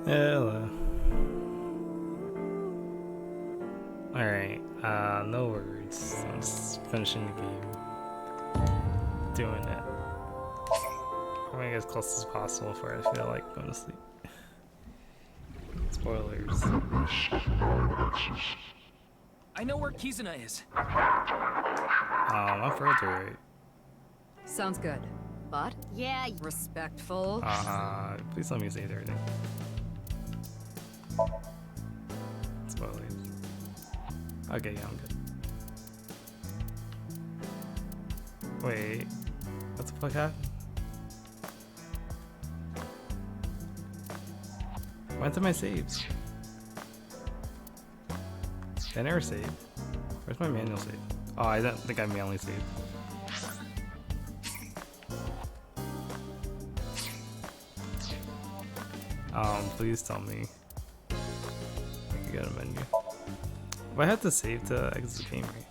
Hello. Alright, no worries. I'm just finishing the game. Doing it. I'm gonna get as close as possible before I feel like going to sleep. Spoilers. I know where Kizuna is. I'm further right. Sounds good. But yeah, respectful. Please let me say everything. Spoilers. Okay, yeah, I'm good. Wait, what the fuck happened? Went to my saves. Did I never save? Where's my manual save? Oh, I don't think I manually saved. Please tell me you got a menu. If I had to save to exit the game, right?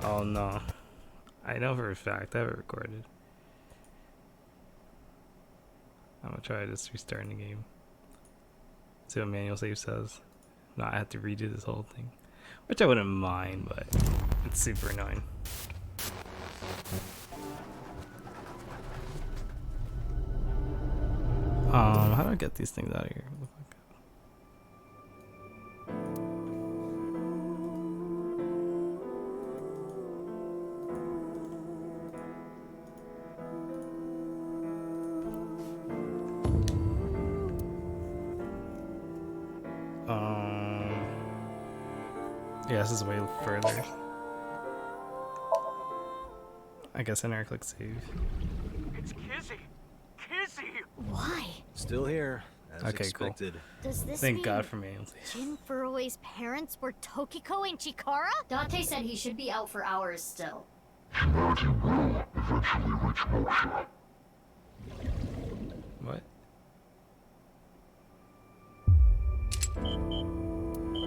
Oh no. I know for a fact I have it recorded. I'm gonna try just restarting the game. See what manual save says. No, I have to redo this whole thing. Which I wouldn't mind, but it's super annoying. How do I get these things out of here? What the fuck? Yeah, this is way further. I guess I never click save. It's Kizzy! Kizzy! Why? Still here, as Okay, expected. Does this Thank mean God for manual save. Jin Furue's parents were Tokiko and Chikara? Dante said he should be out for hours still. What?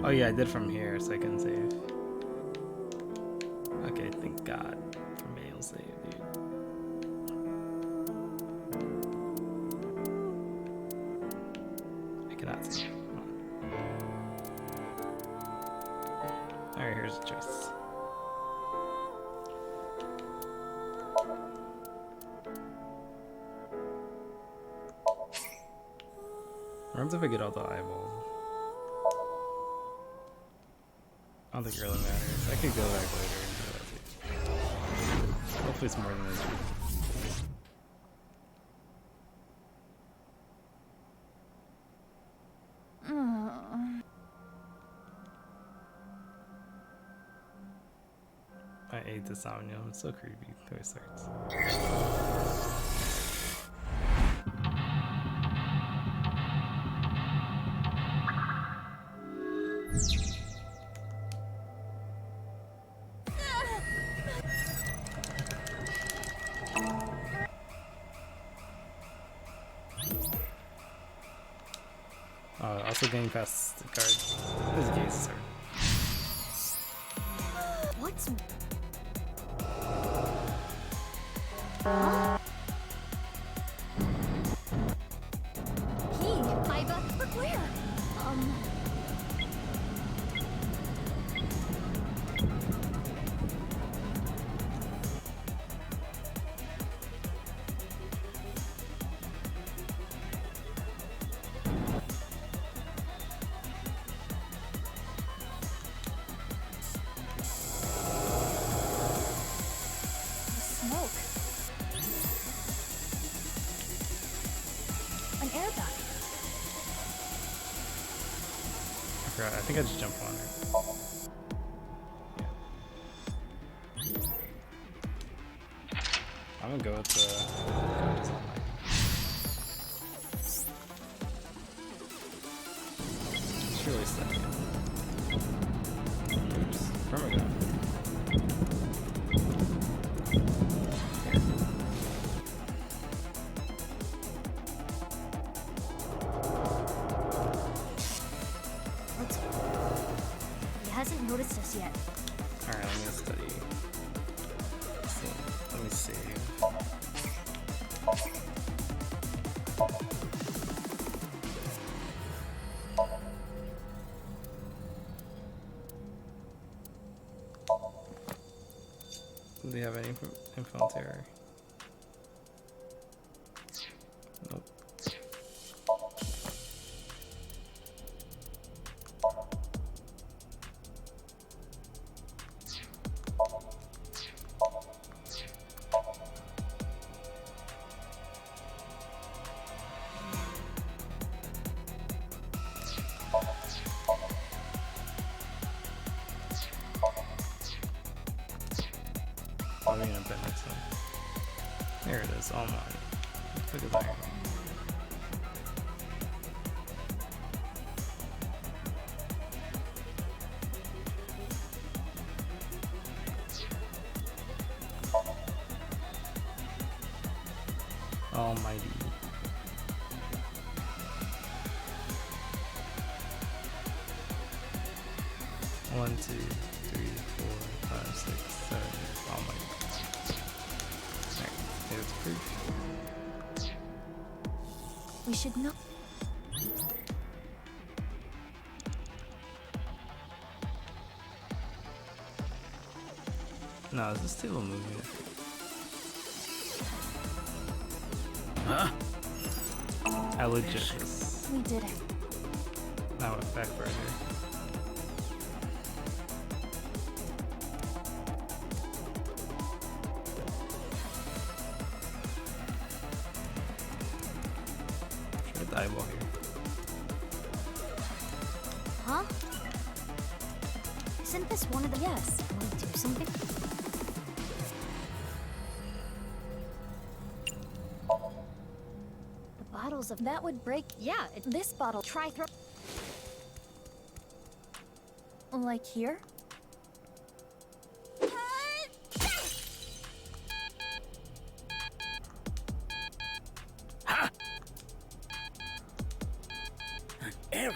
Oh yeah, I did from here, so I can save. Okay, thank God for manual save, dude. I cannot save. Come on. Alright, here's the choice. What if I get all the eyeballs? I don't think it really matters. I could go back later and do that. Hopefully it's more than this. I ate the Somnium. It's so creepy the way it starts. Also getting past the cards. This is gay, sir. What's... He, Iva, but where? I think I just jumped on her. Yeah. I'm gonna go with the... It's really stuck. Oops. Where am I going? Hasn't noticed us yet. Alright, let me study. So, let me save. have any info on Terror? Nope. I mean, I bet it's there it is, all mine. Look at that. Almighty. One, two, three, four, five, six, seven. Almighty. Alright, it's proof. We should not. No, is this still a movie? Huh? I legit was. We did it. I went back further. Should have the eyeball here. Huh? Isn't this one of the... Yes. Want to do something? The bottles of... That would break... Yeah, this bottle... Try throw... Like here? Huh? An error.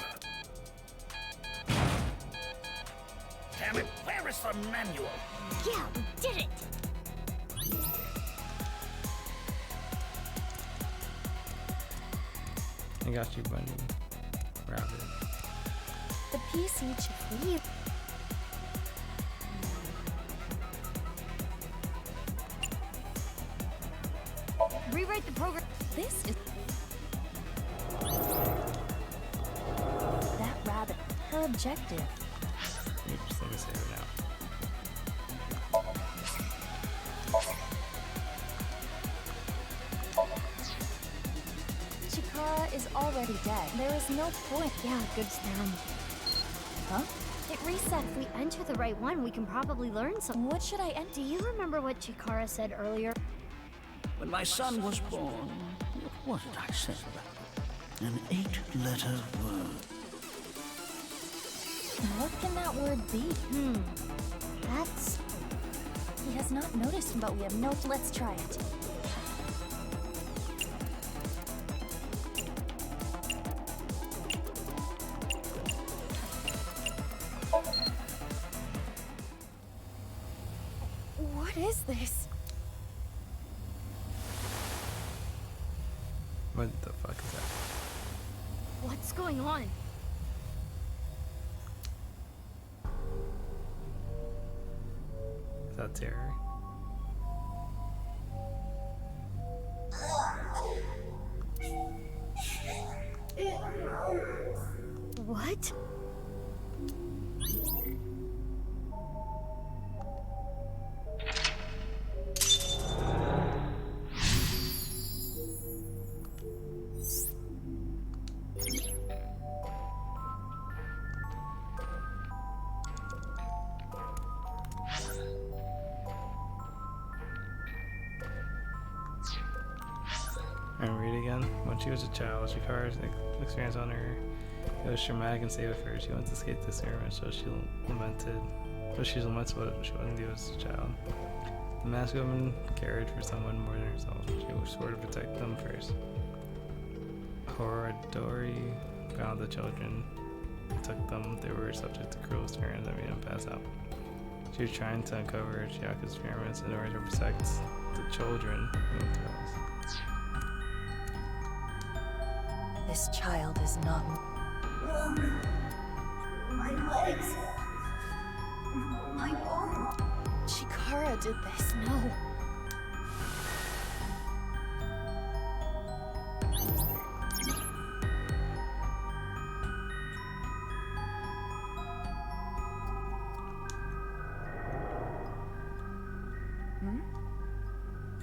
Damn it, where is the manual? Yeah, we did it! I got you, Bunny. Rabbit. The PC should leave. Rewrite the program. This is... That rabbit. Her objective. Oops, let me save it now. Chikara is already dead. There is no point. Yeah, good sound. Huh? It reset. If we enter the right one, we can probably learn something. What should I enter? Do you remember what Chikara said earlier? When my son was born, what did I say about it? An 8-letter word. What can that word be? That's... He has not noticed, but we have no... Let's try it. What is this? What the fuck is that? What's going on? Is that Terror? What? And read again. When she was a child, Chikara's experience on her it was traumatic and safe for her. She wanted to escape this environment, so she lamented what she wanted to do as a child. The masked woman cared for someone more than herself. She swore to protect them first. Horadori found the children and took them. They were subject to cruel experiments that made them pass out. She was trying to uncover Chiaka's experiments in order to protect the children. This child is not... My legs. My arm. Chikara did this. No.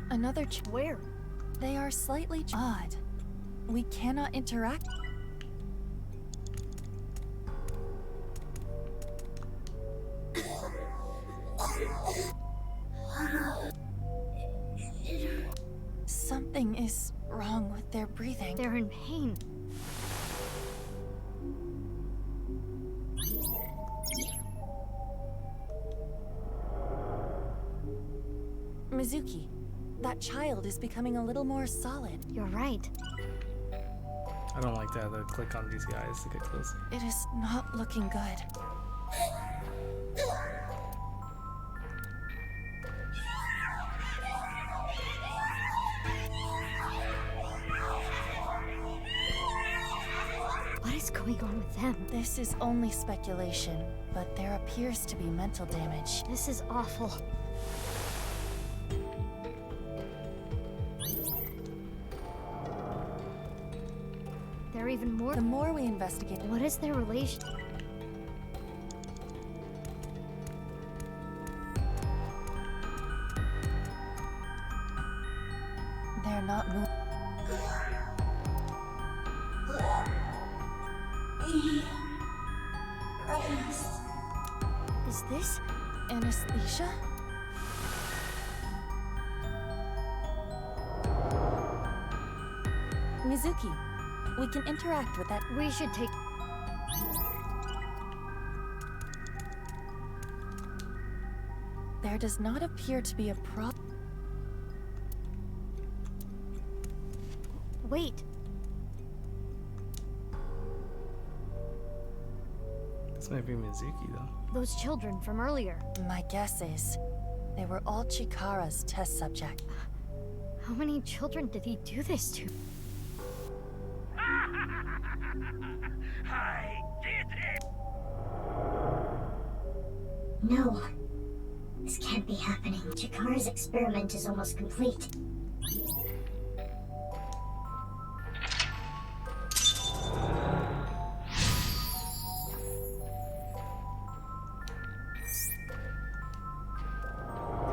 Another Where? They are slightly odd. We cannot interact. Something is wrong with their breathing. They're in pain. Mizuki, that child is becoming a little more solid. You're right. I don't like to have to click on these guys to get closer. It is not looking good. What is going on with them? This is only speculation, but there appears to be mental damage. This is awful. They're even more. The more we investigate, What is their relation? they're not moving. Is this? Anesthesia? Mizuki, we can interact with that. We should take. There does not appear to be a problem. Wait. This might be Mizuki though. Those children from earlier. My guess is they were all Chikara's test subject. How many children did he do this to? I did it! No. This can't be happening. Chikara's experiment is almost complete.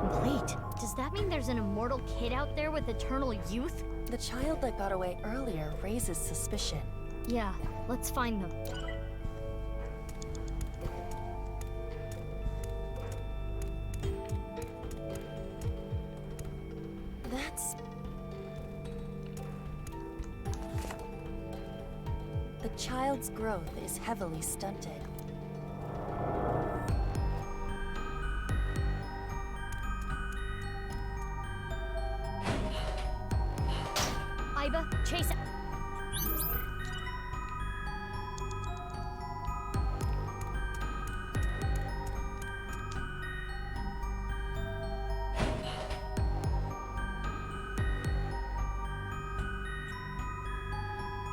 Complete. Does that mean there's an immortal kid out there with eternal youth? The child that got away earlier raises suspicion. Yeah, let's find them. That's... The child's growth is heavily stunted. Iba, chase it.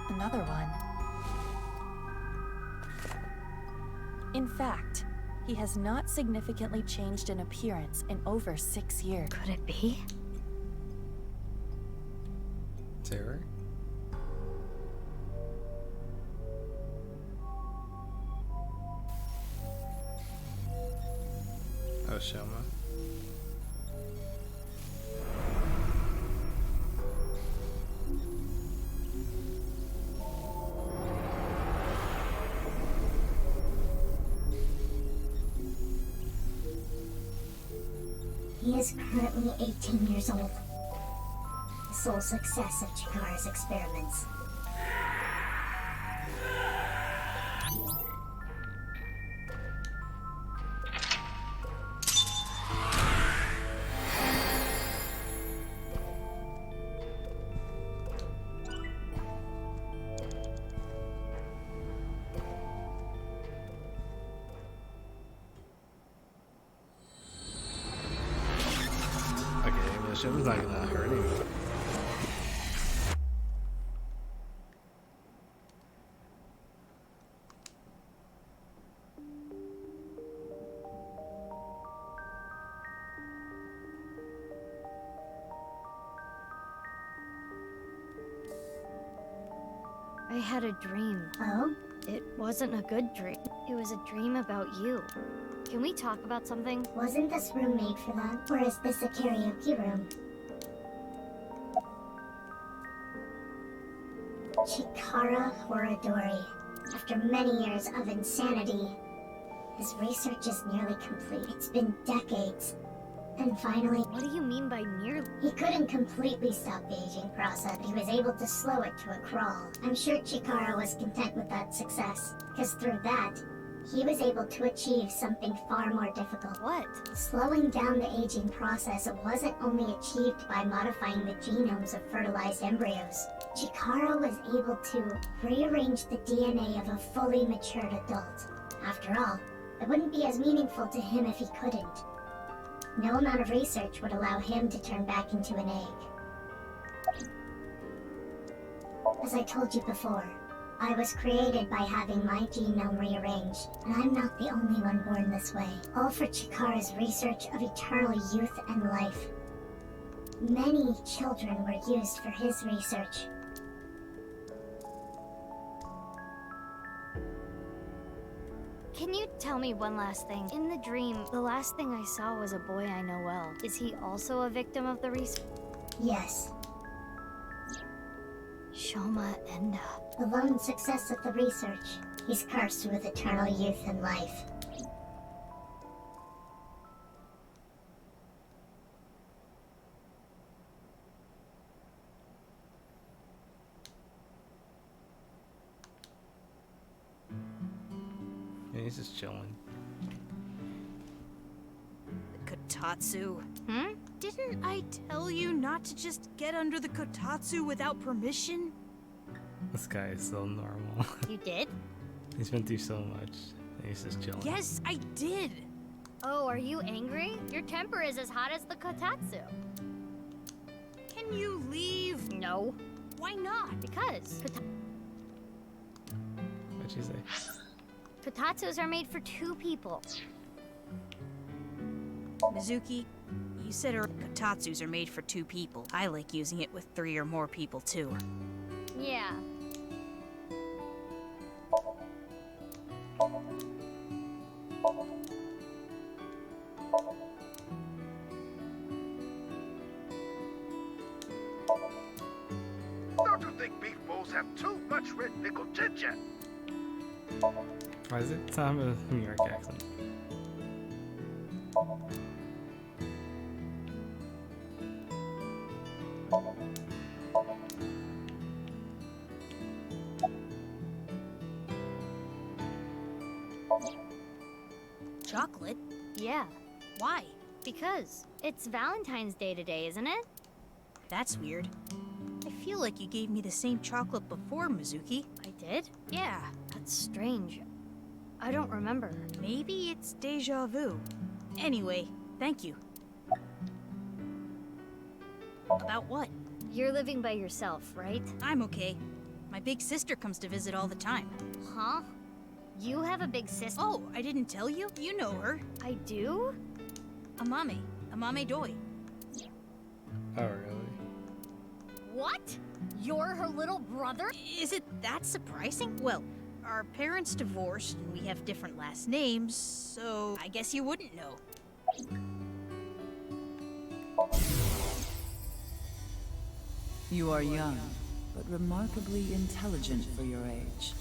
Another one. In fact, he has not significantly changed in appearance in over 6 years. Could it be? Terror? Oh, Shoma. He is currently 18 years old. The sole success of Chikara's experiments. Okay, the Shoma's not gonna hurt anyone. I had a dream. Oh? It wasn't a good dream. It was a dream about you. Can we talk about something? Wasn't this room made for that? Or is this a karaoke room? Chikara Horadori. After many years of insanity, his research is nearly complete. It's been decades. And finally, What do you mean by nearly? he couldn't completely stop the aging process, but he was able to slow it to a crawl. I'm sure Chikara was content with that success, because through that, he was able to achieve something far more difficult. What? Slowing down the aging process wasn't only achieved by modifying the genomes of fertilized embryos. Chikara was able to rearrange the DNA of a fully matured adult. After all, it wouldn't be as meaningful to him if he couldn't. No amount of research would allow him to turn back into an egg. As I told you before, I was created by having my genome rearranged, and I'm not the only one born this way. All for Chikara's research of eternal youth and life. Many children were used for his research. Can you tell me one last thing? In the dream, the last thing I saw was a boy I know well. Is he also a victim of the research? Yes, Shoma Enda. the lone success of the research. He's cursed with eternal youth and life. Yeah, he's just chilling. Kotatsu. Hmm? Didn't I tell you not to just get under the kotatsu without permission? This guy is so normal. You did? He's been through so much. And he's just chilling. Yes, I did. Oh, are you angry? Your temper is as hot as the kotatsu. Can you leave? No. Why not? Because What'd you say? kotatsus are made for two people. Mizuki, you said our kotatsus are made for two people. I like using it with 3 or more people too. Yeah. Don't you think beef bowls have too much red nickel ginger? Why is it time a New York accent? Chocolate? Yeah. Why? Because it's Valentine's Day today, isn't it? That's weird. I feel like you gave me the same chocolate before, Mizuki. I did? Yeah, That's strange. I don't remember. maybe it's deja vu. Anyway, thank you. About what? You're living by yourself, right? I'm okay. My big sister comes to visit all the time. Huh? You have a big sister? Oh, I didn't tell you? You know her. I do? Amame Doi. Oh, really? What? You're her little brother? Is it that surprising? Well, our parents divorced and we have different last names, so I guess you wouldn't know. You are young, but remarkably intelligent for your age.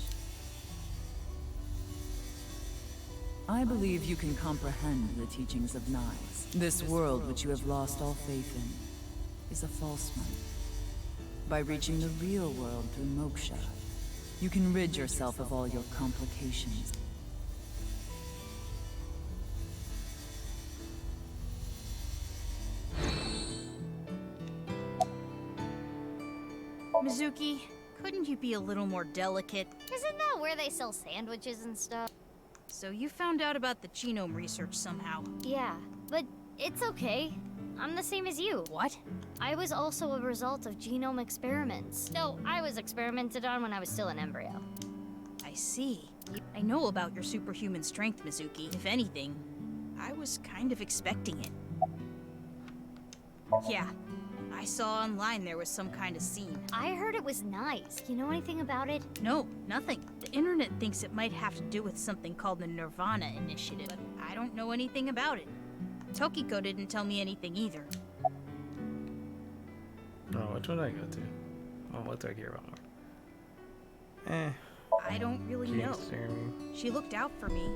I believe you can comprehend the teachings of Knives. This world which you have lost all faith in is a false one. By reaching the real world through moksha, you can rid yourself of all your complications. Mizuki, couldn't you be a little more delicate? Isn't that where they sell sandwiches and stuff? So you found out about the genome research somehow. Yeah, but it's okay. I'm the same as you. What? I was also a result of genome experiments. So I was experimented on when I was still an embryo. I see. I know about your superhuman strength, Mizuki. If anything, I was kind of expecting it. Yeah, I saw online there was some kind of scene. I heard it was nice. You know anything about it? No, nothing. The internet thinks it might have to do with something called the Nirvana Initiative, but I don't know anything about it. Tokiko didn't tell me anything either. Oh, which one did I go to? Oh, what do I care about more? I don't really know. Jeremy. She looked out for me,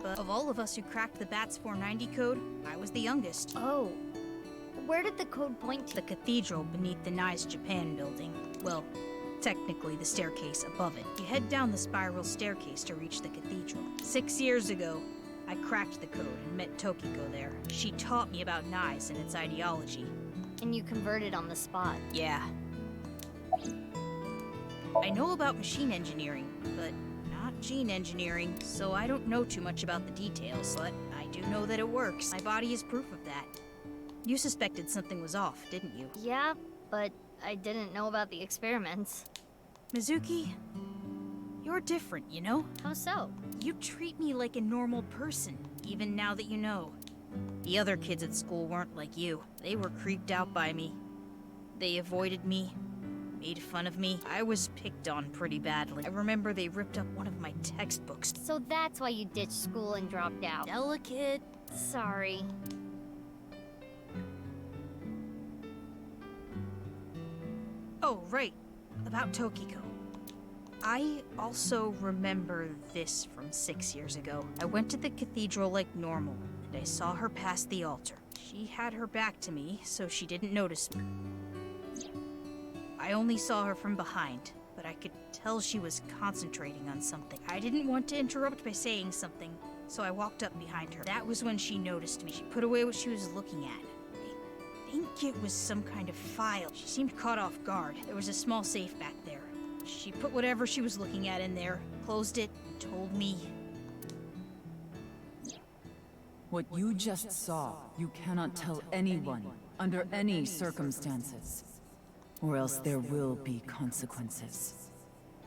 but of all of us who cracked the BATS 490 code, I was the youngest. Oh. Where did the code point to? The cathedral beneath the Nice Japan building. Well, technically the staircase above it. You head down the spiral staircase to reach the cathedral. 6 years ago, I cracked the code and met Tokiko there. She taught me about Nice and its ideology. And you converted on the spot. Yeah. I know about machine engineering, but not gene engineering, so I don't know too much about the details, but I do know that it works. My body is proof of that. You suspected something was off, didn't you? Yeah, but I didn't know about the experiments. Mizuki, you're different, you know? How so? You treat me like a normal person, even now that you know. The other kids at school weren't like you. They were creeped out by me. They avoided me, made fun of me. I was picked on pretty badly. I remember they ripped up one of my textbooks. So that's why you ditched school and dropped out. Delicate. Sorry. Oh, right. About Tokiko. I also remember this from 6 years ago. I went to the cathedral like normal, and I saw her past the altar. She had her back to me, so she didn't notice me. I only saw her from behind, but I could tell she was concentrating on something. I didn't want to interrupt by saying something, so I walked up behind her. That was when she noticed me. She put away what she was looking at. I think it was some kind of file. She seemed caught off guard. There was a small safe back there. She put whatever she was looking at in there, closed it, and told me. What you just saw, you cannot tell anyone, under any circumstances. Or else there will be consequences.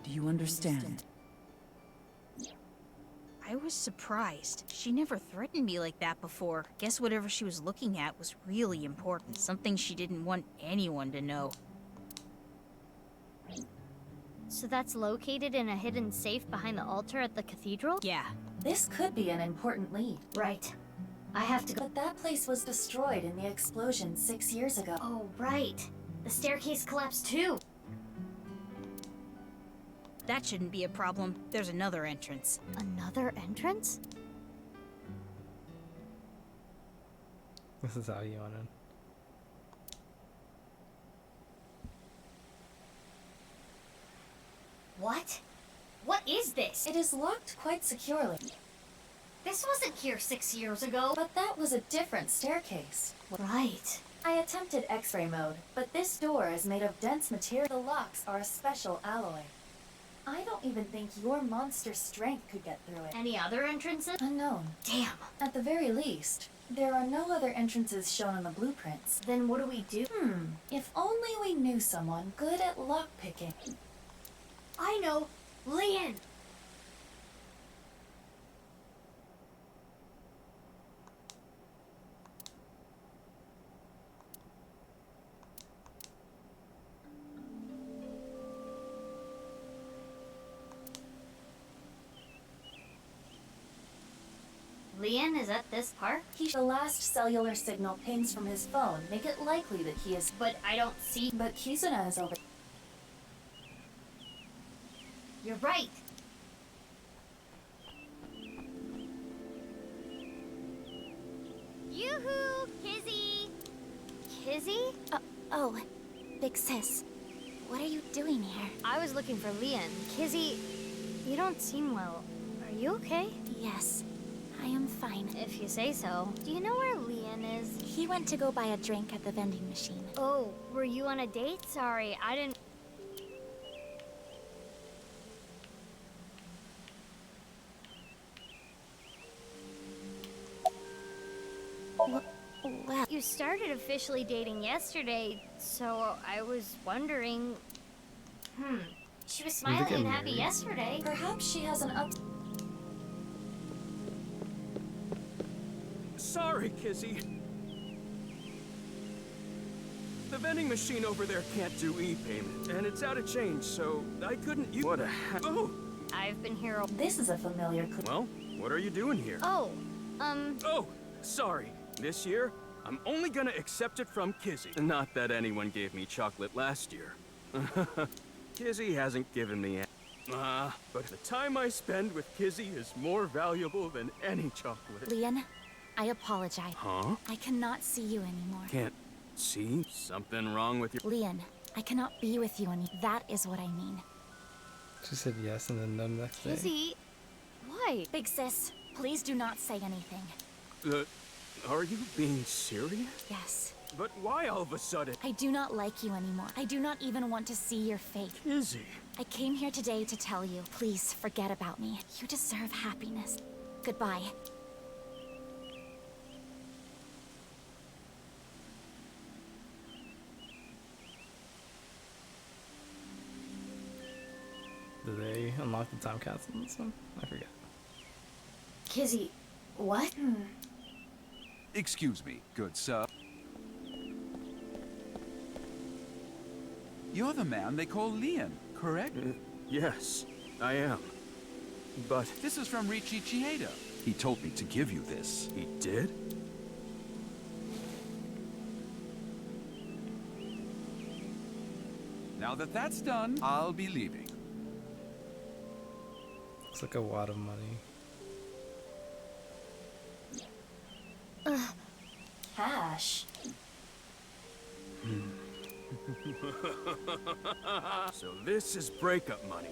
Do you understand? I was surprised. She never threatened me like that before. Guess whatever she was looking at was really important. Something she didn't want anyone to know. So that's located in a hidden safe behind the altar at the cathedral? Yeah. This could be an important lead. Right. I have to go. But that place was destroyed in the explosion 6 years ago. Oh, right. The staircase collapsed too. That shouldn't be a problem. There's another entrance. Another entrance? This is how you want it. What? What is this? It is locked quite securely. This wasn't here 6 years ago. But that was a different staircase. Right. I attempted X-ray mode, but this door is made of dense material. The locks are a special alloy. I don't even think your monster strength could get through it. Any other entrances? Unknown. Damn. At the very least, there are no other entrances shown on the blueprints. Then what do we do? If only we knew someone good at lockpicking. I know. Lian! Lian is at this park? The last cellular signal pings from his phone make it likely that he is. But I don't see. But Kizuna is over. You're right. Yoo-hoo! Kizzy! Kizzy? Oh, Big Sis. What are you doing here? I was looking for Lian. Kizzy, you don't seem well. Are you okay? Yes, I am fine. If you say so. Do you know where Lian is? He went to go buy a drink at the vending machine. Oh, were you on a date? Sorry, I didn't... Well, You started officially dating yesterday, so I was wondering... She was When did they smiling and get happy married? yesterday. Perhaps she has an up. Sorry, Kizzy. The vending machine over there can't do e-payment, and it's out of change, so I couldn't use— What a ha— Oh! I've been here. This is a familiar Well, what are you doing here? Oh, Oh, sorry. This year, I'm only gonna accept it from Kizzy. Not that anyone gave me chocolate last year. Kizzy hasn't given me but the time I spend with Kizzy is more valuable than any chocolate. Leon, I apologize. Huh? I cannot see you anymore. Can't see? Something wrong with your— Leon, I cannot be with you anymore. That is what I mean. She said yes and then no the next day. Izzy, why? Big sis, please do not say anything. Are you being serious? Yes. But why all of a sudden? I do not like you anymore. I do not even want to see your face. Kizzy. I came here today to tell you, please forget about me. You deserve happiness. Goodbye. Did they unlock the time capsule in this one? I forget. Kizzy, what? Excuse me, good sir. You're the man they call Leon, correct? Yes, I am. But this is from Richie Chieda. He told me to give you this. He did? Now that that's done, I'll be leaving. Looks like a wad of money. Cash. So this is breakup money.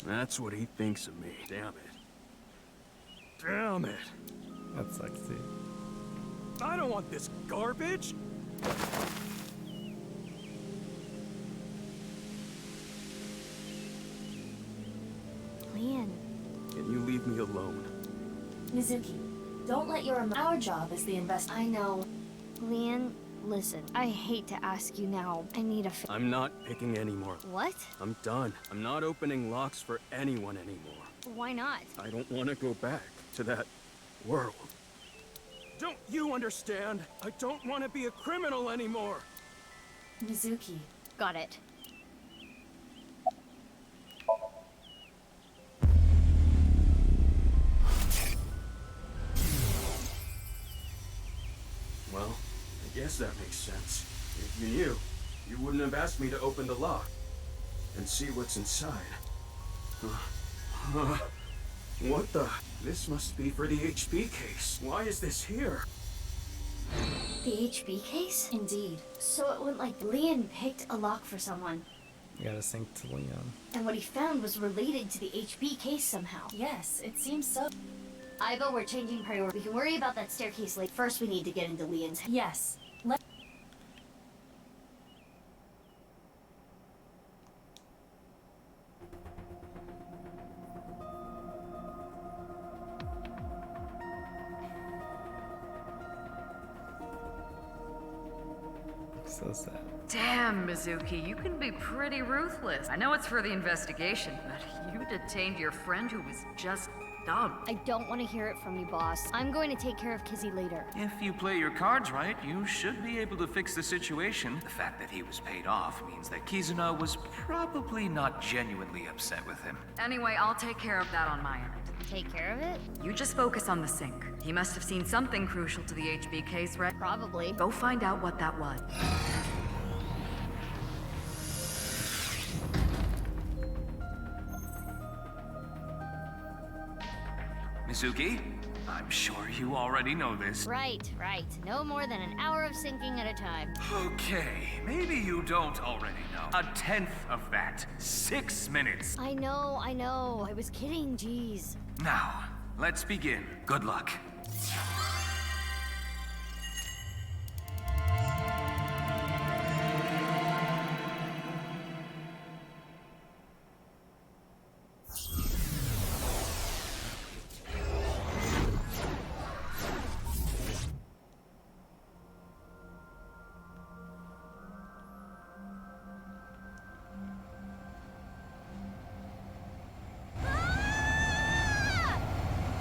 That's what he thinks of me. Damn it. Damn it. That sucks, dude. I don't want this garbage. Leon. Can you leave me alone? Mizuki, don't let our job is the invest. I know. Leon, listen, I hate to ask you now. I need a I'm not picking anymore. What? I'm done. I'm not opening locks for anyone anymore. Why not? I don't want to go back to that world. Don't you understand? I don't want to be a criminal anymore. Mizuki. Got it. Well, I guess that makes sense. If you knew, you wouldn't have asked me to open the lock and see what's inside. What the? This must be for the HP case. Why is this here? The HB case? Indeed. So it went like Leon picked a lock for someone. You gotta sync to Leon. And what he found was related to the HB case somehow. Yes, it seems so. I vote we're changing priority. We can worry about that staircase later. First, we need to get into Leon's. Yes. So sad. Damn, Mizuki, you can be pretty ruthless. I know it's for the investigation, but you detained your friend who was just dumb. I don't want to hear it from you, boss. I'm going to take care of Kizzy later. If you play your cards right, you should be able to fix the situation. The fact that he was paid off means that Kizuna was probably not genuinely upset with him. Anyway, I'll take care of that on my end. Take care of it? You just focus on the sink. He must have seen something crucial to the HB case, right? Probably. Go find out what that was. Mizuki, I'm sure you already know this. Right, right. No more than an hour of syncing at a time. Okay, maybe you don't already know. 1/10 of that. 6 minutes. I know. I was kidding, jeez. Now, let's begin. Good luck.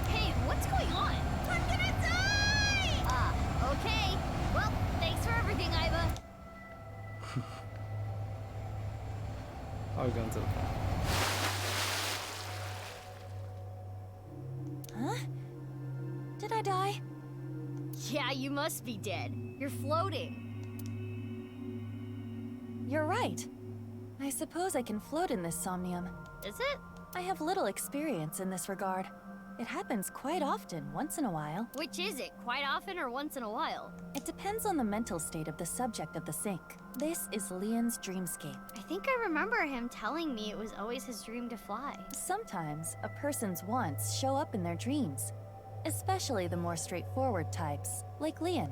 Hey, what's going on? I'm gonna die! I'll go into the car. Huh? Did I die? Yeah, you must be dead. You're floating. You're right. I suppose I can float in this Somnium. Is it? I have little experience in this regard. It happens quite often, once in a while. Which is it? Quite often or once in a while? It depends on the mental state of the subject of the sink. This is Leon's dreamscape. I think I remember him telling me it was always his dream to fly. Sometimes, a person's wants show up in their dreams. Especially the more straightforward types, like Leon.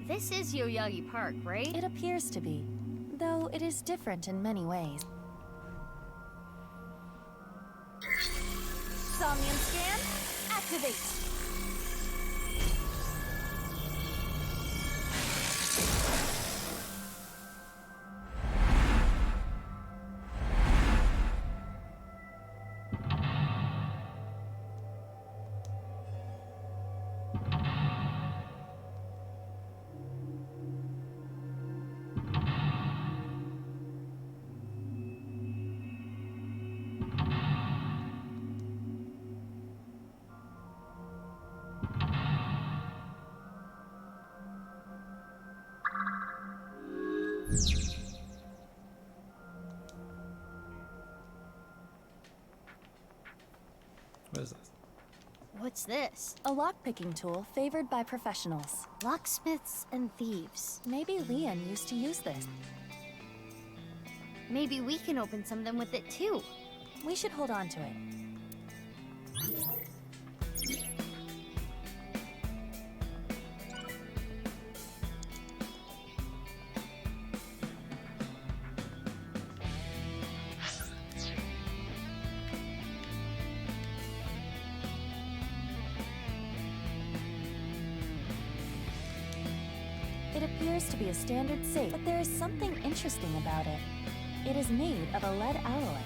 This is Yoyagi Park, right? It appears to be, though it is different in many ways. Somnium scan, activate! What is this? What's this? A lockpicking tool favored by professionals. Locksmiths and thieves. Maybe Leon used to use this. Maybe we can open something with it too. We should hold on to it. It appears to be a standard safe, but there is something interesting about it. It is made of a lead alloy.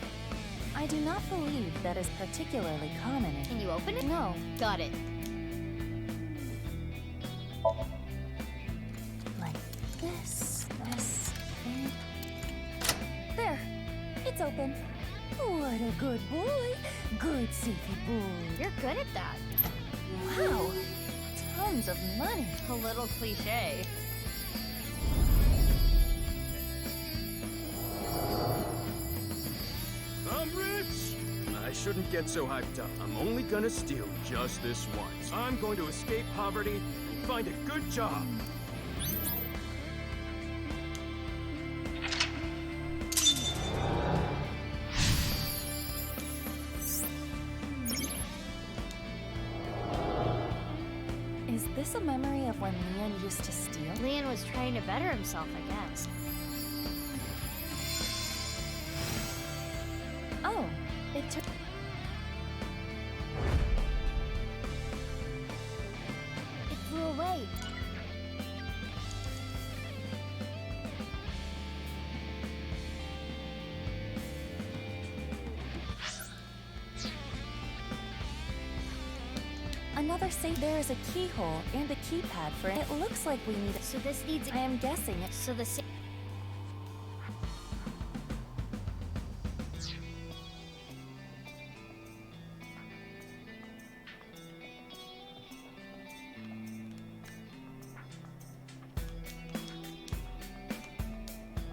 I do not believe that is particularly common in— Can you open it? No. Got it. Like this, and— There! It's open. What a good boy! Good safety boy. You're good at that. Wow! Tons of money. A little cliche. I'm rich! I shouldn't get so hyped up. I'm only gonna steal just this once. I'm going to escape poverty and find a good job. Is this a memory of when Leon used to steal? Leon was trying to better himself, I guess. Oh, it took— It flew away. Another safe. There is a keyhole and a keypad for it. It looks like we need— So this needs— I am guessing it— So the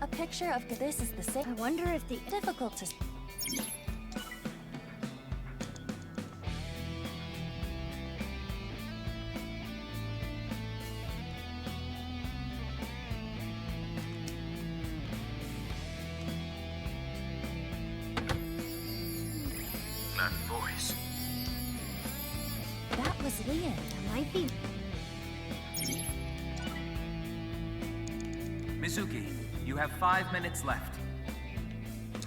a picture of— This is the safe. I wonder if the— Difficult to— That voice. That was Leon. It might be. Mizuki, you have 5 minutes left.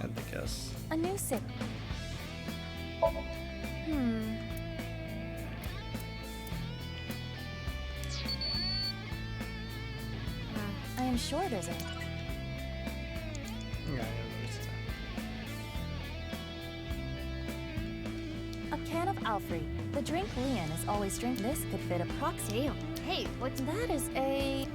I think yes. A new safe. I am sure there's a— Yeah, there's a can of Alfrey. The drink Leon is always drinking. This could fit a proxy. Damn. Hey, what's That is a...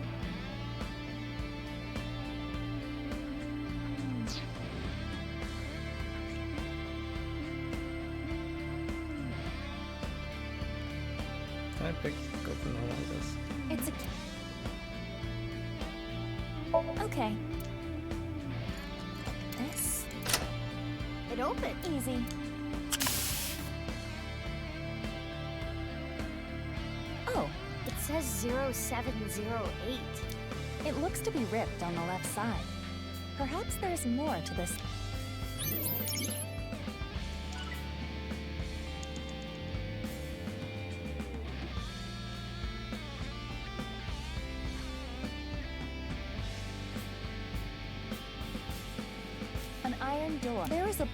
Can I pick up the normal, I guess? It's a... Okay. This... It opened. Easy. Oh, It says 0708. it looks to be ripped on the left side. Perhaps there's more to this. An iron door. There is a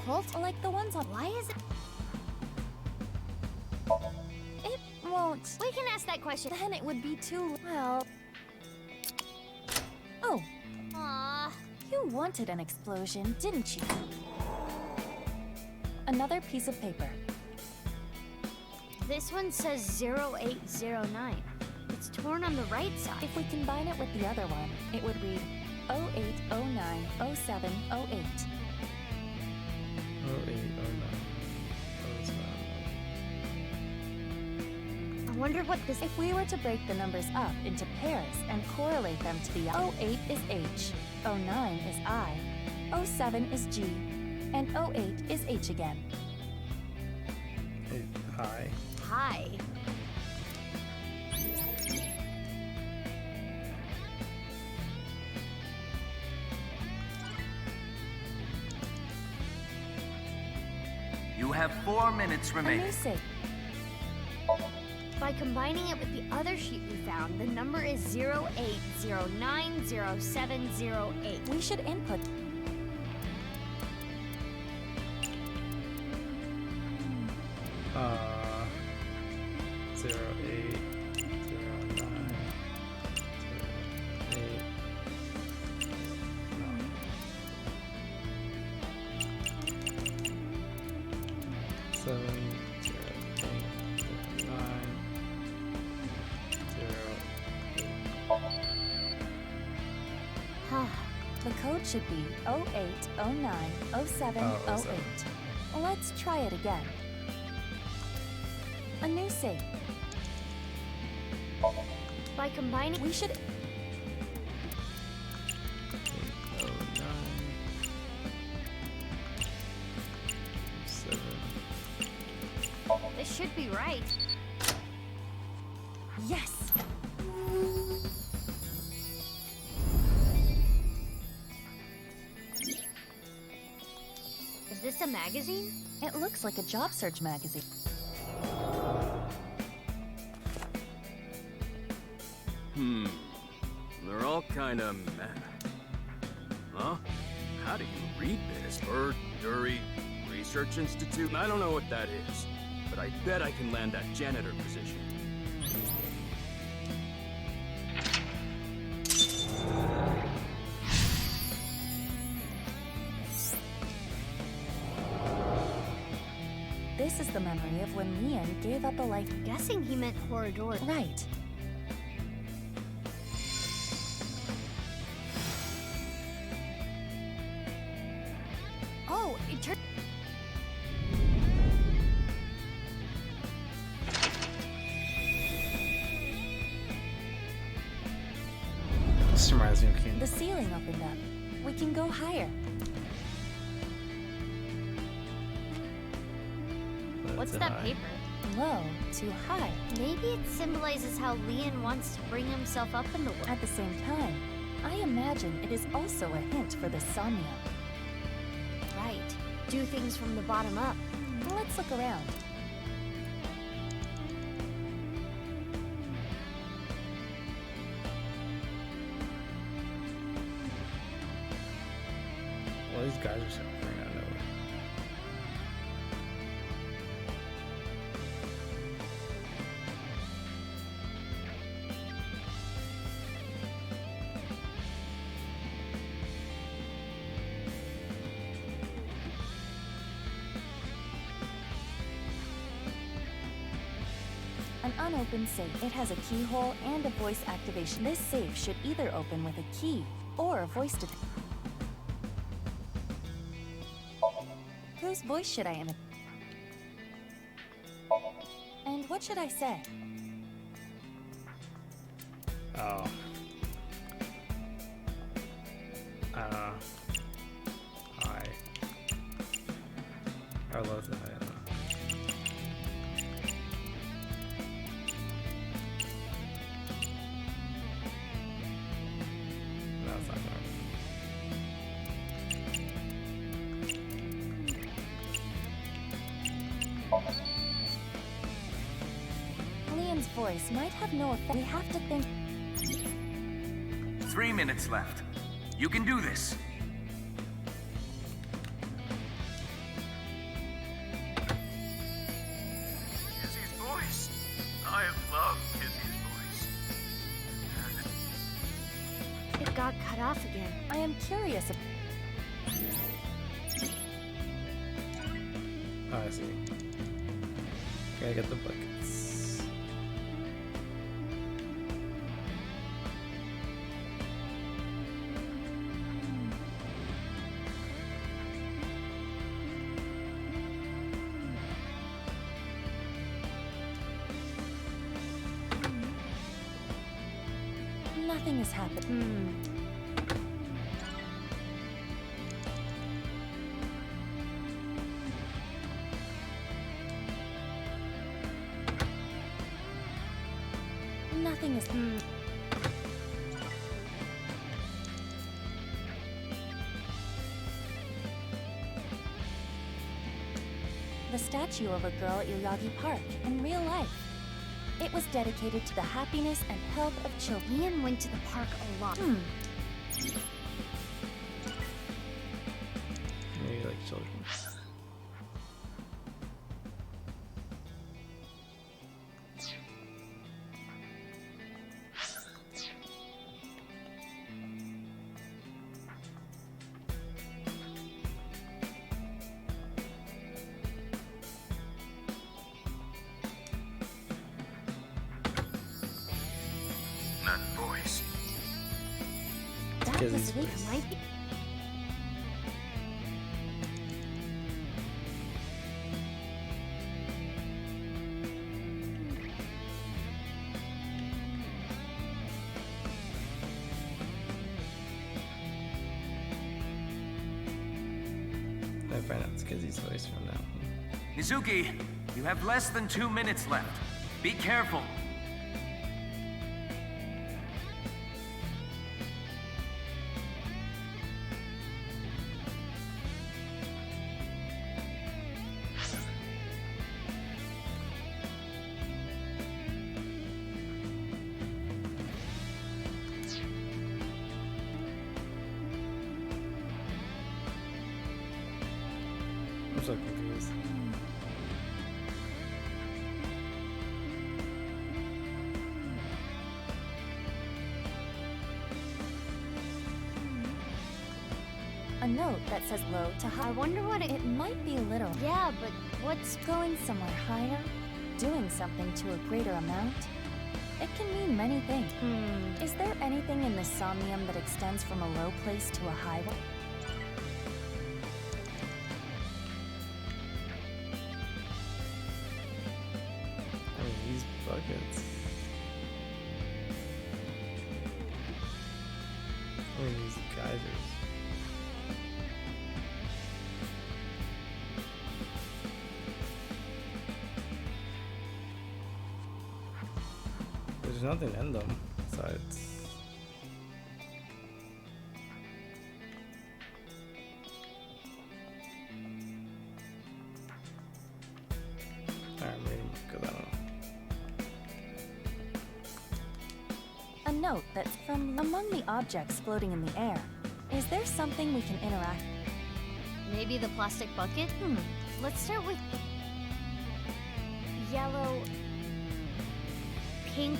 pult like the ones on. Why is it? It won't. We can ask that question. Then it would be too well. Oh, Aww. you wanted an explosion, didn't you? Another piece of paper. This one says 0809. It's torn on the right side. If we combine it with the other one, it would read 08090708. 0809. I wonder what this. If we were to break the numbers up into pairs and correlate them to the 08 is H, 09 is I, 07 is G, and 08 is H again. Hey, hi. Hi. You have 4 minutes A remaining. new safe. By combining it with the other sheet we found, the number is 08090708. We should input. Uh, 0809. 08. No. 7080908. The code should be 08090708. Let's try it again. A new safe. By combining, We should. 7. this should be right. Yes! Is this a magazine? It looks like a job search magazine. They're all kinda meh. Huh? How do you read this? Dury Research Institute? I don't know what that is, but I bet I can land that janitor position. This is the memory of when Leon gave up a life. Guessing he meant corridor. Right. Oh, it turned. This reminds me of King. The ceiling opened up. We can go higher. What's that paper? Low to high. Maybe it symbolizes how Leon wants to bring himself up in the world. At the same time, I imagine it is also a hint for the Somnium. Right. Do things from the bottom up. Let's look around. Well, these guys are suffering out of nowhere. An unopened safe. It has a keyhole and a voice activation. This safe should either open with a key or a voice detector. Whose voice should I imitate? And what should I say? Oh. Hi. I love that. No, it's not gonna. Leon's voice might have no effect. We have to think. 3 minutes left. You can do this. Kizzy's voice. I love Kizzy's voice. It got cut off again. I am curious. Oh, I see. Gotta get the buckets. Nothing has happened. Nothing is. The statue of a girl at Yoyagi Park in real life. It was dedicated to the happiness and health of children. Leon went to the park a lot. Maybe like children. That voice. That Kizzy's was weak, voice. might be. I find out it's Kizzy's voice from now. Mizuki, you have less than 2 minutes left. Be careful. I'm so confused. A note that says low to high. I wonder what It might be little. Yeah, but what's Going somewhere higher? Doing something to a greater amount? It can mean many things. Is there anything in the Somnium that extends from a low place to a high one? Oh, these buckets. Oh, these geysers. There's nothing in them besides. Alright, maybe because I don't know. A note that's from among the objects floating in the air. Is there something we can interact? maybe the plastic bucket? Let's start with yellow, pink,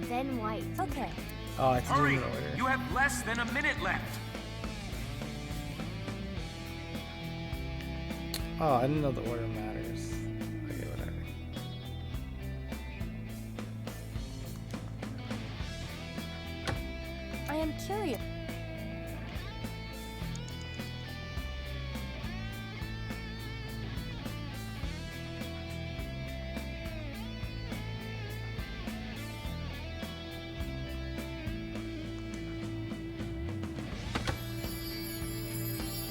then white. Okay. Oh, I have to do Hurry! it in order. You have less than a minute left. Oh, I didn't know the order matters. Okay, whatever. I am curious.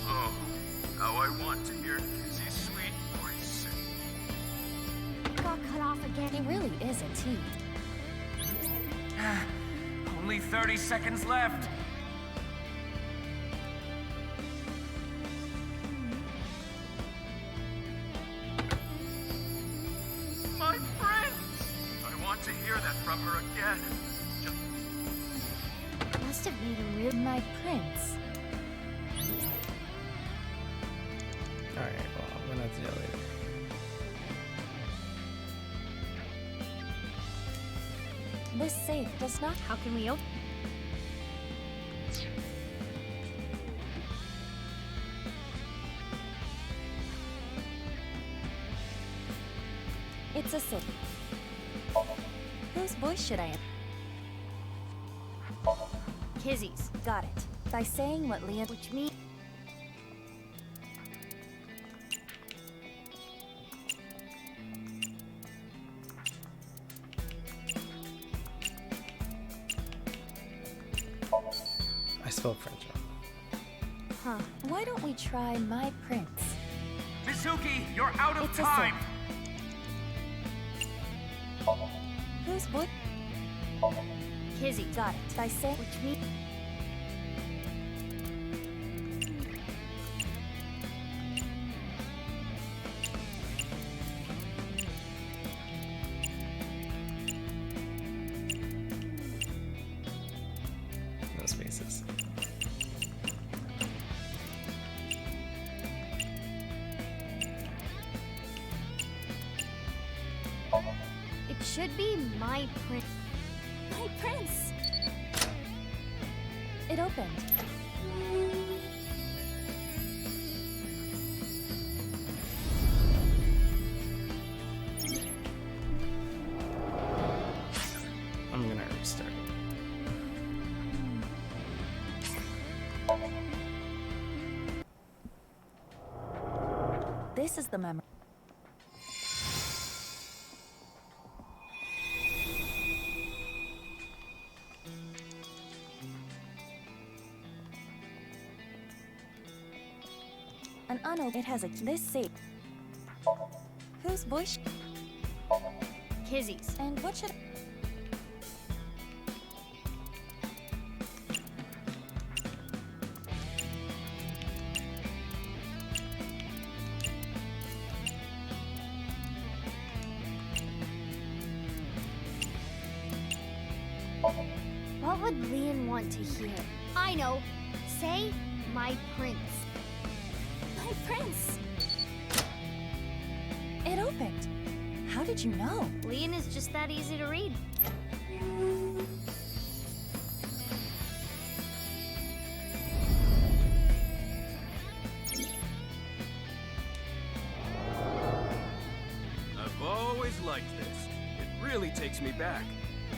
Oh, how I want to hear Kizzy's sweet voice. Got cut off again. He really is a team. Only 30 seconds left. My friends! I want to hear that from her again. Must have made him real. My prince. Alright, well, I'm gonna have to do that later. This safe does not. How can we open? It's a safe. Whose voice should I? Kizzy's. Got it. By saying what Leon. Which means. I spelled French wrong. Huh. Why don't we try my prince? Mizuki, you're out of It's a time. Whose voice? Kizzy. Got it. By saying. Which means. No spaces. It should be my prince. My prince! It opened. I'm gonna restart. This is the memory. An unopened. It has a. This safe. Whose voice? Kizzy's. And what should? What would Leon want to hear? I know. Say, my prince. My prince! It opened. How did you know? Leon is just that easy to read. I've always liked this. It really takes me back.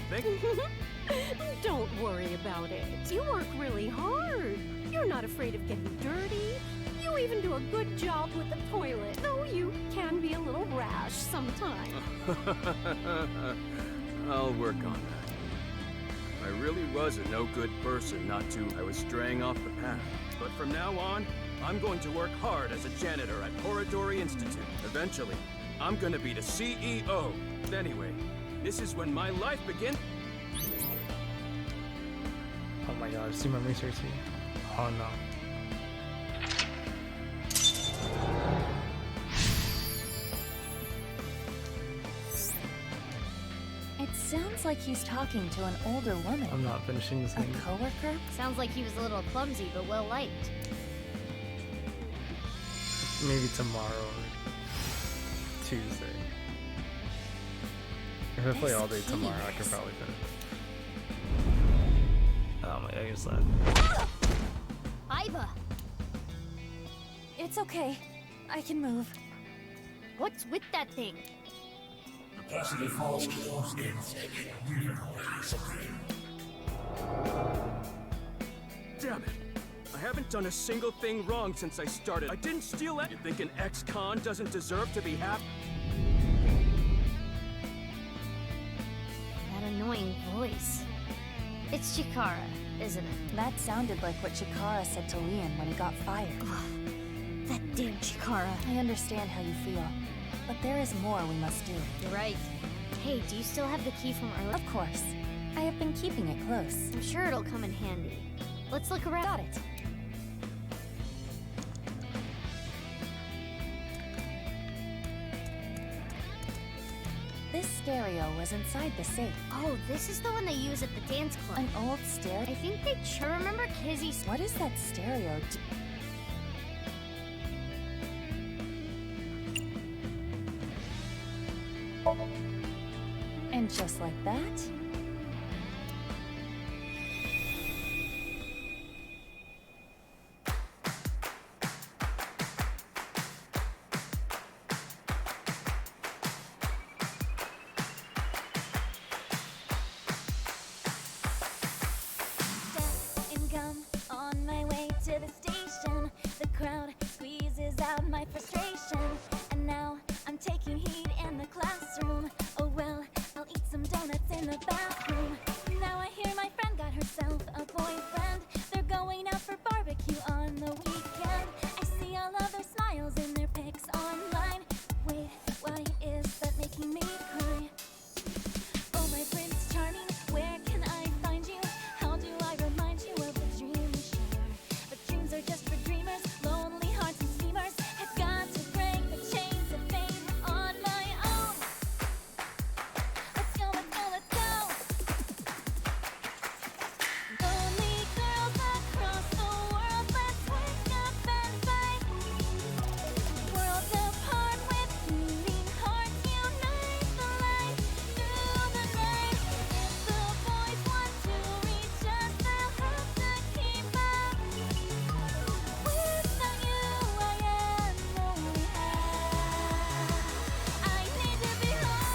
Thank Don't worry about it. You work really hard. You're not afraid of getting dirty. You even do a good job with the toilet, though you can be a little rash sometimes. I'll work on that. I really was a no-good person not to. I was straying off the path. But from now on, I'm going to work hard as a janitor at Horadori Institute. Eventually, I'm gonna be the CEO. Anyway, this is when my life begins. Oh my god, I've seen my research here. Oh no. It sounds like he's talking to an older woman. I'm not finishing this A game. coworker? Sounds like he was a little clumsy, but well liked. Maybe tomorrow or Tuesday. If I play all day tomorrow, I could probably finish it. Oh my god, you're left. Iba! It's okay. I can move. What's with that thing? Capacity falls to those games. haven't done a single thing wrong since I started. I didn't steal it. You think an ex-con doesn't deserve to be happy? That annoying voice. It's Chikara, isn't it? That sounded like what Chikara said to Leon when he got fired. That damn Chikara. I understand how you feel, but there is more we must do. You're right. Hey, do you still have the key from earlier? Of course. I have been keeping it close. I'm sure it'll come in handy. Let's look around. Got it. This stereo was inside the safe. Oh, this is the one they use at the dance club. An old stereo? I think they remember Kizzy's. What is that stereo? And just like that, and gum on my way to the station. The crowd squeezes out my frustration, and now I'm taking heat in the classroom. Oh well, I'll eat some donuts in the bathroom. Now I hear my friend got herself a boyfriend. They're going out for barbecue on the weekend. I see all of their smiles in their pics online. Wait, why is that making me cry? Oh my Prince Charming, where can I find you? How do I remind you of the dream we share? But dreams are just for dreamers, lonely hearts and schemers. I've got to break the chains of fate on my own. Let's go, let's go, let's go. Lonely girls across the world, let's wake up and fight. Worlds apart with beating hearts, unite the light through the night. If the boys want to reach us, they'll have to keep up. Without you, I am only half. I need to be whole.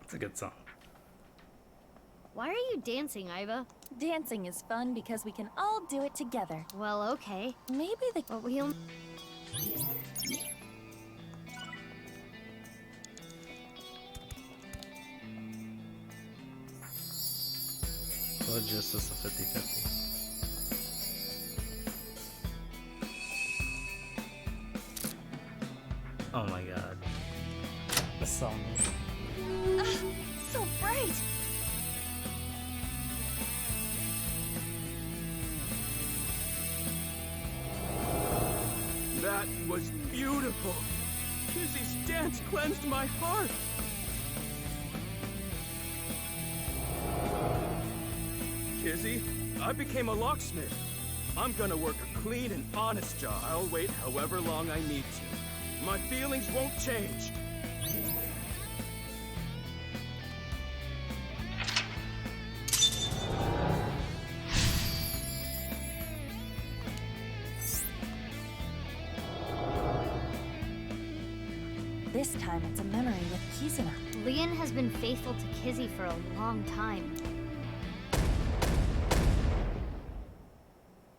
It's a good song. Why are you dancing, Iva? dancing is fun because we can all do it together. Well, okay. Maybe But we'll... Well, just as a 50-50. Oh my god. The song. So bright! That was beautiful. Kizzy's dance cleansed my heart. Kizzy, I became a locksmith. I'm gonna work a clean and honest job. I'll wait however long I need to. My feelings won't change. This time it's a memory with Kizuna. Leon has been faithful to Kizzy for a long time.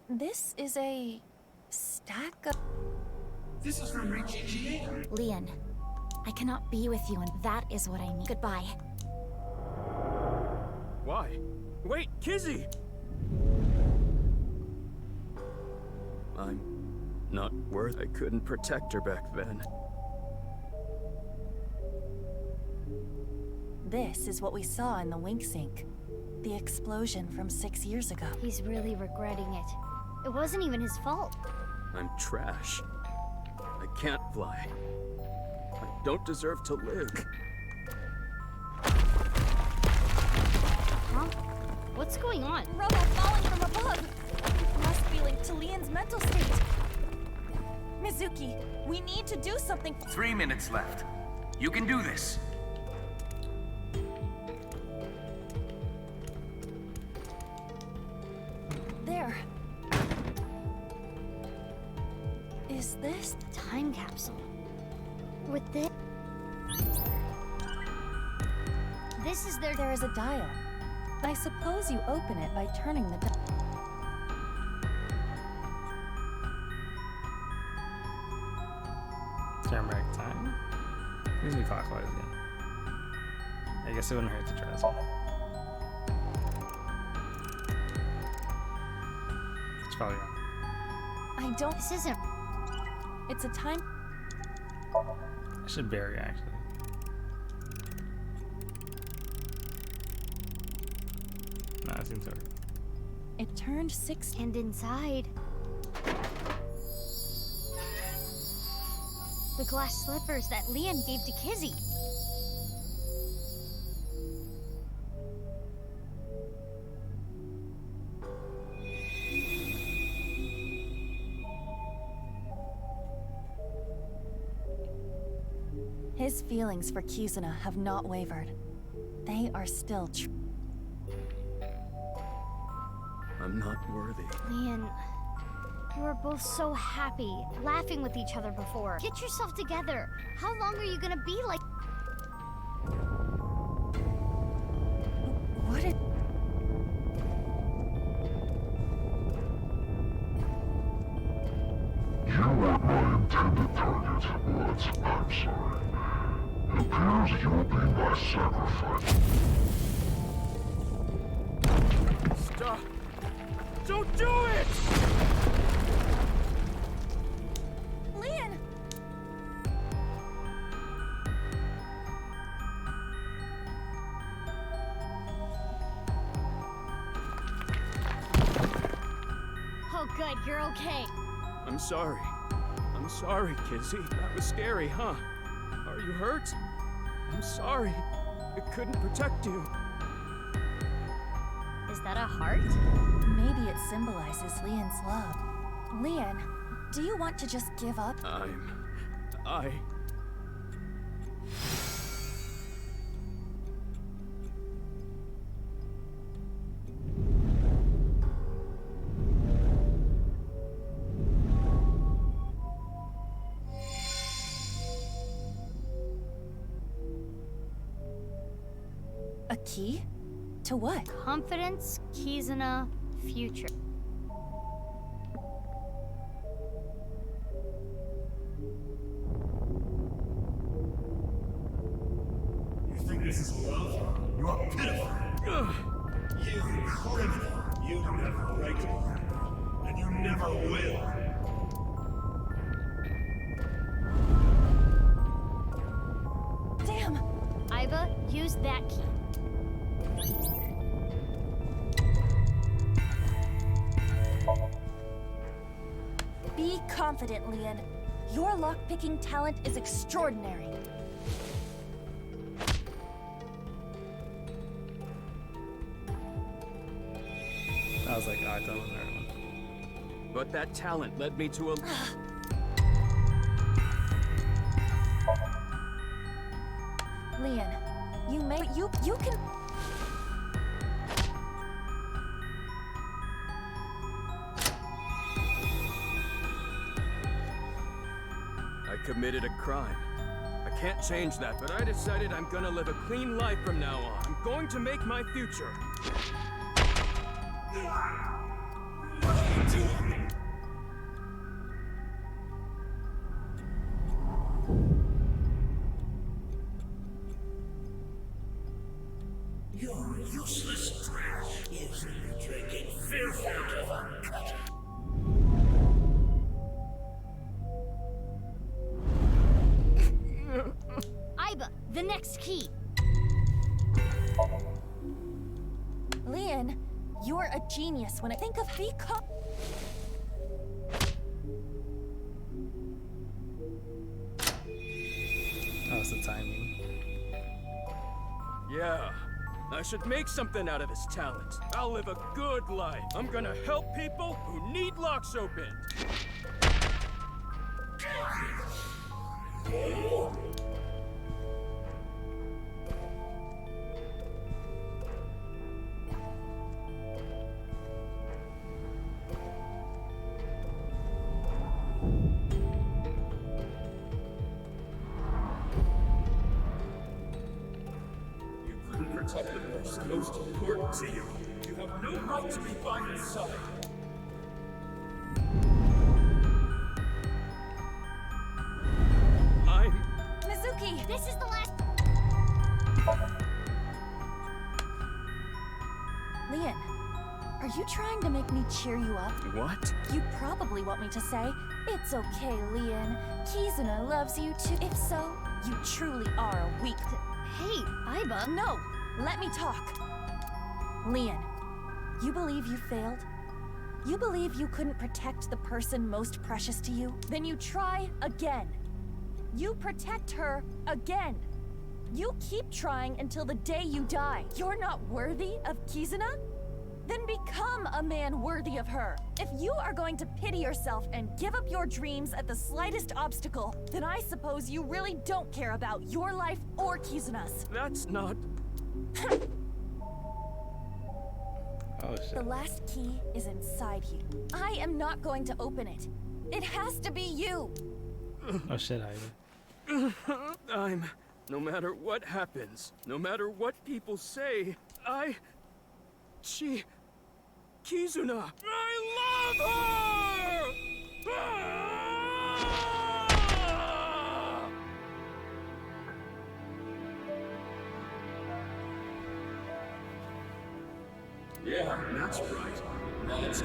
This is a stack of... This is from Richie. Leon, I cannot be with you, and that is what I need. Goodbye. Why? Wait, Kizzy! I'm not worth. I couldn't protect her back then. This is what we saw in the wink sink. The explosion from 6 years ago. He's really regretting it. It wasn't even his fault. I'm trash. I can't fly. I don't deserve to live. Huh? What's going on? Rubble falling from above! It must be linked to Leon's mental state. Mizuki, we need to do something. 3 minutes left. You can do this. this time capsule. With this... This is There is a dial. I suppose you open it by turning the dial. Turn back time? Usually clockwise again. I guess it wouldn't hurt to try this one. It's probably wrong. I don't. This isn't... It's a time... I should bury actually. No, it seems over. It turned 6... And inside... The glass slippers that Leon gave to Kizzy. His feelings for Kizuna have not wavered. They are still true. I'm not worthy. Leon, you were both so happy, laughing with each other before. Get yourself together. How long are you gonna be like... What did... You weren't my intended target, but I'm sorry. It appears you'll be my sacrifice. Stop! Don't do it! Leon! Oh good, you're okay. I'm sorry. I'm sorry, Kizzy. That was scary, huh? Are you hurt? I'm sorry. I couldn't protect you. Is that a heart? Maybe it symbolizes Leon's love. Leon, do you want to just give up? I... A key? To what? Confidence, Kizuna, future. You think this is love? You are pitiful. You criminal. You never break me. And you never will. Damn! Iva, use that key. Be confident, Leon. Your lockpicking talent is extraordinary. I was like, oh, I thought it was another one. But that talent led me to a... Leon, you can... I committed a crime. I can't change that, but I decided I'm gonna live a clean life from now on. I'm going to make my future. What are you doing? You're useless trash. Using and drinking fearful of uncut. Iba, the next key. Leon, you're a genius when I think of Oh, it's the timing. Yeah, I should make something out of this talent. I'll live a good life. I'm gonna help people who need locks opened. protect the person most important to you. You have no right to be by his side. Mizuki, this is the last. Leon, are you trying to make me cheer you up? What? You probably want me to say, "It's okay, Leon. Kizuna loves you too." If so, you truly are a weak. Hey, Aiba. No, let me talk. Leon, you believe you failed? You believe you couldn't protect the person most precious to you? Then you try again. You protect her again. You keep trying until the day you die. You're not worthy of Kizuna? Then become a man worthy of her. If you are going to pity yourself and give up your dreams at the slightest obstacle, then I suppose you really don't care about your life or Kizuna's. That's not... Oh shit. The last key is inside you. I am not going to open it. It has to be you. Oh shit, I'm... No matter what happens, no matter what people say, Kizuna, I love her! Yeah, that's right. That's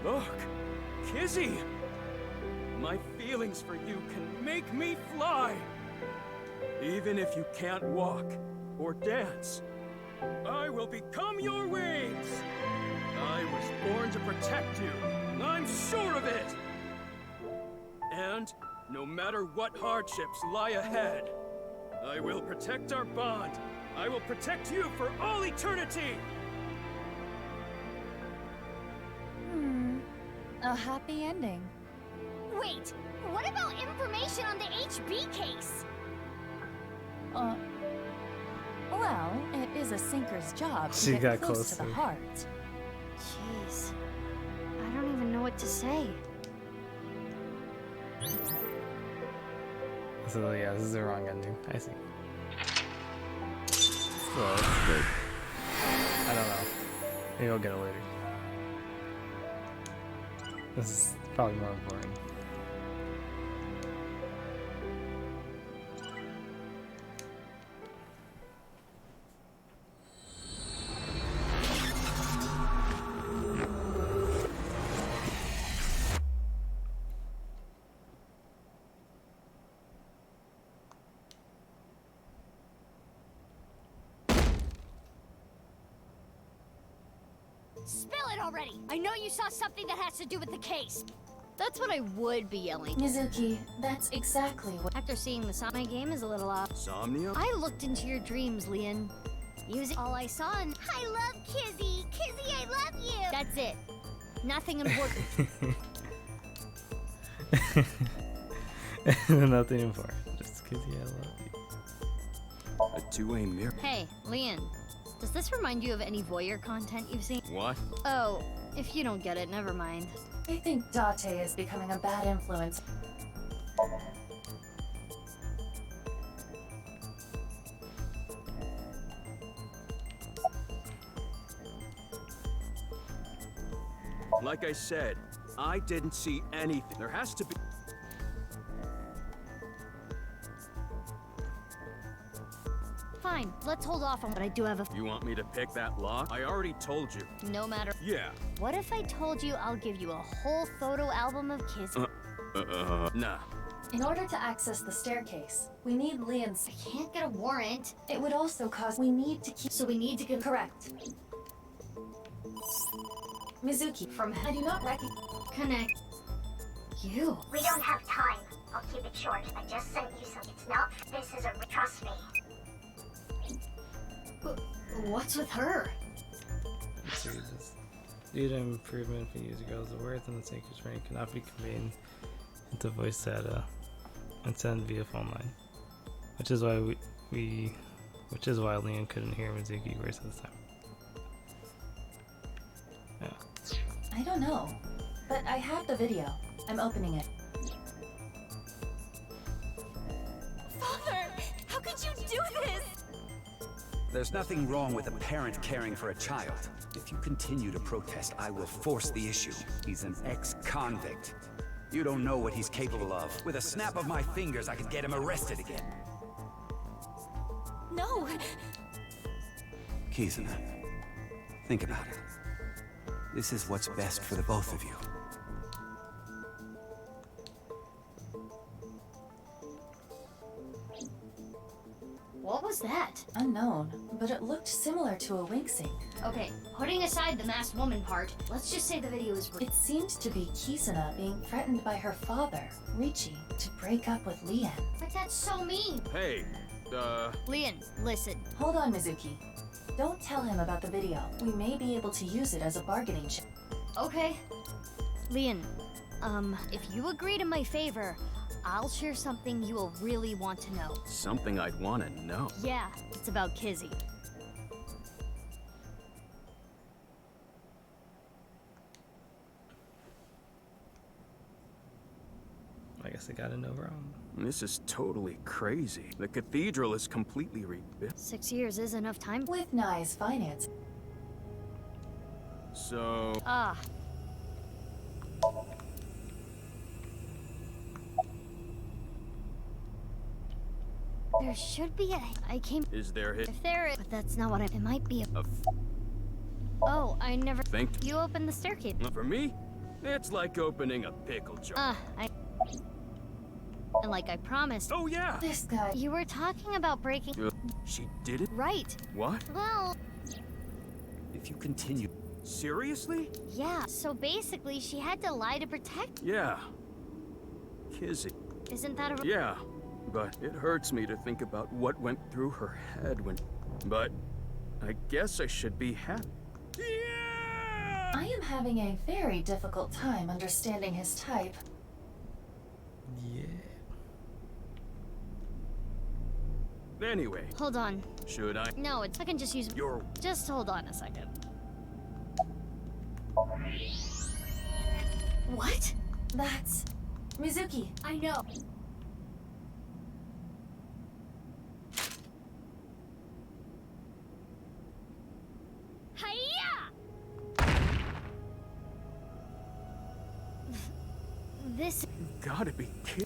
Look, Kizzy! My feelings for you can make me fly! Even if you can't walk or dance, I will become your wings! I was born to protect you, and I'm sure of it! And no matter what hardships lie ahead, I will protect our bond. I will protect you for all eternity! A happy ending. Wait, what about information on the HB case? Well, it is a sinker's job to She get got close to the closer. heart. Jeez. I don't even know what to say. So yeah, this is the wrong ending. I see. So that's good. I don't know. Maybe I'll get it later. This is probably more important. Spill it already! I know you saw something that has to do with the case. That's what I would be yelling. Mizuki, that's exactly what. After seeing the Somnium game is a little off. Somnium? I looked into your dreams, Leon. Using all I saw and I love Kizzy! Kizzy, I love you! that's it. Nothing important. Nothing important. Just kidding, I love you. A two-way mirror. Hey, Leon. Does this remind you of any voyeur content you've seen? What? Oh, if you don't get it, never mind. I think Date is becoming a bad influence. Like I said, I didn't see anything. There has to be... Fine, let's hold off on what I do have a... You want me to pick that lock? I already told you. No matter... Yeah. What if I told you I'll give you a whole photo album of kids? Nah. In order to access the staircase, we need Leon's... I can't get a warrant. It would also cause... We need to keep... So we need to get... Correct. Mizuki, from... I do not recognize... Connect. You. We don't have time. I'll keep it short. I just sent you some. It's not. This is a. Trust me. What's with her? Jesus. Due to improvement for user girls, the words in the sacred string cannot be conveyed into voice data and sent via phone line. Which is why which is why Leon couldn't hear Mizuki voice this time. Yeah. I don't know, but I have the video. I'm opening it. Father, how could you do this? There's nothing wrong with a parent caring for a child. If you continue to protest, I will force the issue. He's an ex-convict. You don't know what he's capable of. With a snap of my fingers, I could get him arrested again. No. Kizuna, think about it. This is what's best for the both of you. What was that? Unknown, but it looked similar to a wink sync. Okay, putting aside the masked woman part, let's just say the video is real. It seemed to be Kizuna being threatened by her father, Richie, to break up with Leon. But that's so mean. Hey, Leon, listen. Hold on, Mizuki. Don't tell him about the video. We may be able to use it as a bargaining chip. Okay. Leon, if you agree to my favor, I'll share something you will really want to know. something I'd want to know. Yeah, it's about Kizzy. I guess I got it no wrong. This is totally crazy. The cathedral is completely rebuilt. 6 years is enough time. With Nye's finance. So... Ah. There should be a... I came... Is there hit? If there is... But that's not what I... It might be a... Oh, I never... Think... You opened the staircase. For me, it's like opening a pickle jar. And like I promised... Oh, yeah! This guy... You were talking about breaking... She did it? Right. What? Well... If you continue... Seriously? Yeah, so basically she had to lie to protect... Yeah. Kizzy. Isn't that a... Yeah, but it hurts me to think about what went through her head when... But I guess I should be happy. I am having a very difficult time understanding his type. Yeah. Anyway. Hold on. Should I? No, I can just use... Your... Just hold on a second. What? That's... Mizuki. I know. Hiya! This... You gotta be kidding.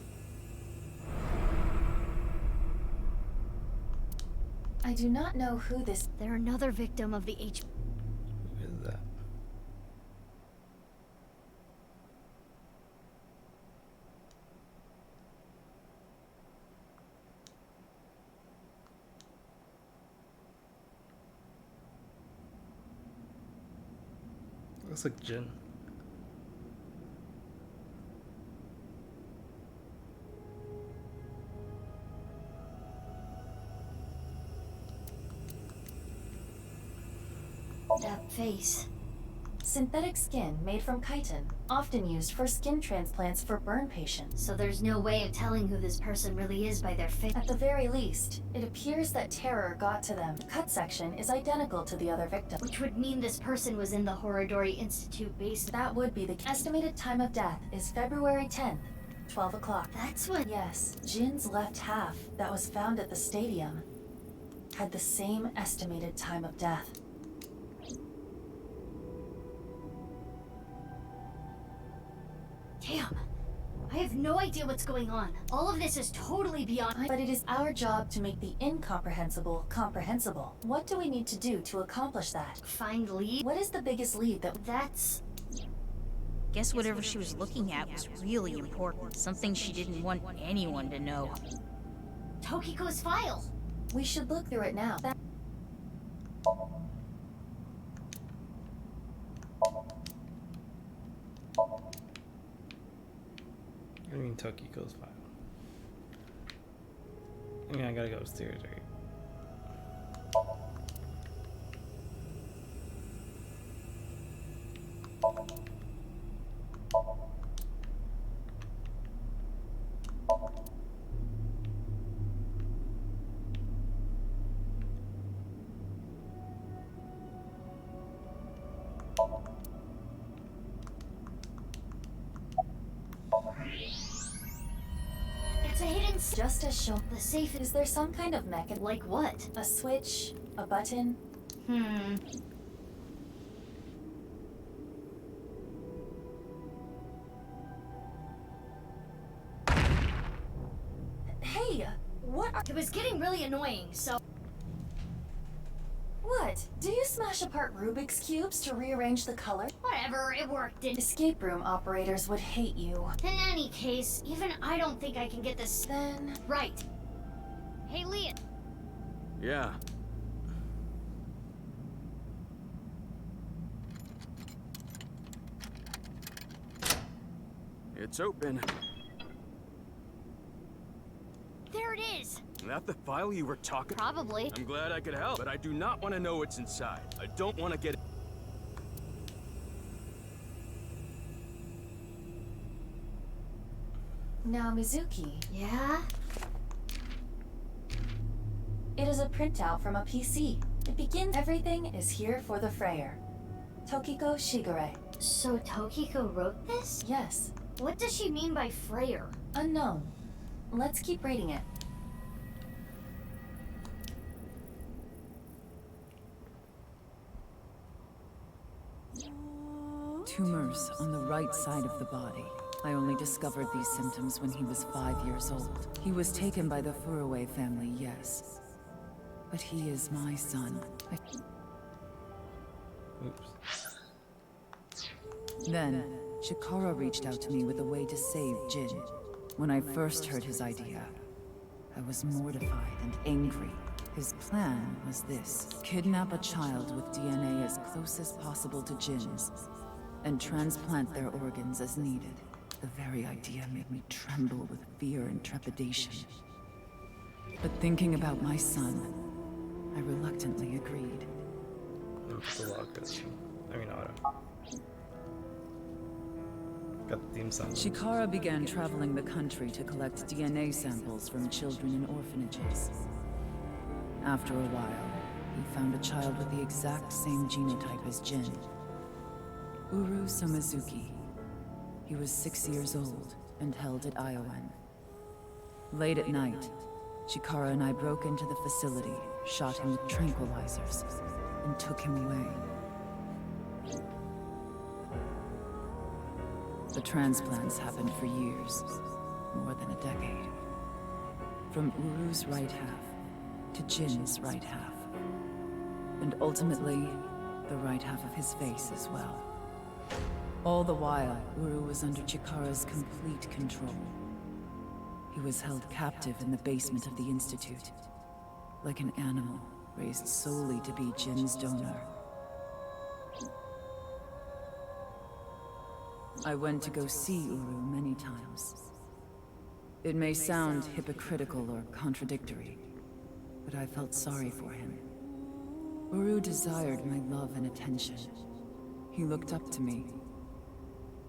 I do not know who this... They're another victim of the H... Who is that? Looks like Jin. That face. Synthetic skin made from chitin, often used for skin transplants for burn patients. So there's no way of telling who this person really is by their face. At the very least, it appears that terror got to them. The cut section is identical to the other victim. Which would mean this person was in the Horodori Institute base. That would be the estimated time of death is February 10th, 12 o'clock. That's when... Yes, Jin's left half that was found at the stadium had the same estimated time of death. Damn. I have no idea what's going on. All of this is totally beyond... But it is our job to make the incomprehensible comprehensible. What do we need to do to accomplish that? Find lead? What is the biggest lead that... That's... Guess whatever she was looking at was really important. Something she didn't want anyone to know. Tokiko's file! We should look through it now. I mean, Tokiko's file. I mean, I gotta go upstairs, right? Just as shown. The safe Is there some kind of mechanism? like what? A switch? A button? Hey, what are— It was getting really annoying, so... What? Do you smash apart Rubik's Cubes to rearrange the color? Whatever, it worked. Escape room operators would hate you. In any case, even I don't think I can get this... Then... Right. Hey, Leon. Yeah. It's open. There it is. Is that the file you were talking? Probably. I'm glad I could help, but I do not want to know what's inside. I don't want to get... Now, Mizuki. Yeah? It is a printout from a PC. It begins— Everything is here for the Freyer. Tokiko Shigure. So Tokiko wrote this? Yes. What does she mean by Freyer? Unknown. Let's keep reading it. Tumors on the right side of the body. I only discovered these symptoms when he was 5 years old. He was taken by the Furuwe family, yes. But he is my son. Then, Chikara reached out to me with a way to save Jin. When I first heard his idea, I was mortified and angry. His plan was this: kidnap a child with DNA as close as possible to Jin's, and transplant their organs as needed. The very idea made me tremble with fear and trepidation. But thinking about my son, I reluctantly agreed. Got the theme song. Chikara began traveling the country to collect DNA samples from children in orphanages. After a while, he found a child with the exact same genotype as Jin. Uru Somizuki. He was 6 years old and held at Iowan. Late at night, Chikara and I broke into the facility, shot him with tranquilizers, and took him away. The transplants happened for years, more than a decade. From Uru's right half to Jin's right half. And ultimately, the right half of his face as well. All the while, Uru was under Chikara's complete control. He was held captive in the basement of the Institute, like an animal raised solely to be Jin's donor. I went to go see Uru many times. It may sound hypocritical or contradictory, but I felt sorry for him. Uru desired my love and attention. He looked up to me,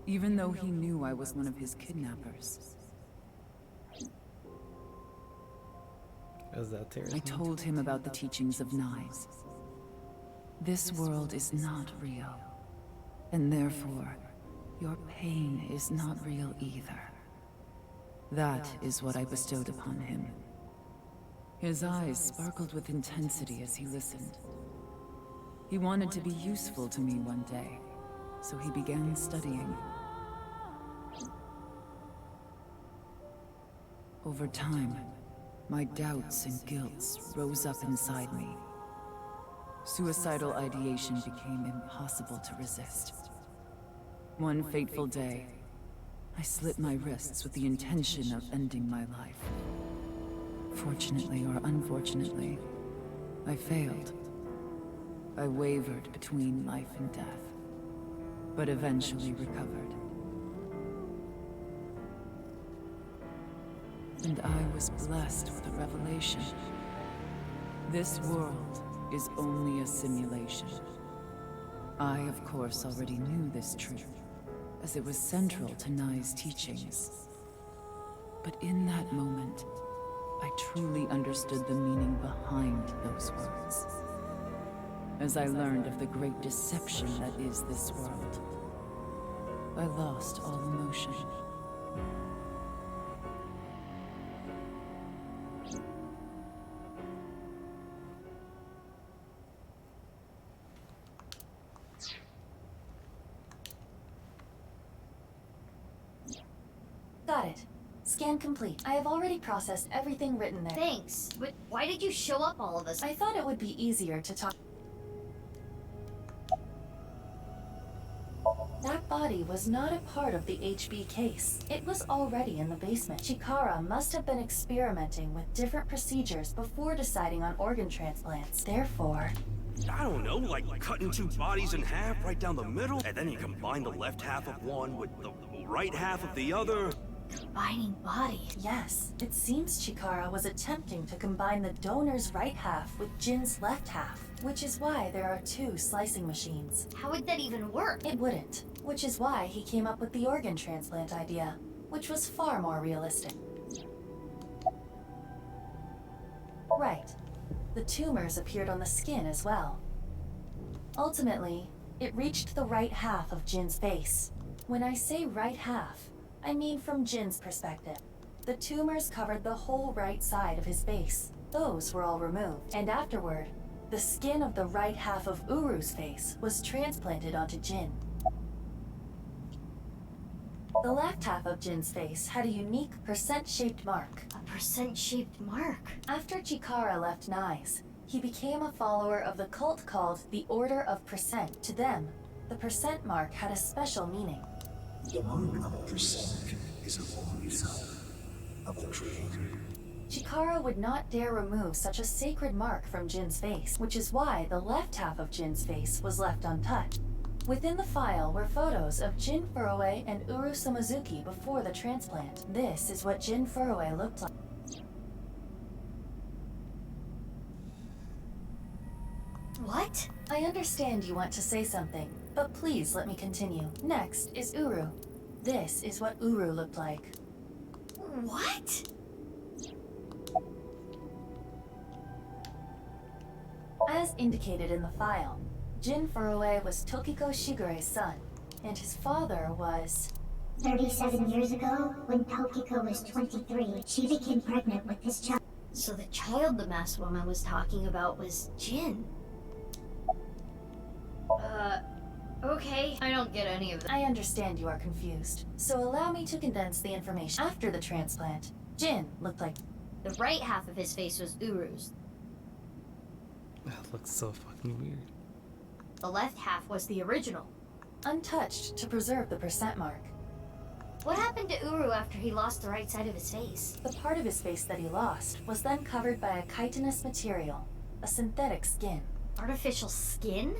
even though he knew I was one of his kidnappers. I told him about the teachings of Knives. This world is not real, and therefore, your pain is not real either. That is what I bestowed upon him. His eyes sparkled with intensity as he listened. He wanted to be useful to me one day, so he began studying. Over time, my doubts and guilts rose up inside me. Suicidal ideation became impossible to resist. One fateful day, I slit my wrists with the intention of ending my life. Fortunately or unfortunately, I failed. I wavered between life and death, but eventually recovered. And I was blessed with a revelation. This world is only a simulation. I, of course, already knew this truth, as it was central to Nai's teachings. But in that moment, I truly understood the meaning behind those words. As I learned of the great deception that is this world, I lost all emotion. Scan complete. I have already processed everything written there. Thanks, but why did you show up all of us? I thought it would be easier to talk. That body was not a part of the HB case. It was already in the basement. Chikara must have been experimenting with different procedures before deciding on organ transplants. Therefore... I don't know, like cutting two bodies in half right down the middle, and then you combine the left half of one with the right half of the other. Combining bodies? Yes. It seems Chikara was attempting to combine the donor's right half with Jin's left half, which is why there are two slicing machines. How would that even work? It wouldn't, which is why he came up with the organ transplant idea, which was far more realistic. Right. The tumors appeared on the skin as well. Ultimately, it reached the right half of Jin's face. When I say right half, I mean from Jin's perspective. The tumors covered the whole right side of his face. Those were all removed. And afterward, the skin of the right half of Uru's face was transplanted onto Jin. The left half of Jin's face had a unique percent-shaped mark. A percent-shaped mark? After Chikara left Nyes, he became a follower of the cult called the Order of Percent. To them, the percent mark had a special meaning. The mark of percent is a voice of the Creator. Chikara would not dare remove such a sacred mark from Jin's face, which is why the left half of Jin's face was left untouched. Within the file were photos of Jin Furue and Uru Samazuki before the transplant. This is what Jin Furue looked like. What? I understand you want to say something, but please let me continue. Next is Uru. This is what Uru looked like. What? As indicated in the file, Jin Furue was Tokiko Shigure's son, and his father was... 37 years ago, when Tokiko was 23, she became pregnant with this child. So the child the masked woman was talking about was Jin. Okay, I don't get any of that. I understand you are confused, so allow me to condense the information. After the transplant, Jin looked like... The right half of his face was Uru's. That looks so fucking weird. The left half was the original. Untouched to preserve the percent mark. What happened to Uru after he lost the right side of his face? The part of his face that he lost was then covered by a chitinous material, a synthetic skin. Artificial skin?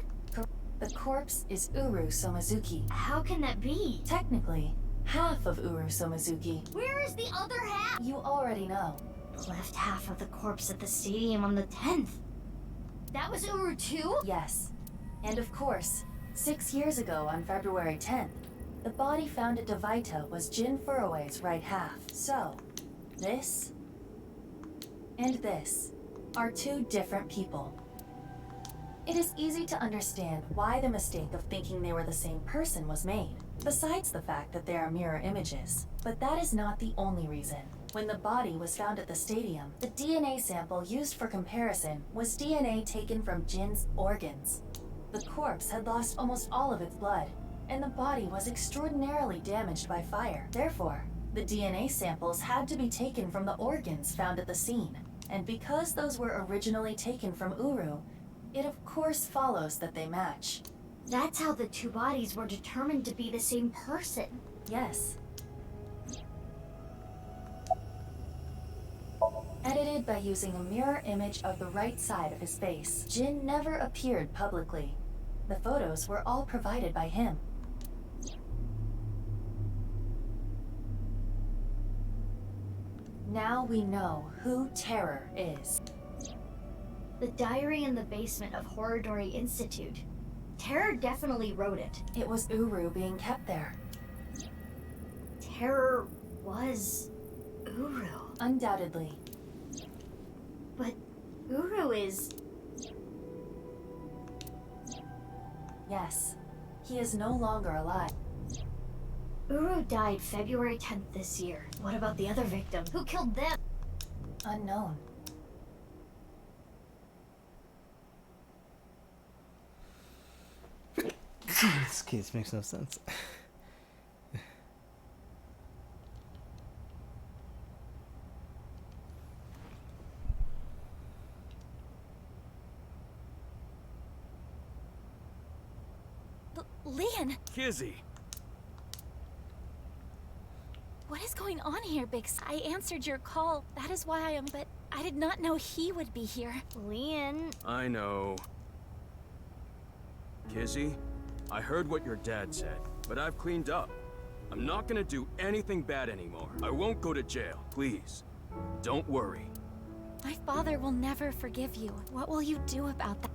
The corpse is Uru Somazuki. How can that be? Technically, half of Uru Somazuki. Where is the other half? You already know. The left half of the corpse at the stadium on the 10th. That was Uru too? Yes. And of course, 6 years ago on February 10th, the body found at Devaita was Jin Furue's right half. So, this and this are two different people. It is easy to understand why the mistake of thinking they were the same person was made, besides the fact that they are mirror images. But that is not the only reason. When the body was found at the stadium, the DNA sample used for comparison was DNA taken from Jin's organs. The corpse had lost almost all of its blood, and the body was extraordinarily damaged by fire. Therefore, the DNA samples had to be taken from the organs found at the scene. And because those were originally taken from Uru, it of course follows that they match. That's how the two bodies were determined to be the same person. Yes. Edited by using a mirror image of the right side of his face. Jin never appeared publicly. The photos were all provided by him. Now we know who Terror is. The diary in the basement of Horridori Institute. Terror definitely wrote it. It was Uru being kept there. Terror was Uru. Undoubtedly. But Uru is... Yes. He is no longer alive. Uru died February 10th this year. What about the other victim? Who killed them? Unknown. This case makes no sense. Lian! Kizzy! What is going on here, I answered your call. That is why I am, but I did not know he would be here. Lian. I know. Kizzy, I heard what your dad said, but I've cleaned up. I'm not gonna do anything bad anymore. I won't go to jail, please. Don't worry. My father will never forgive you. What will you do about that?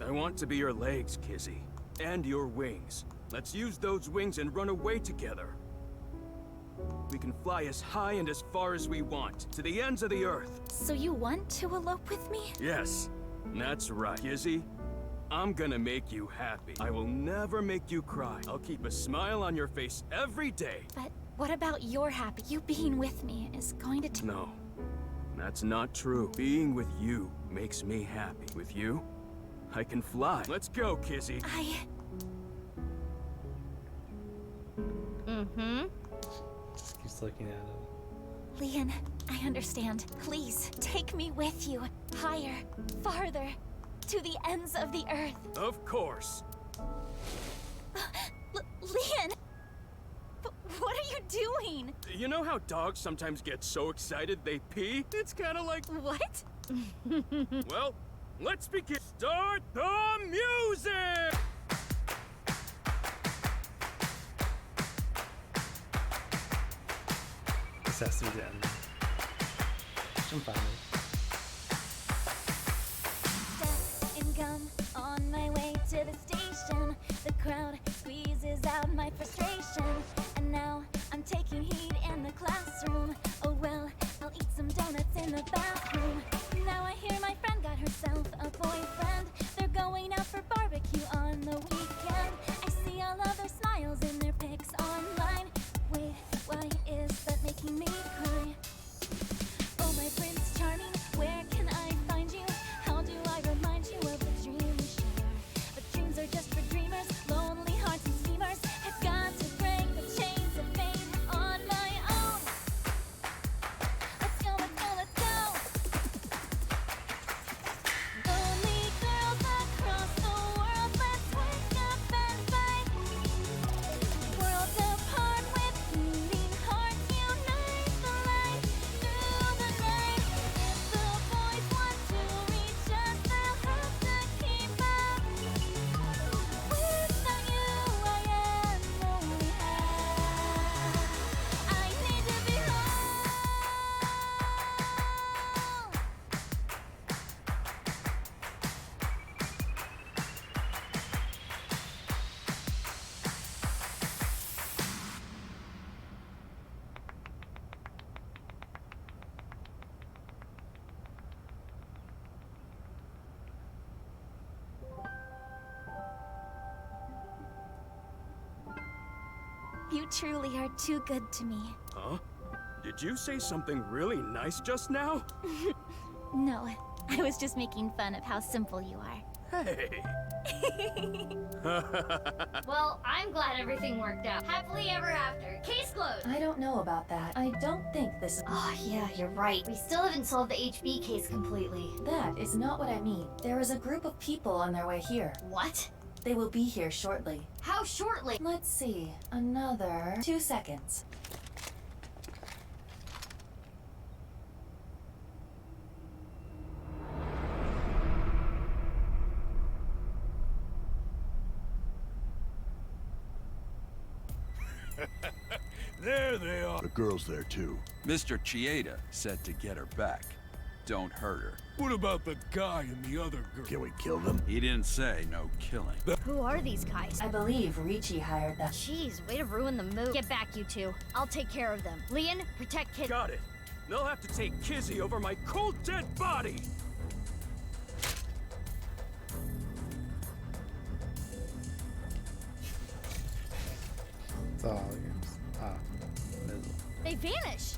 I want to be your legs, Kizzy. And your wings. Let's use those wings and run away together. We can fly as high and as far as we want, to the ends of the earth. So you want to elope with me? Yes, that's right. Kizzy, I'm gonna make you happy. I will never make you cry. I'll keep a smile on your face every day. But what about your happy? You being with me is going to... No, that's not true. Being with you makes me happy. With you, I can fly. Let's go, Kizzy. Just keeps looking at him. Lian, I understand. Please, take me with you. Higher, farther, to the ends of the earth. Of course. Lian! What are you doing? You know how dogs sometimes get so excited they pee? It's kind of like... What? Well, let's begin. Start the music! This has to be the end. I'm fine with Step and gum on my way to the station. The crowd squeezes out my frustration. And now I'm taking heat in the classroom. Oh well, I'll eat some donuts in the bathroom. Now I hear my friend got herself a boyfriend. They're going out for barbecue on the weekend. I see all of their smiles in their pics online. Wait, why is that making me cry? Oh, my Prince Charming, where can I find you? How do I remind you of the dream we share? But dreams are just for dreamers, lonely hearts and steamers. I've got to break the chains of fate on my own. Let's go, let's go, let's go. Lonely girls across the world, let's wake up and fight. Worlds apart with beating hearts, unite the light through the night. If the boys want to reach us, they'll have to keep up. Without you, I am lonely. I need to be home. You truly are too good to me. Huh? Did you say something really nice just now? No, I was just making fun of how simple you are. Hey! Well, I'm glad everything worked out. Happily ever after. Case closed. I don't know about that. I don't think this... Oh, yeah, you're right. We still haven't solved the HB case completely. That is not what I mean. There is a group of people on their way here. What? They will be here shortly. How shortly? Let's see. Another 2 seconds. There they are. The girl's there too. Mr. Chieda said to get her back. Don't hurt her. What about the guy and the other girl? Can we kill them? He didn't say no killing. Who are these guys? I believe Ricci hired them. Jeez, way to ruin the mood. Get back, you two. I'll take care of them. Lian, protect Kid. Got it. They'll have to take Kizzy over my cold, dead body. It's all games. Ah, middle. They vanish.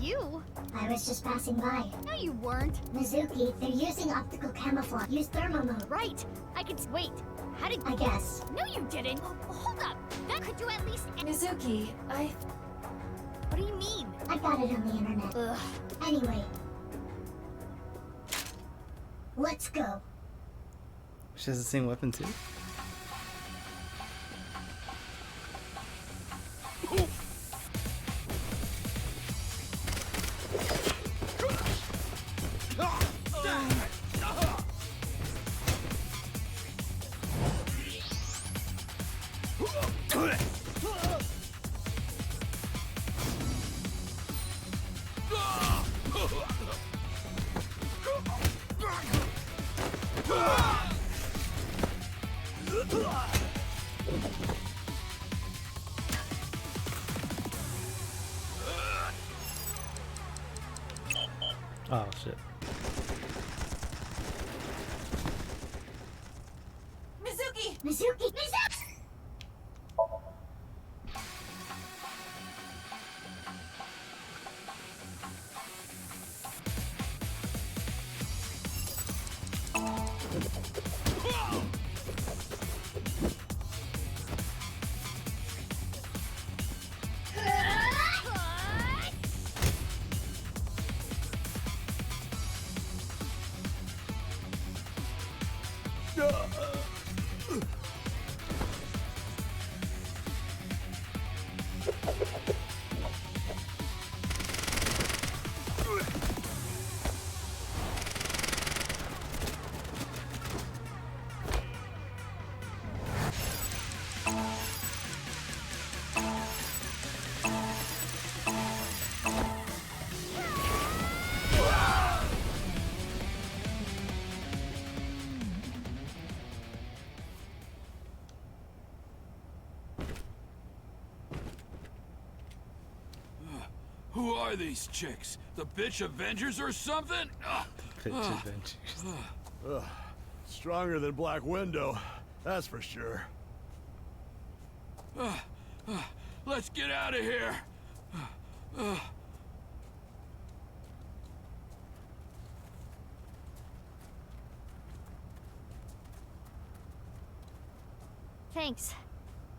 You? I was just passing by. No, you weren't. Mizuki, they're using optical camouflage. Use thermo mode. Right. I could wait. How did I guess. No, you didn't. Hold up. That could you at least. Mizuki, What do you mean? I got it on the internet. Ugh. Anyway, Let's go. She has the same weapon too? Oh shit. Mizuki! Mizuki! Mizuki! Who are these chicks? The bitch Avengers or something? Bitch Avengers. Stronger than Black Widow, that's for sure. Let's get out of here. Thanks.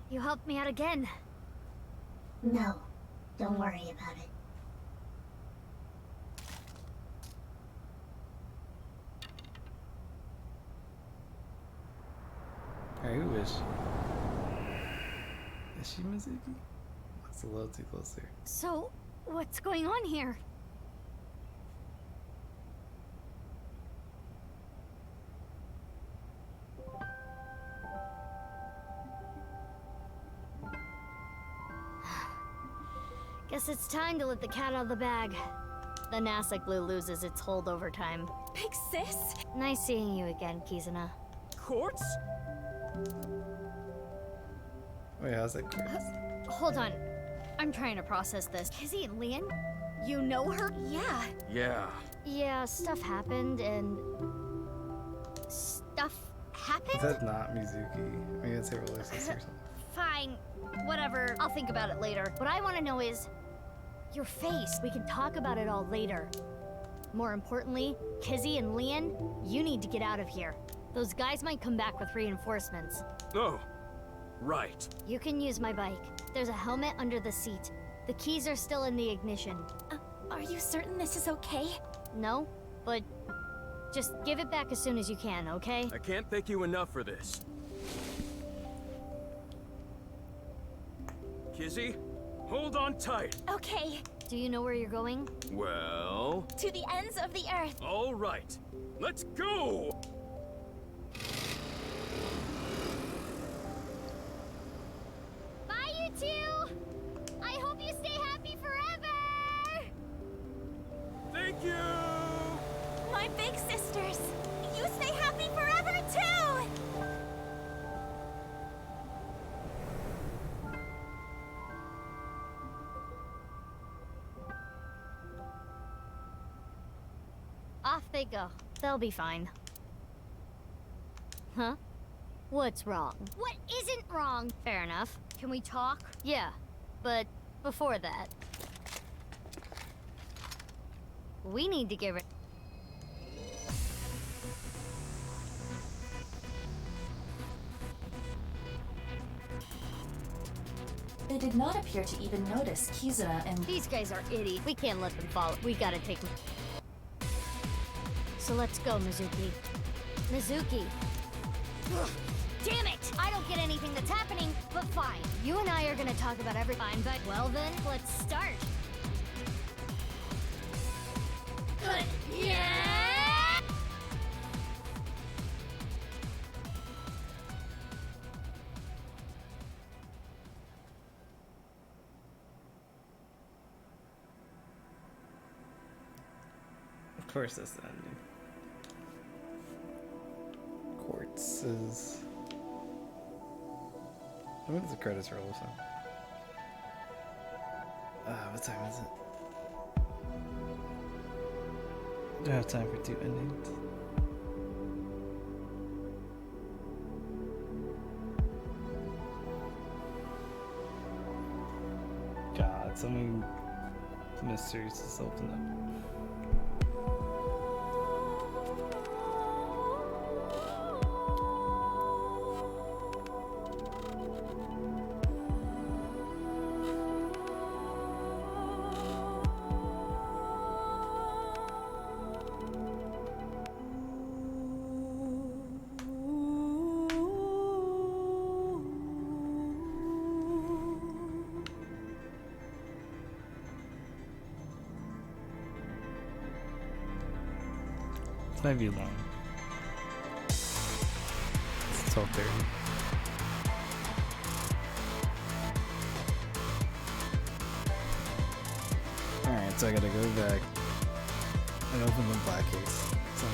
You helped me out again. No, don't worry about it. Alright, who is she? Is she Mizuki? Looks a little too close there. So, what's going on here? Guess it's time to let the cat out of the bag. The NASA glue loses its hold over time. Big sis? Nice seeing you again, Kizuna. Quartz? Wait, how's that Quartz? Hold on. I'm trying to process this. Kizzy and Leon? You know her? Yeah. Yeah. Yeah, stuff happened and... Stuff happened? Is that not Mizuki? Are you gonna say we're like sister or something? Fine. Whatever. I'll think about it later. What I want to know is... your face. We can talk about it all later. More importantly, Kizzy and Leon, you need to get out of here. Those guys might come back with reinforcements. Oh, right. You can use my bike. There's a helmet under the seat. The keys are still in the ignition. Are you certain this is okay? No, but just give it back as soon as you can, okay? I can't thank you enough for this. Kizzy, hold on tight. Okay. Do you know where you're going? Well... to the ends of the earth. all right. Let's go! Bye, you two! I hope you stay happy forever! Thank you! My big sisters. You stay happy forever, too! Off they go. They'll be fine. Huh? What's wrong? What isn't wrong? Fair enough. Can we talk? Yeah, but before that... we need to get rid... They did not appear to even notice Kizuna and... These guys are idiots. We can't let them fall. We gotta take them. So let's go, Mizuki. Mizuki. Ugh, damn it! I don't get anything that's happening, but fine. You and I are gonna talk about everything, but well then, let's start. Yeah! Of course, that's the ending. Quartz is. When does the credits roll? So. What time is it? Do I have time for 2 endings? God, so many mysteries just open up. Might be long. It's 12:30. Alright, so I gotta go back and open the black case. So,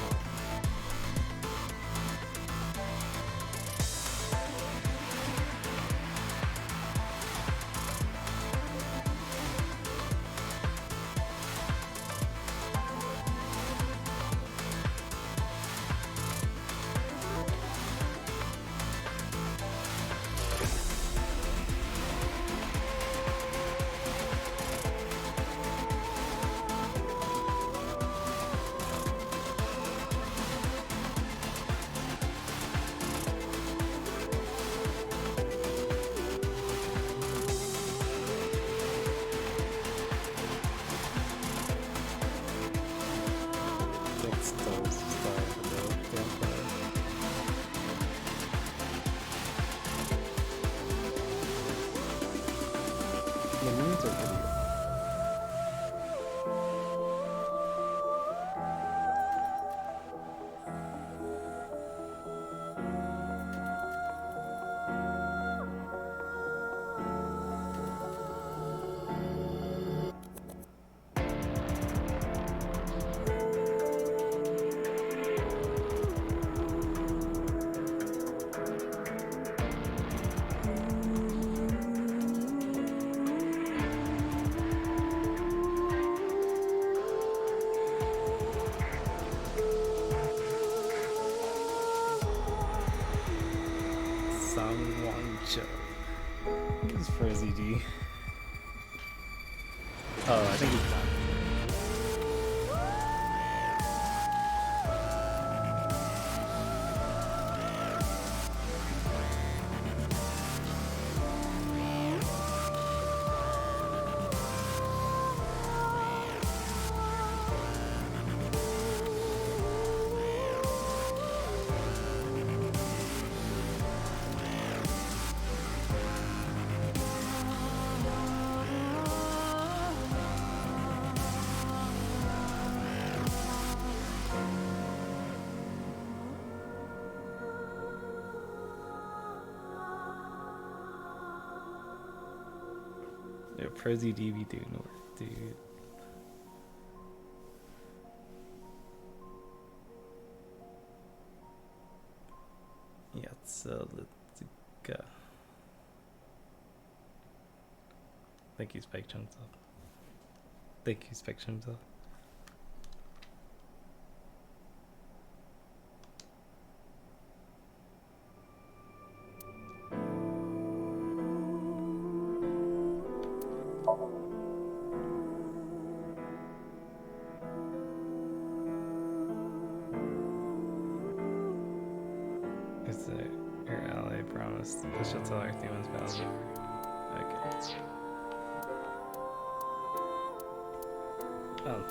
Who's Frizzy D? Oh, I think he's done. Yeah, Prezi DB doing work, dude. Yeah, so let's go. Thank you, Spike Chunks up. Thank you, Spike Chunks up. Is it your ally promised that she'll tell everything once battle's over? Okay. Oh.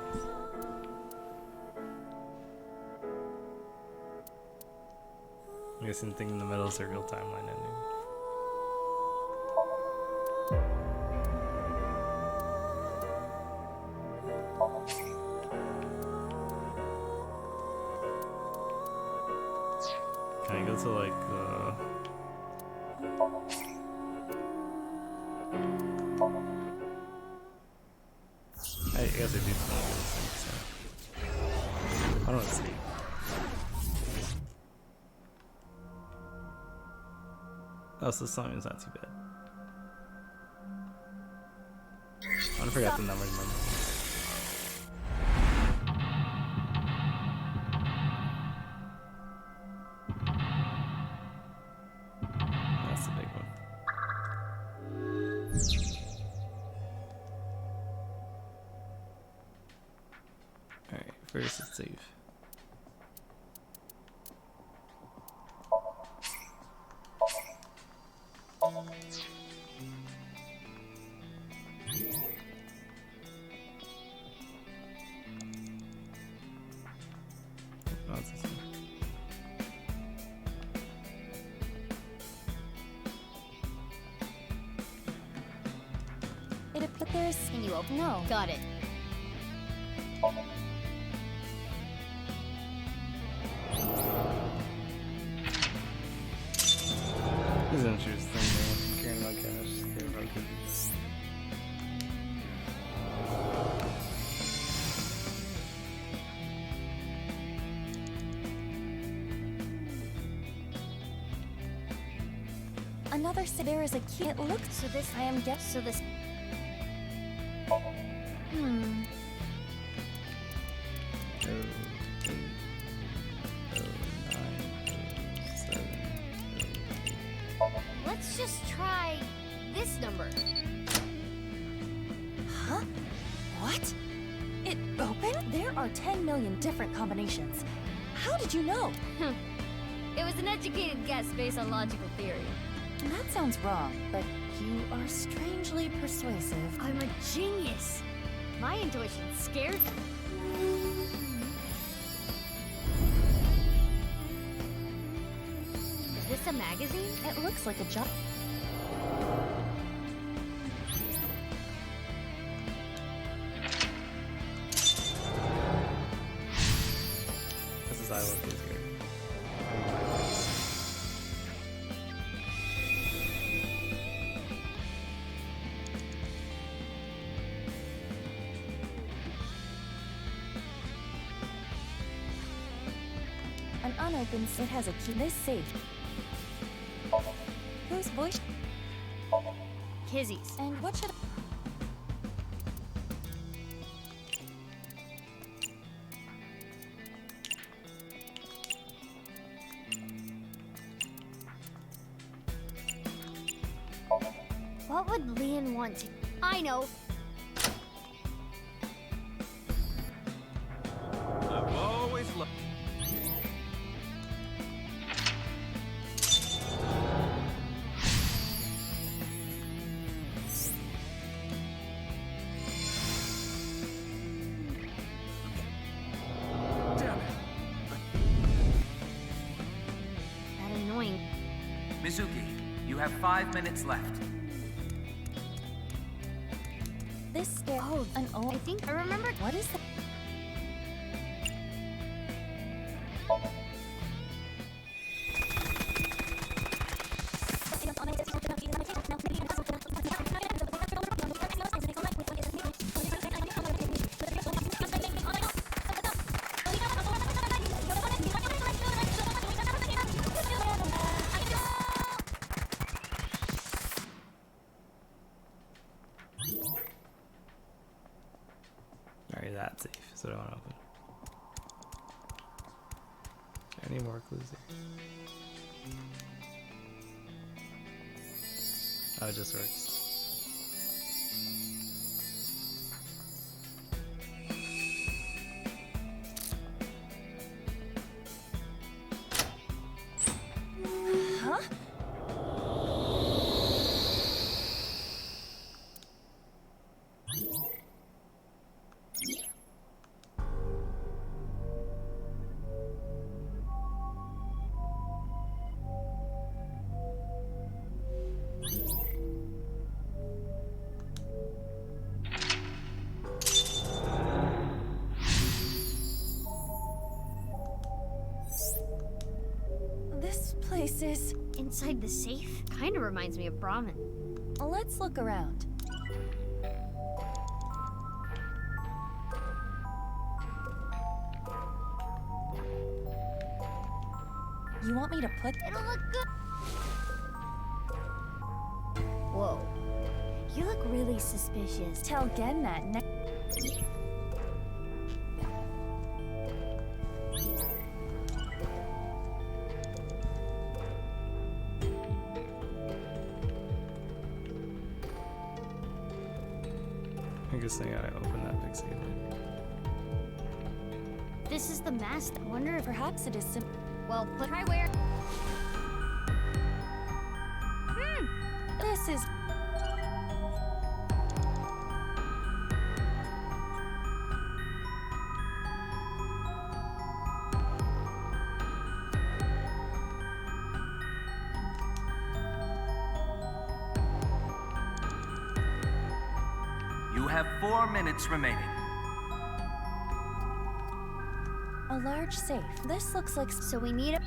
missing thing in the middle is a real timeline ending. Can I go to like I guess I do want to do this thing, so I don't see. Oh, so Somnium's not too bad. I forgot the numbers, remember. That's the big one. Alright, first let's save. Oh, it's this one. But there's... Can you open? No. Got it. This is interesting, man. Caring about cash, caring about cookies. Another there is a key. It looks so this I am guess so this Let's just try this number. Huh? What? It opened? There are 10 million different combinations. How did you know? It was an educated guess based on logical theory. That sounds wrong, but you are strangely persuasive. I'm a genius. My intuition scared me. Is this a magazine? It looks like a job. This is I love this here. An unopened it has a key. This safe. Whose voice? Kizzy's. And what should What would Lian want to? I know. I've always loved. That annoying. Mizuki, you have 5 minutes left. this stair? Oh, An old. I think I remember. What is that? Alright, that's safe, so I don't want to open. Any more clues here? Oh, it just works. Huh? This is... Inside the safe? Kinda reminds me of Brahmin. Let's look around. You want me to put... It'll look good. Whoa. You look really suspicious. Tell Gen that next... I guess I gotta open that big safe. This is the mask. I wonder if perhaps it is simple. Well, try where. This is... You have 4 minutes remaining. A large safe. This looks like... So we need a...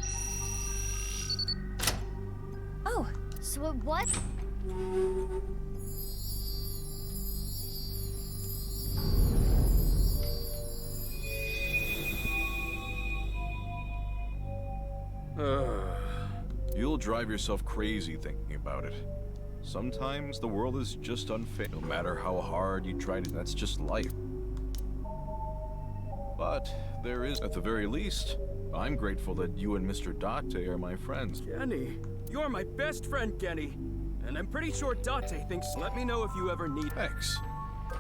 Oh! So it what? You'll drive yourself crazy thinking about it. Sometimes the world is just unfair. No matter how hard you try to, that's just life. But there is, at the very least, I'm grateful that you and Mr. Date are my friends. Genny, you're my best friend, Genny. And I'm pretty sure Date thinks. Let me know if you ever need. Thanks.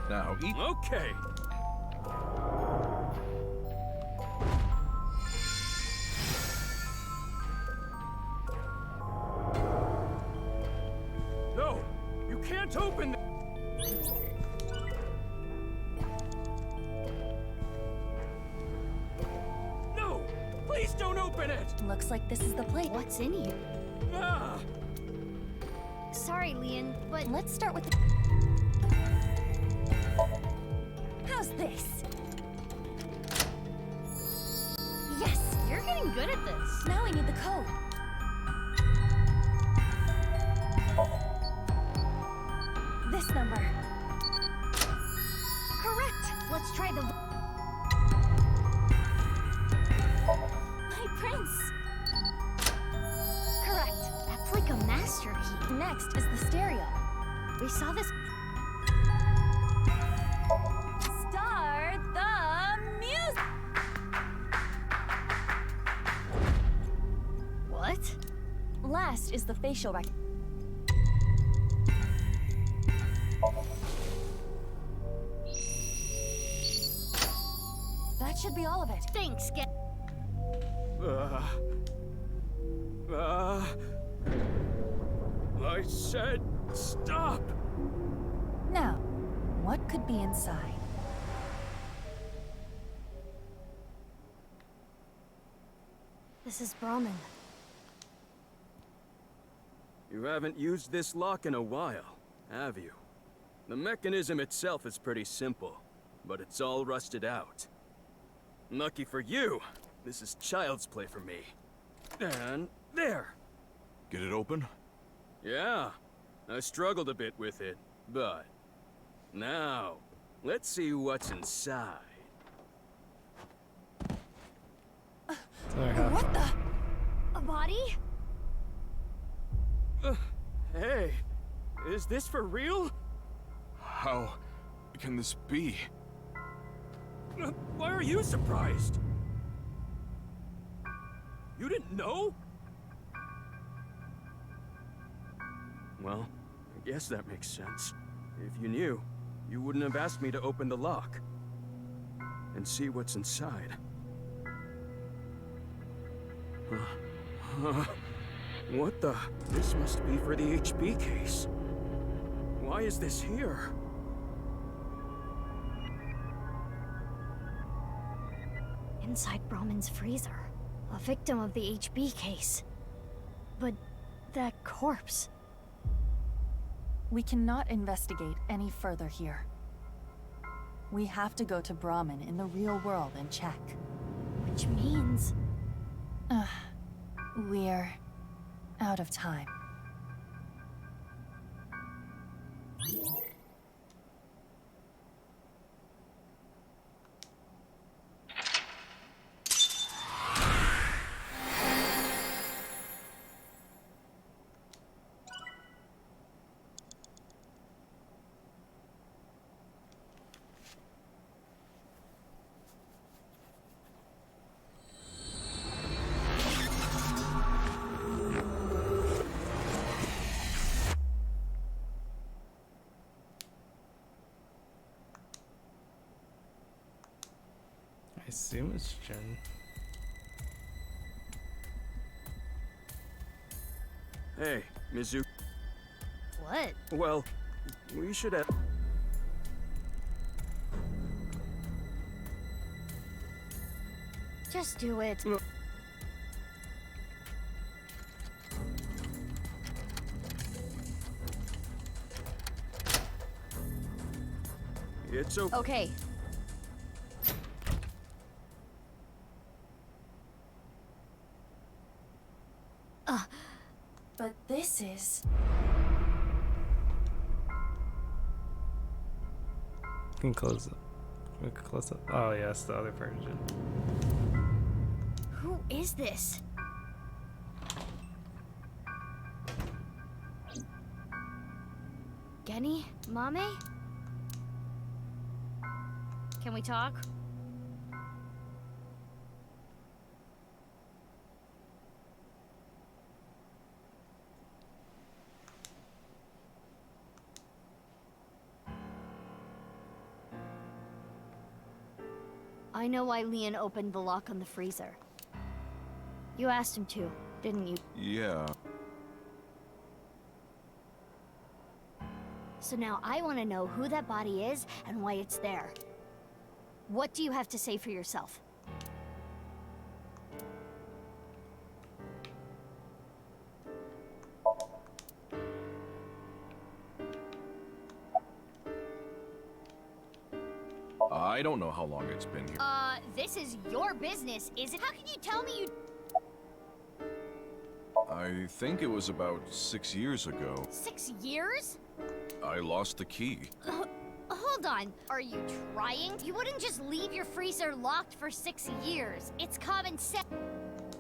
Now eat. Okay. No, you can't open. No, please don't open it. Looks like this is the place. What's in here? Ah. Sorry, Leon, but let's start with the... How's this? Yes, you're getting good at this. Now I need the code. This number. Correct. Let's try the... My prince. Correct. That's like a master key. Next is the stereo. We saw this... Start the music! What? Last is the facial recognition. That should be all of it. Thanks, Get. I said stop! Now, what could be inside? This is Brahmin. You haven't used this lock in a while, have you? The mechanism itself is pretty simple, but it's all rusted out. Lucky for you, this is child's play for me. And there! Get it open? Yeah, I struggled a bit with it, but... Now, let's see what's inside. What the? A body? Hey, is this for real? How can this be? Why are you surprised? You didn't know? Well, I guess that makes sense. If you knew, you wouldn't have asked me to open the lock and see what's inside. What the? This must be for the HB case. Why is this here? Inside Brahmin's freezer. A victim of the HB case. But that corpse... We cannot investigate any further here. We have to go to Brahmin in the real world and check. Which means... We're out of time. I assume it's Jin. Hey, Mizu. What? Well, we should have... Just do it. It's okay. Okay. But this is... You can close it. We can close it. Oh yes, the other version. Who is this? Genny? Mame? Can we talk? I know why Leon opened the lock on the freezer. You asked him to, didn't you? Yeah. So now I want to know who that body is and why it's there. What do you have to say for yourself? I don't know how long it's been here. This is your business, is it? How can you tell me you... I think it was about 6 years ago. 6 years? I lost the key. Hold on. Are you trying? You wouldn't just leave your freezer locked for 6 years. It's common sense.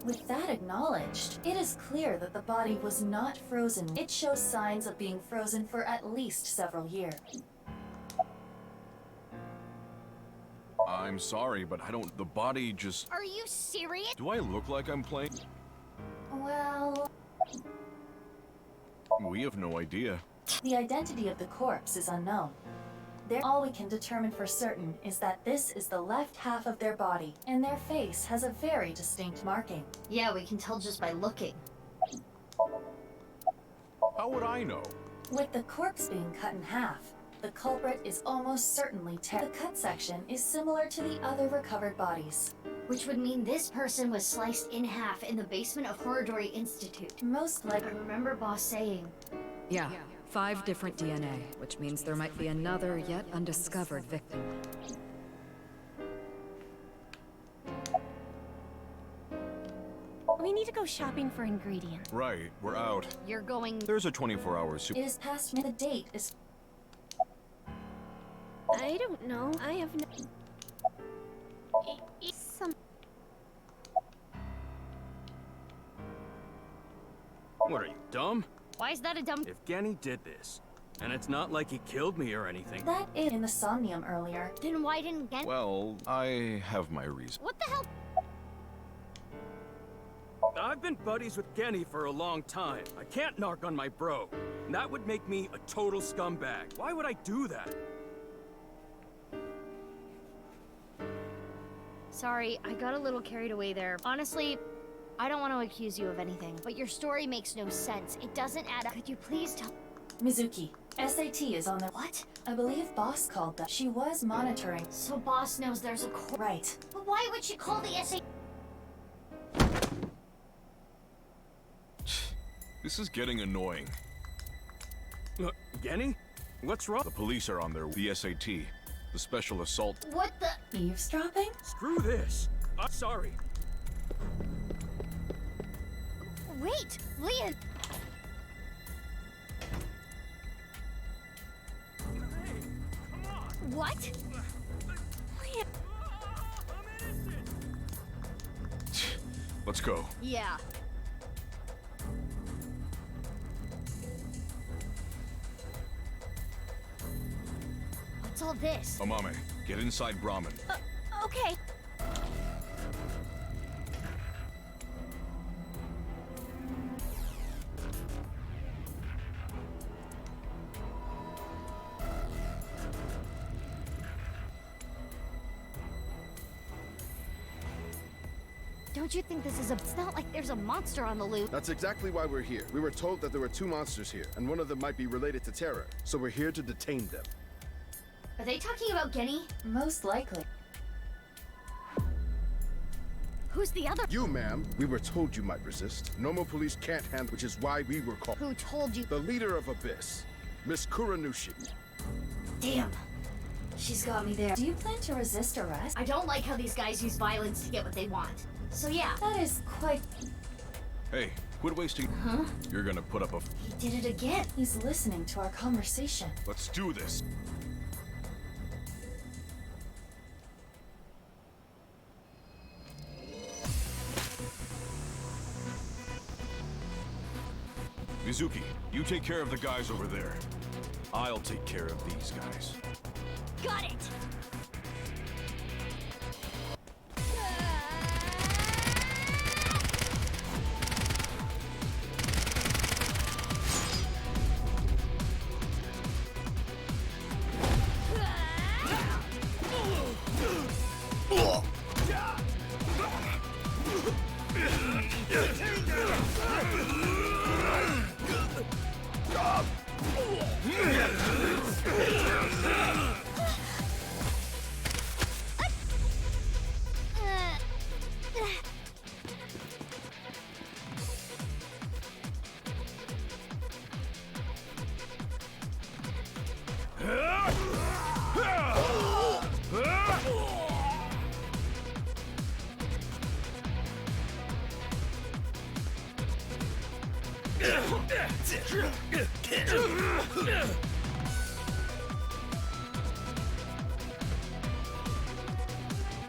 With that acknowledged, it is clear that the body was not frozen. It shows signs of being frozen for at least several years. I'm sorry, but I don't... The body just... Are you serious? Do I look like I'm playing? Well... We have no idea. The identity of the corpse is unknown. All we can determine for certain is that this is the left half of their body, and their face has a very distinct marking. Yeah, we can tell just by looking. How would I know? With the corpse being cut in half, the culprit is almost certainly The cut section is similar to the other recovered bodies. Which would mean this person was sliced in half in the basement of Horridori Institute. Most likely. I remember Boss saying. Yeah, 5 different DNA, which means there might be another yet undiscovered victim. We need to go shopping for ingredients. Right, we're out. You're going... There's a 24-hour It is past the date is... I don't know. I have no... What are you, dumb? Why is that a dumb... If Genny did this, and it's not like he killed me or anything... That is in the Somnium earlier. Then why didn't Genny... Well, I have my reason. What the hell? I've been buddies with Genny for a long time. I can't narc on my bro. That would make me a total scumbag. Why would I do that? Sorry, I got a little carried away there. Honestly, I don't want to accuse you of anything, but your story makes no sense. It doesn't add up. Could you please tell... Mizuki, SAT is on the... What? I believe Boss called that. She was monitoring. So Boss knows there's a... Right. But why would she call the SAT... This is getting annoying. Genny? What's wrong? The police are on their SAT. The special assault. What the... Eavesdropping? Screw this. I'm sorry. Wait, Leon... What? Let's go. Yeah. What's all this? Amame, get inside Brahmin. Okay. Don't you think this is a... It's not like there's a monster on the loose. That's exactly why we're here. We were told that there were 2 monsters here, and one of them might be related to terror. So we're here to detain them. Are they talking about Genny? Most likely. Who's the other? You, ma'am. We were told you might resist. Normal police can't handle, which is why we were called. Who told you? The leader of Abyss, Miss Kuranushi. Damn. She's got me there. Do you plan to resist arrest? I don't like how these guys use violence to get what they want. So yeah. That is quite... Hey, quit wasting... Huh? You're gonna put up a... He did it again. He's listening to our conversation. Let's do this. Mizuki, you take care of the guys over there. I'll take care of these guys. Got it!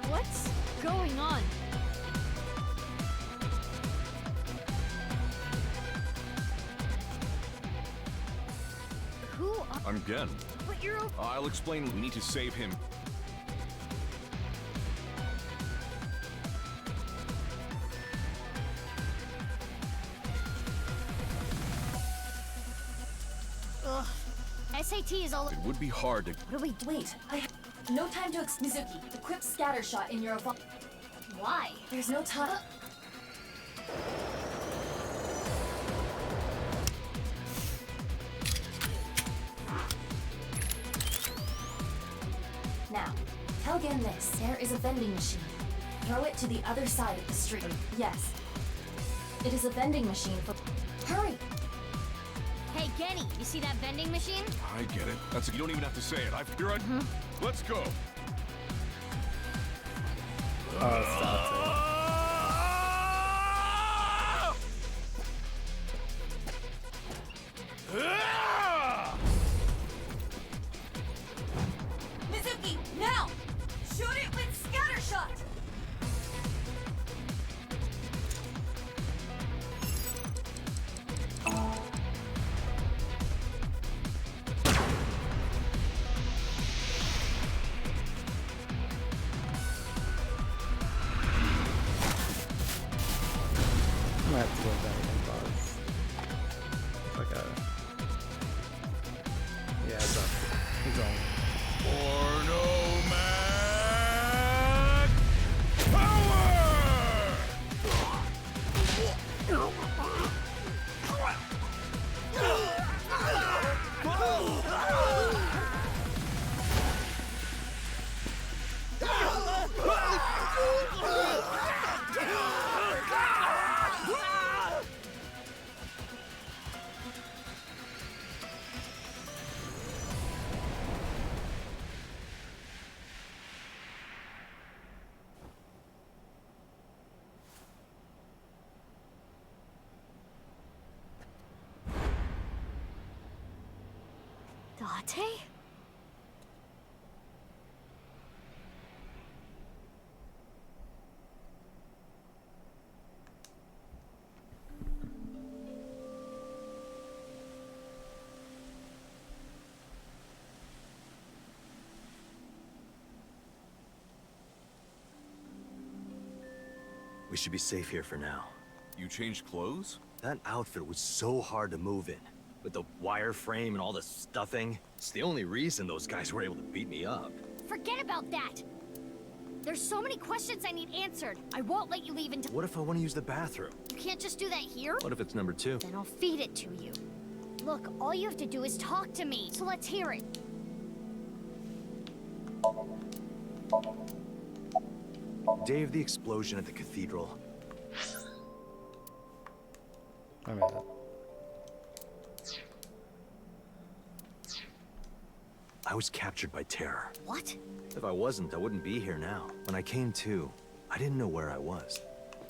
What's going on? Who are... I'm Gen. But you're... I'll explain. We need to save him. Ugh. SAT is all... It would be hard to... What do we... Wait, no time to Mizuki, equip scatter shot in your Why? There's no time. Now, tell Gen this. There is a vending machine. Throw it to the other side of the street. Yes. It is a vending machine for... Hurry! Hey, Genny, you see that vending machine? I get it. That's... You don't even have to say it. You're right. Let's go. Oh, stop Mizuki, now! Shoot it with scatter shot! I'm gonna have to go back and pause. Like a... Yeah, it's up. It's on. Date? We should be safe here for now. You changed clothes? That outfit was so hard to move in. With the wireframe and all the stuffing. It's the only reason those guys were able to beat me up. Forget about that! There's so many questions I need answered. I won't let you leave until— What if I want to use the bathroom? You can't just do that here? What if it's number 2? Then I'll feed it to you. Look, all you have to do is talk to me, so let's hear it. Day of the explosion at the cathedral. I made it. I was captured by terror. What? If I wasn't, I wouldn't be here now. When I came to, I didn't know where I was.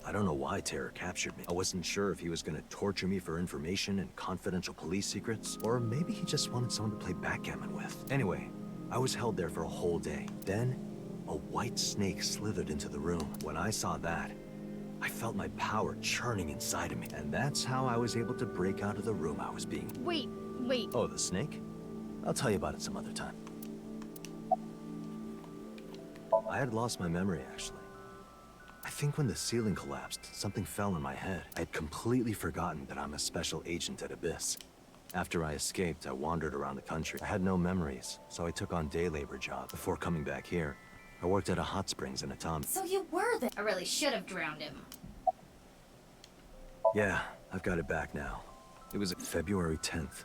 I don't know why Terror captured me. I wasn't sure if he was gonna torture me for information and confidential police secrets, or maybe he just wanted someone to play backgammon with. Anyway, I was held there for a whole day. Then, a white snake slithered into the room. When I saw that, I felt my power churning inside of me. And that's how I was able to break out of the room I was being. Wait. Oh, the snake? I'll tell you about it some other time. I had lost my memory, actually. I think when the ceiling collapsed, something fell in my head. I had completely forgotten that I'm a special agent at Abyss. After I escaped, I wandered around the country. I had no memories, so I took on day labor jobs. Before coming back here, I worked at a hot springs in Atomic. So you were there. I really should have drowned him. Yeah, I've got it back now. It was February 10th.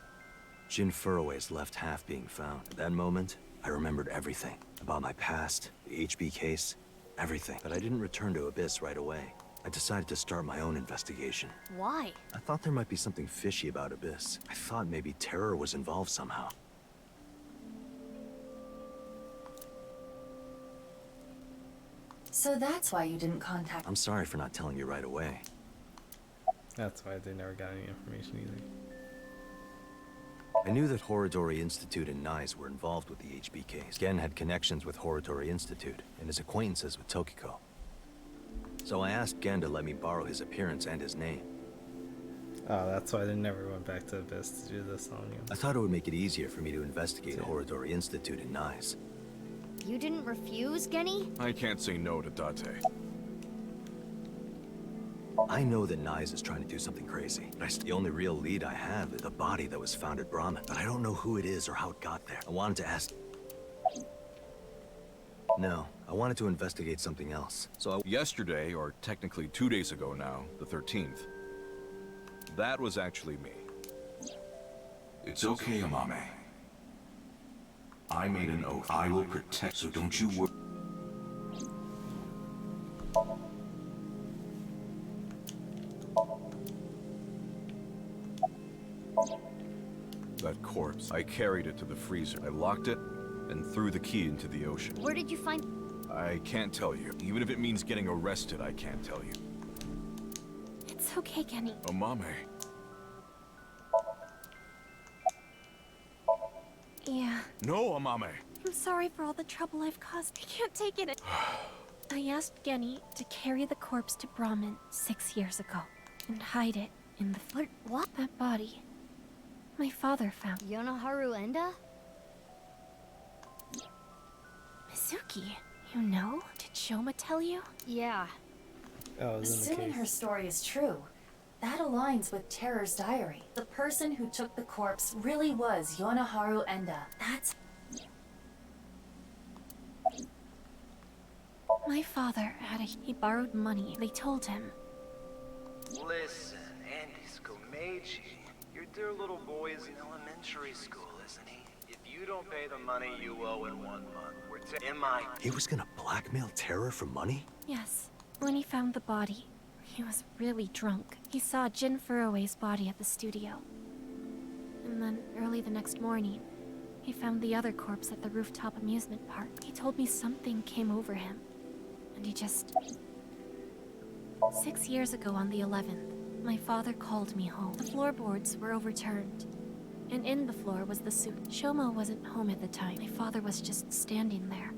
Jin Furroway's left half being found. At that moment, I remembered everything. About my past, the HB case, everything. But I didn't return to Abyss right away. I decided to start my own investigation. Why? I thought there might be something fishy about Abyss. I thought maybe Terror was involved somehow. So that's why you didn't contact— I'm sorry for not telling you right away. That's why they never got any information either. I knew that Horodori Institute and NICE were involved with the HB case. Gen had connections with Horodori Institute and his acquaintances with Tokiko. So I asked Gen to let me borrow his appearance and his name. Oh, that's why they never went back to Abyss to do the Somnium. I thought it would make it easier for me to investigate Horodori Institute and NICE. You didn't refuse, Genny? I can't say no to Date. I know that NICE is trying to do something crazy, but the only real lead I have is the body that was found at Brahman. But I don't know who it is or how it got there. I wanted to ask— No, I wanted to investigate something else. So Yesterday, or technically 2 days ago now, the 13th, that was actually me. It's okay, Amame. I made an oath. I will protect, so don't you worry. That corpse. I carried it to the freezer. I locked it and threw the key into the ocean. Where did you find— I can't tell you. Even if it means getting arrested, I can't tell you. It's okay, Kenny. Amame. Yeah. No, Amame. I'm sorry for all the trouble I've caused. I can't take it. I asked Genny to carry the corpse to Brahman 6 years ago and hide it in the— What? That body my father found. Yonoharu Enda? Mizuki, you know? Did Shoma tell you? Yeah. Oh, it was in the Assuming case. her story is true, that aligns with Terror's diary. The person who took the corpse really was Yonoharu Enda. That's— My father had he borrowed money. They told him. Listen, Andy Skomeji, your dear little boy is in elementary school, isn't he? If you don't pay the money you owe in 1 month, we're He was gonna blackmail Terror for money? Yes. When he found the body, he was really drunk. He saw Jin Furroway's body at the studio. And then, early the next morning, he found the other corpse at the rooftop amusement park. He told me something came over him. And he just— 6 years ago on the 11th, my father called me home. The floorboards were overturned. And in the floor was the suit. Shoma wasn't home at the time. My father was just standing there.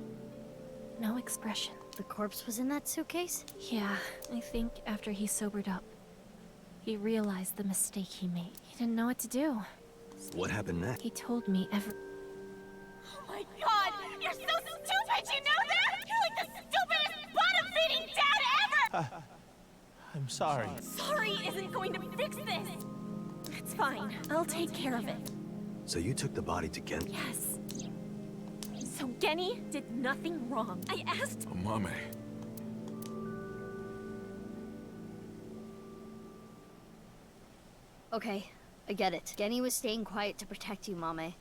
No expression. The corpse was in that suitcase? Yeah, I think after he sobered up, he realized the mistake he made. He didn't know what to do. What happened next? He told me every— Oh my god! You're so stupid, you know that? You're like the stupidest bottom-feeding dad ever! I'm sorry. Sorry isn't going to fix this! It's fine. I'll take care of it. So you took the body to Ghent? Yes. So Genny did nothing wrong. I asked... Mame. Okay, I get it. Genny was staying quiet to protect you, Mame.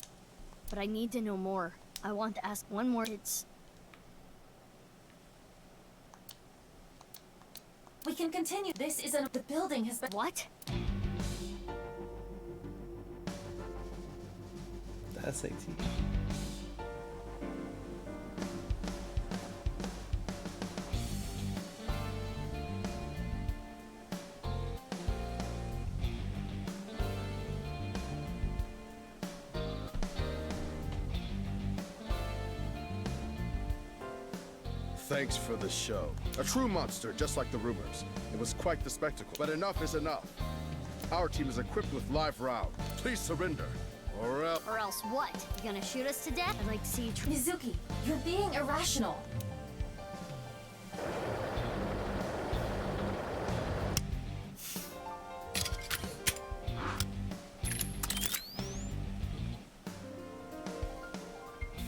But I need to know more. I want to ask one more. We can continue. This isn't... The building has been... What? That's sexy. Thanks for the show. A true monster, just like the rumors. It was quite the spectacle. But enough is enough. Our team is equipped with live round. Please surrender. Or else... Or else what? You gonna shoot us to death? I'd like to see you Mizuki, you're being irrational.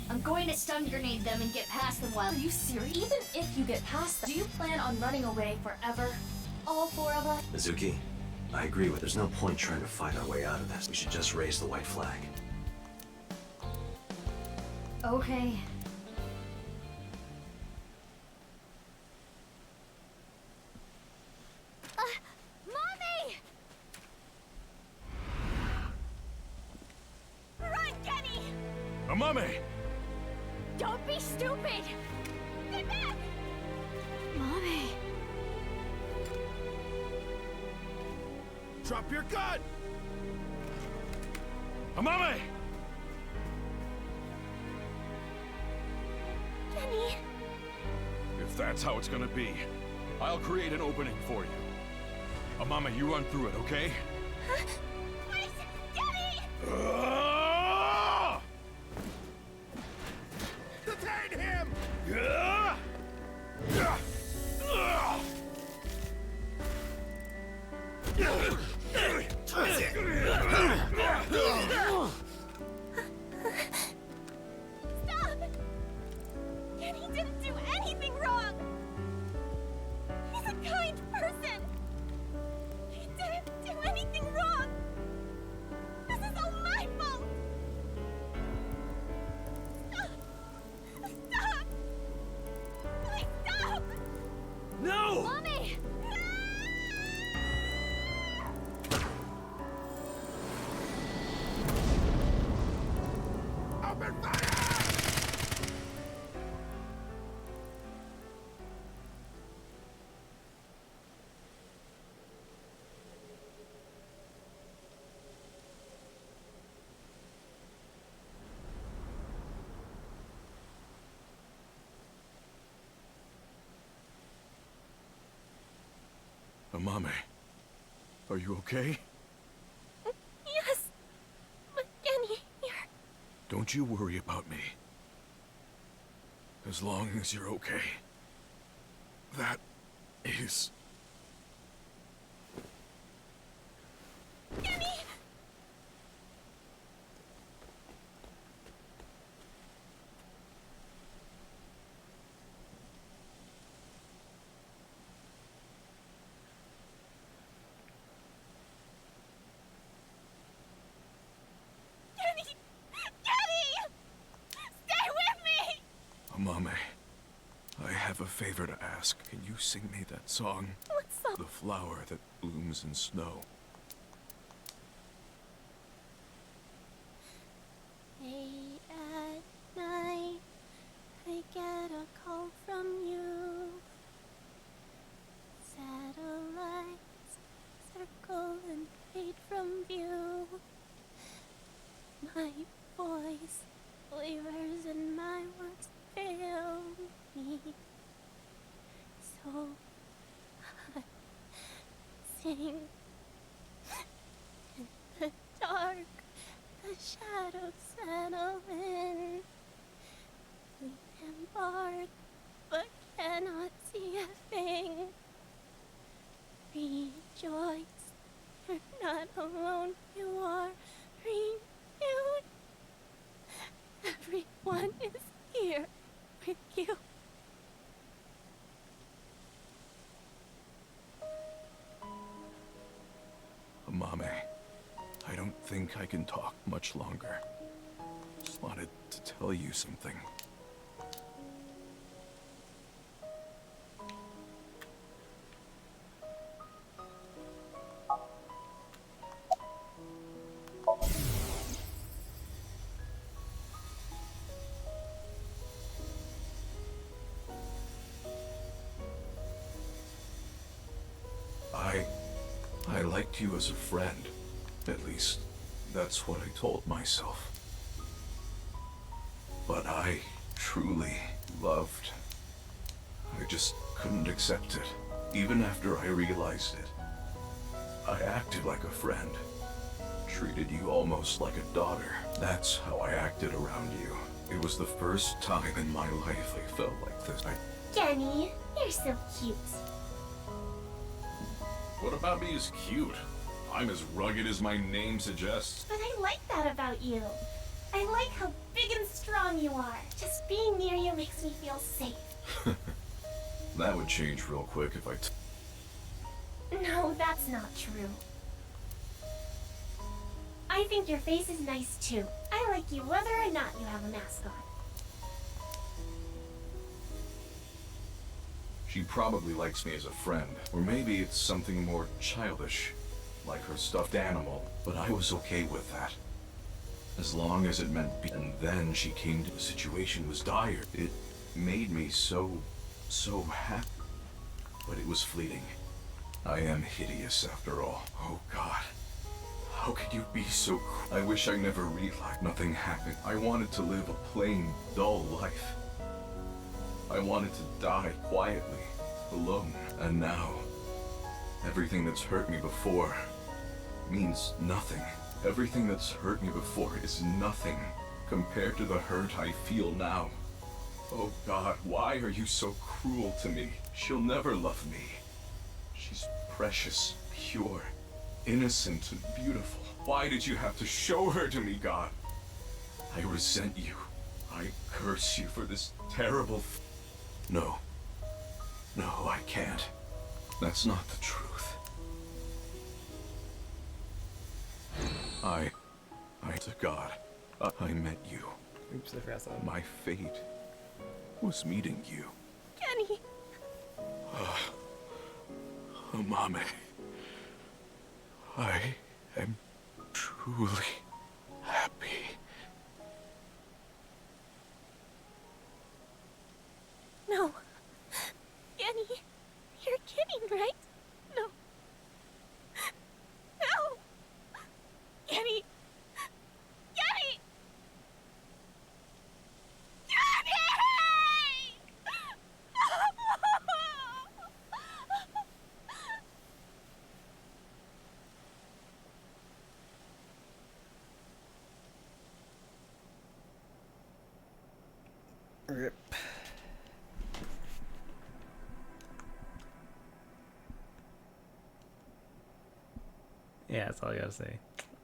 I'm going to stun grenade them and get past them while... Are you serious? Even if you get past them, do you plan on running away forever? All four of us? Mizuki, I agree with there's no point trying to fight our way out of this. We should just raise the white flag. Okay. Mommy! Run, Genny! Mame! Don't be stupid! Get back! Mommy! Drop your gun! Mame! Genny! If that's how it's gonna be, I'll create an opening for you. Mame, you run through it, okay? Wait! Genny! Detain him! Stop! Genny didn't do anything wrong! He's a kind person! He didn't do anything wrong! This is all my fault! Stop! Stop! Please stop! No! Mommy! Open fire! Mame, are you okay? Yes! But Genny, here... Don't you worry about me. As long as you're okay. That is... Genny! Genny! Genny! Stay with me! Mame, I have a favor to ask. Can you sing me that song? What song? The flower that blooms in snow. Late at night, I get a call from you. Satellites circle and fade from view. My voice wavers and my words fail me. So I sing in the dark. The shadows settle in. We embark, but cannot see a thing. Mame. I don't think I can talk much longer. Just wanted to tell you something. I liked you as a friend. At least, that's what I told myself. But I truly loved. I just couldn't accept it, even after I realized it. I acted like a friend. Treated you almost like a daughter. That's how I acted around you. It was the first time in my life I felt like this. Kenny, you're so cute. What about me is cute? I'm as rugged as my name suggests. But I like that about you. I like how big and strong you are. Just being near you makes me feel safe. That would change real quick if I No, that's not true. I think your face is nice too. I like you whether or not you have a mask on. She probably likes me as a friend. Or maybe it's something more childish, like her stuffed animal. But I was okay with that. As long as it meant and then she came to the situation was dire. It made me so happy. But it was fleeting. I am hideous after all. Oh God. How could you be so cruel? I wish I never realized nothing happened. I wanted to live a plain, dull life. I wanted to die quietly, alone. And now, everything that's hurt me before means nothing. Everything that's hurt me before is nothing compared to the hurt I feel now. Oh God, why are you so cruel to me? She'll never love me. She's precious, pure, innocent, and beautiful. Why did you have to show her to me, God? I resent you. I curse you for this terrible No. No, I can't. That's not the truth. To God, I met you. Oops, I forgot something. My fate was meeting you. Kenny! Mame. I am truly happy. No. Kenny, you're kidding, right? No. No! Kenny! Kenny! Kenny! Rip. Yeah, that's all I gotta say.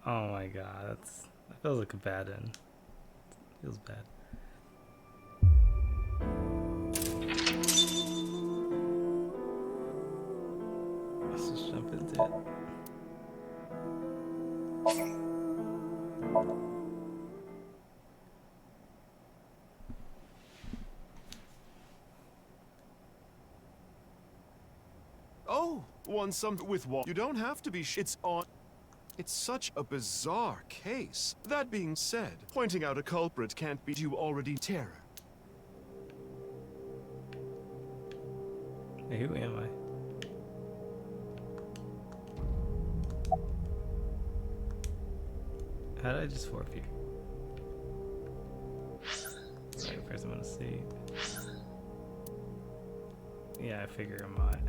Oh my God, that feels like a bad end. Feels bad. Let's just jump into it. Oh, want something with what? You don't have to be it's on. It's such a bizarre case. That being said, pointing out a culprit can't be you already terror. Hey, who am I? How did I just forfeit? Right, first I'm gonna see. Yeah, I figure I'm not.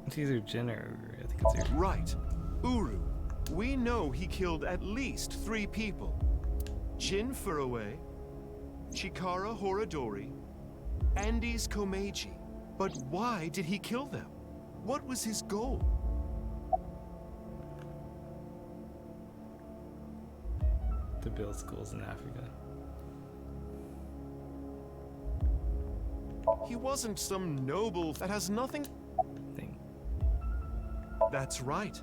It's either Jin or I think it's Uru. Right. Uru. We know he killed at least 3 people. Jin Furue, Chikara Horadori, Andes Komeiji. But why did he kill them? What was his goal? to build schools in Africa. He wasn't some noble that has nothing. That's right.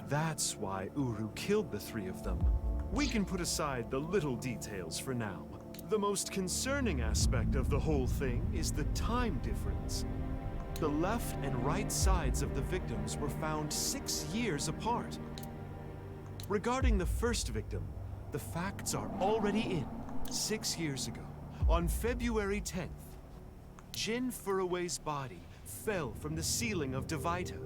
That's why Uru killed the three of them. We can put aside the little details for now. The most concerning aspect of the whole thing is the time difference. The left and right sides of the victims were found 6 years apart. Regarding the first victim, the facts are already in. 6 years ago, on February 10th, Jin Furroway's body fell from the ceiling of Devita.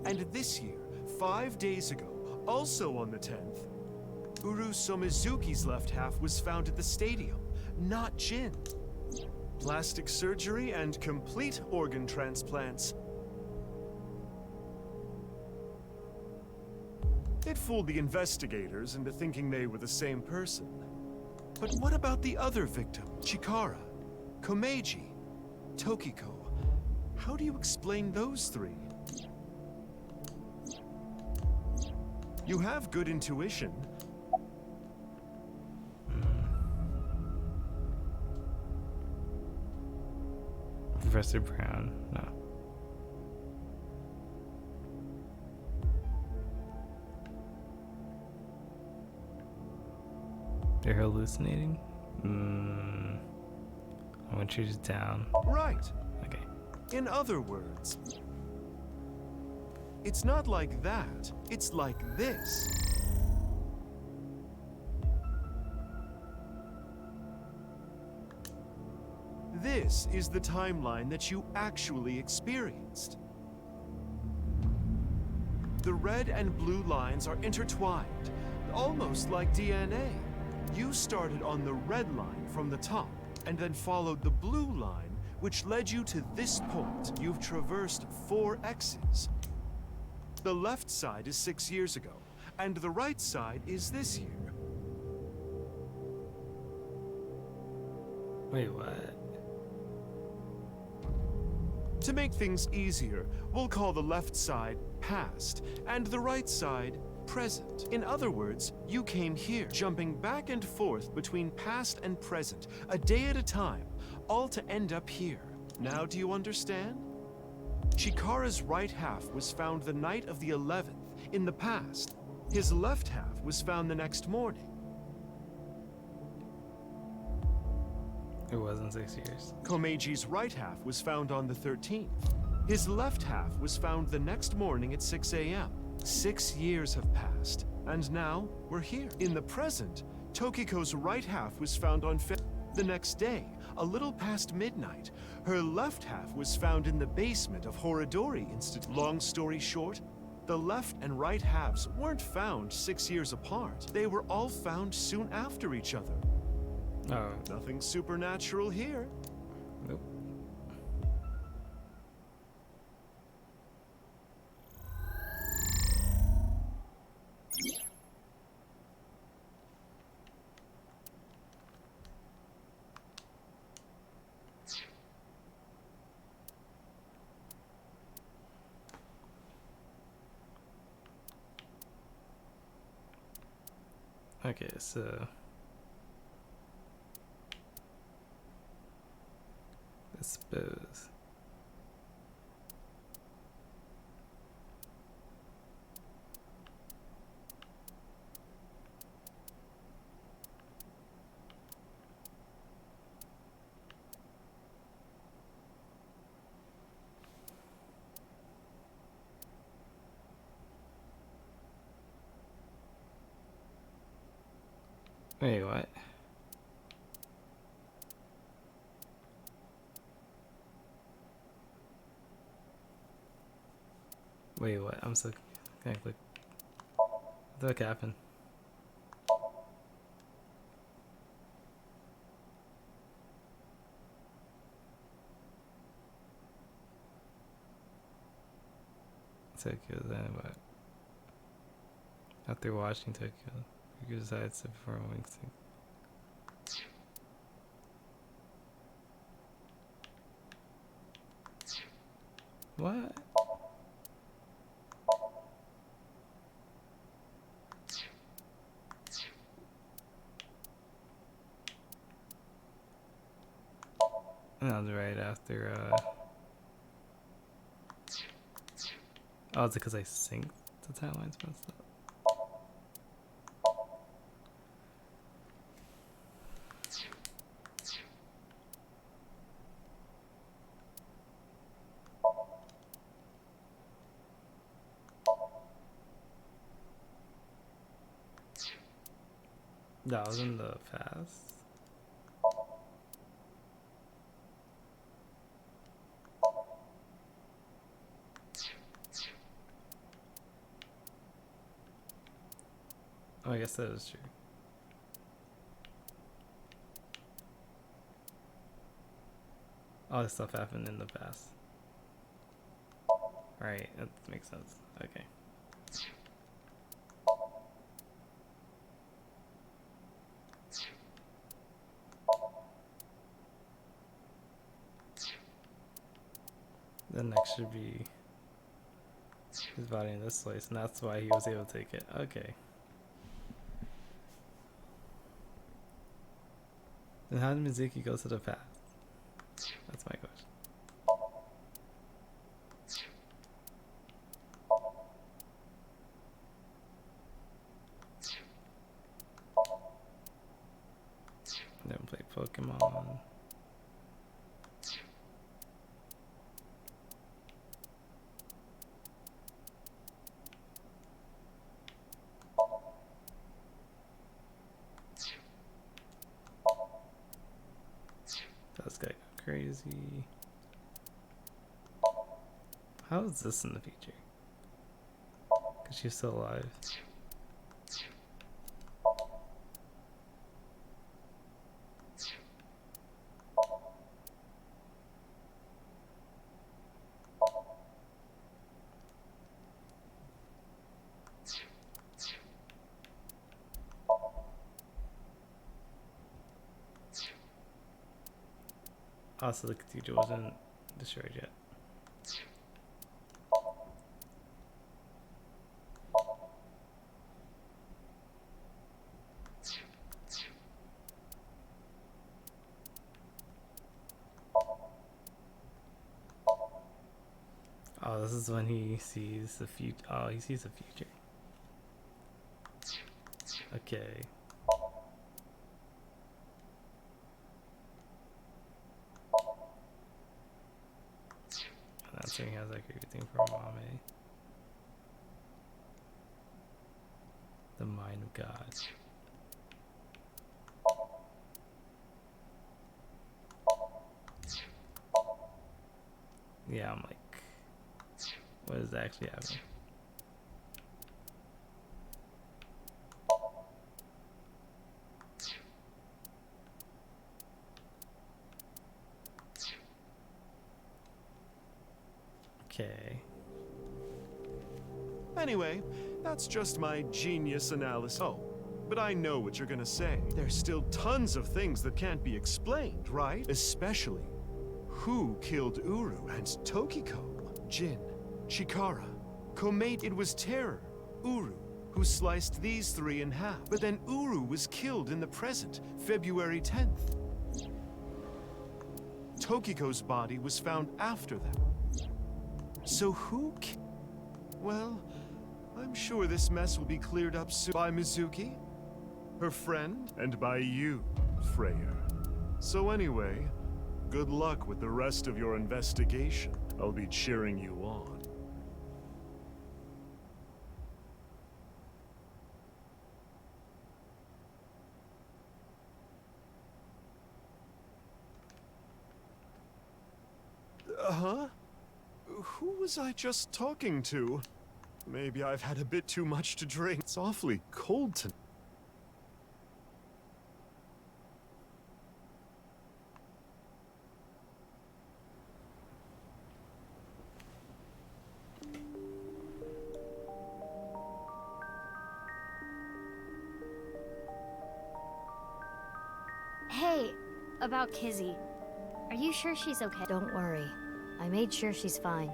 And this year, 5 days ago, also on the 10th, Uru Somizuki's left half was found at the stadium, not Jin. Plastic surgery and complete organ transplants. It fooled the investigators into thinking they were the same person. But what about the other victim, Chikara, Komeiji, Tokiko? How do you explain those three? You have good intuition. Professor Brown, no. They're hallucinating? I want you down. Right. Okay. In other words, it's not like that. It's like this. This is the timeline that you actually experienced. The red and blue lines are intertwined, almost like DNA. You started on the red line from the top, and then followed the blue line, which led you to this point. You've traversed 4 X's. The left side is 6 years ago, and the right side is this year. Wait, what? To make things easier, we'll call the left side past, and the right side present. In other words, you came here, jumping back and forth between past and present, a day at a time, all to end up here. Now do you understand? Chikara's right half was found the night of the 11th, in the past. His left half was found the next morning. It wasn't 6 years. Komeiji's right half was found on the 13th. His left half was found the next morning at 6 a.m. 6 years have passed, and now we're here. In the present, Tokiko's right half was found on the next day, a little past midnight. Her left half was found in the basement of Horodori Institute. Long story short, the left and right halves weren't found 6 years apart. They were all found soon after each other. Oh. Nothing supernatural here. Nope. Okay, so I suppose wait, what? Wait, what? I'm so can't click. What the heck happened? Tokyo then, but after watching Tokyo, you decides to perform wings. What? That was right after, oh, is it because I synced the timelines messed up? That was in the past. Oh, I guess that is true. All this stuff happened in the past. Right, that makes sense. Okay. Then next should be his body in this place, and that's why he was able to take it. Okay. Then how did Mizuki go to the past? That's my question. Never play Pokemon. That's got crazy. How is this in the future? Because she's still alive. Also, the cathedral wasn't destroyed yet. Oh, this is when he sees the future. Oh, he sees the future. Okay. And that's when he has like everything from Mame. The mind of God. Yeah, I'm like, what is actually happening? Okay. Anyway, that's just my genius analysis. Oh, but I know what you're gonna say. There's still tons of things that can't be explained, right? Especially who killed Uru and Tokiko? Jin, Chikara, Komate, it was Terror, Uru, who sliced these three in half. But then Uru was killed in the present, February 10th. Tokiko's body was found after them. So who well, I'm sure this mess will be cleared up soon by Mizuki, her friend, and by you, Freya. So anyway, good luck with the rest of your investigation. I'll be cheering you on. Huh? Who was I just talking to? Maybe I've had a bit too much to drink. It's awfully cold tonight. Hey, about Kizzy. Are you sure she's okay? Don't worry. I made sure she's fine.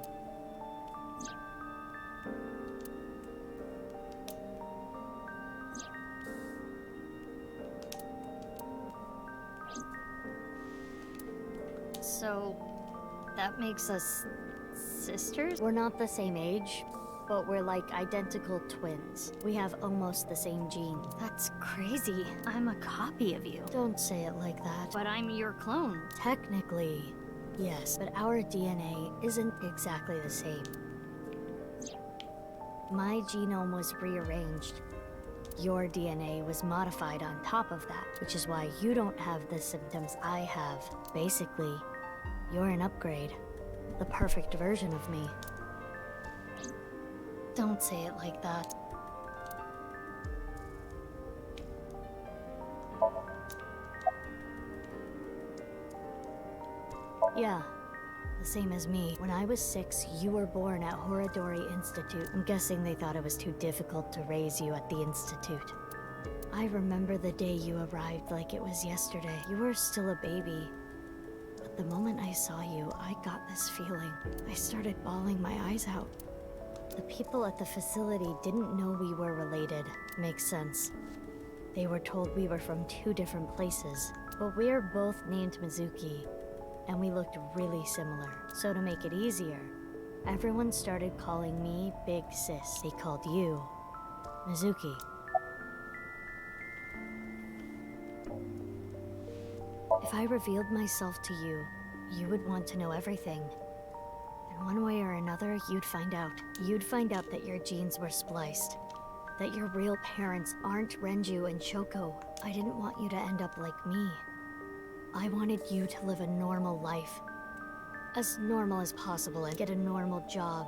So, that makes us sisters? We're not the same age, but we're like identical twins. We have almost the same genes. That's crazy. I'm a copy of you. Don't say it like that. But I'm your clone. Technically, yes, but our DNA isn't exactly the same. My genome was rearranged. Your DNA was modified on top of that, which is why you don't have the symptoms I have. Basically, you're an upgrade. The perfect version of me. Don't say it like that. Yeah, the same as me. When I was 6, you were born at Horadori Institute. I'm guessing they thought it was too difficult to raise you at the Institute. I remember the day you arrived like it was yesterday. You were still a baby. But the moment I saw you, I got this feeling. I started bawling my eyes out. The people at the facility didn't know we were related. Makes sense. They were told we were from 2 different places. But we're both named Mizuki, and we looked really similar. So to make it easier, everyone started calling me Big Sis. They called you Mizuki. If I revealed myself to you, you would want to know everything. And one way or another, you'd find out. You'd find out that your genes were spliced. That your real parents aren't Renju and Shoko. I didn't want you to end up like me. I wanted you to live a normal life. As normal as possible and get a normal job,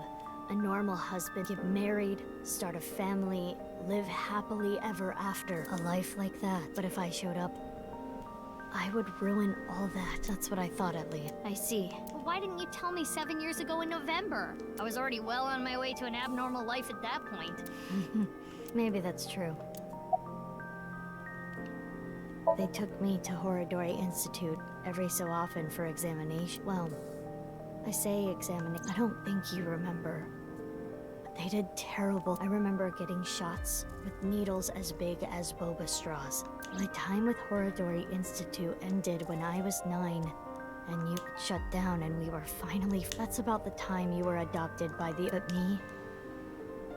a normal husband, get married, start a family, live happily ever after. A life like that. But if I showed up, I would ruin all that. That's what I thought, at least. I see. Well, why didn't you tell me 7 years ago in November? I was already well on my way to an abnormal life at that point. Maybe that's true. They took me to Horadori Institute every so often for examination. Well, I say examination. I don't think you remember. But they did terrible. I remember getting shots with needles as big as boba straws. My time with Horadori Institute ended when I was 9, and you shut down and we were finally... That's about the time you were adopted by the... But me?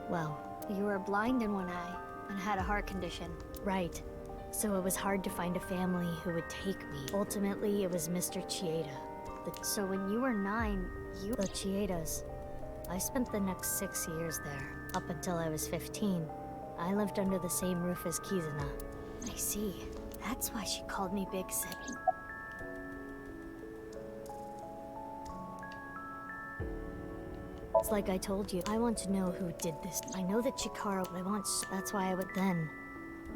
Well, you were blind in one eye and had a heart condition. Right. So it was hard to find a family who would take me. Ultimately, it was Mr. Chieda. So when you were 9, The Chiedas. I spent the next 6 years there, up until I was 15. I lived under the same roof as Kizuna. I see. That's why she called me Big Sis. It's like I told you. I want to know who did this. I know that Chikara, but I want... That's why I would then...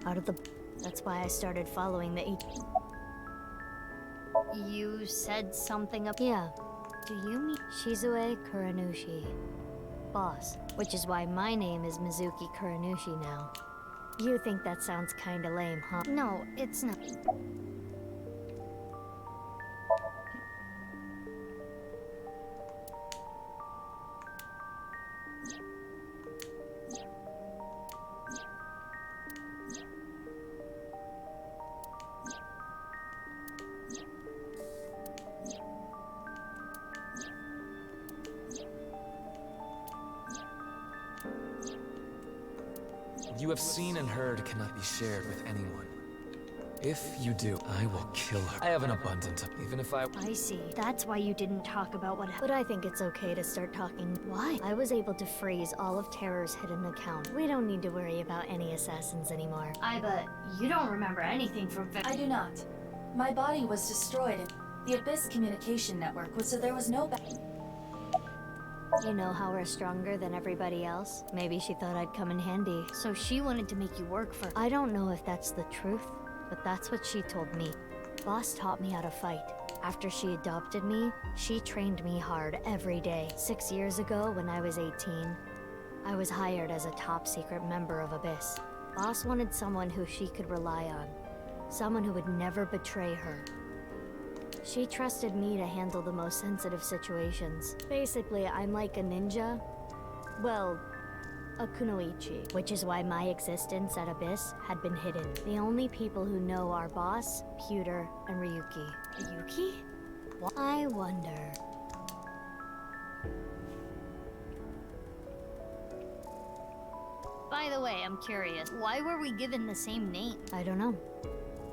Out of the... That's why I started following the... You said something up... Yeah. Do you mean Shizue Kuranushi? Boss. Which is why my name is Mizuki Kuranushi now. You think that sounds kinda lame, huh? No, it's not. What you have seen and heard cannot be shared with anyone. If you do, I will kill her. I have an abundance of... Even if I see. That's why you didn't talk about what... But I think it's okay to start talking. Why? I was able to freeze all of Terror's hidden account. We don't need to worry about any assassins anymore. But you don't remember anything from... I do not. My body was destroyed. The Abyss communication network was... So there was no... You know how we're stronger than everybody else? Maybe she thought I'd come in handy. So she wanted to make you work for... I don't know if that's the truth, but that's what she told me. Boss taught me how to fight. After she adopted me, she trained me hard every day. 6 years ago, when I was 18, I was hired as a top-secret member of Abyss. Boss wanted someone who she could rely on. Someone who would never betray her. She trusted me to handle the most sensitive situations. Basically, I'm like a ninja. Well, a kunoichi, which is why my existence at Abyss had been hidden. The only people who know are Boss, Pewter, and Ryuki. Ryuki? I wonder. By the way, I'm curious. Why were we given the same name? I don't know.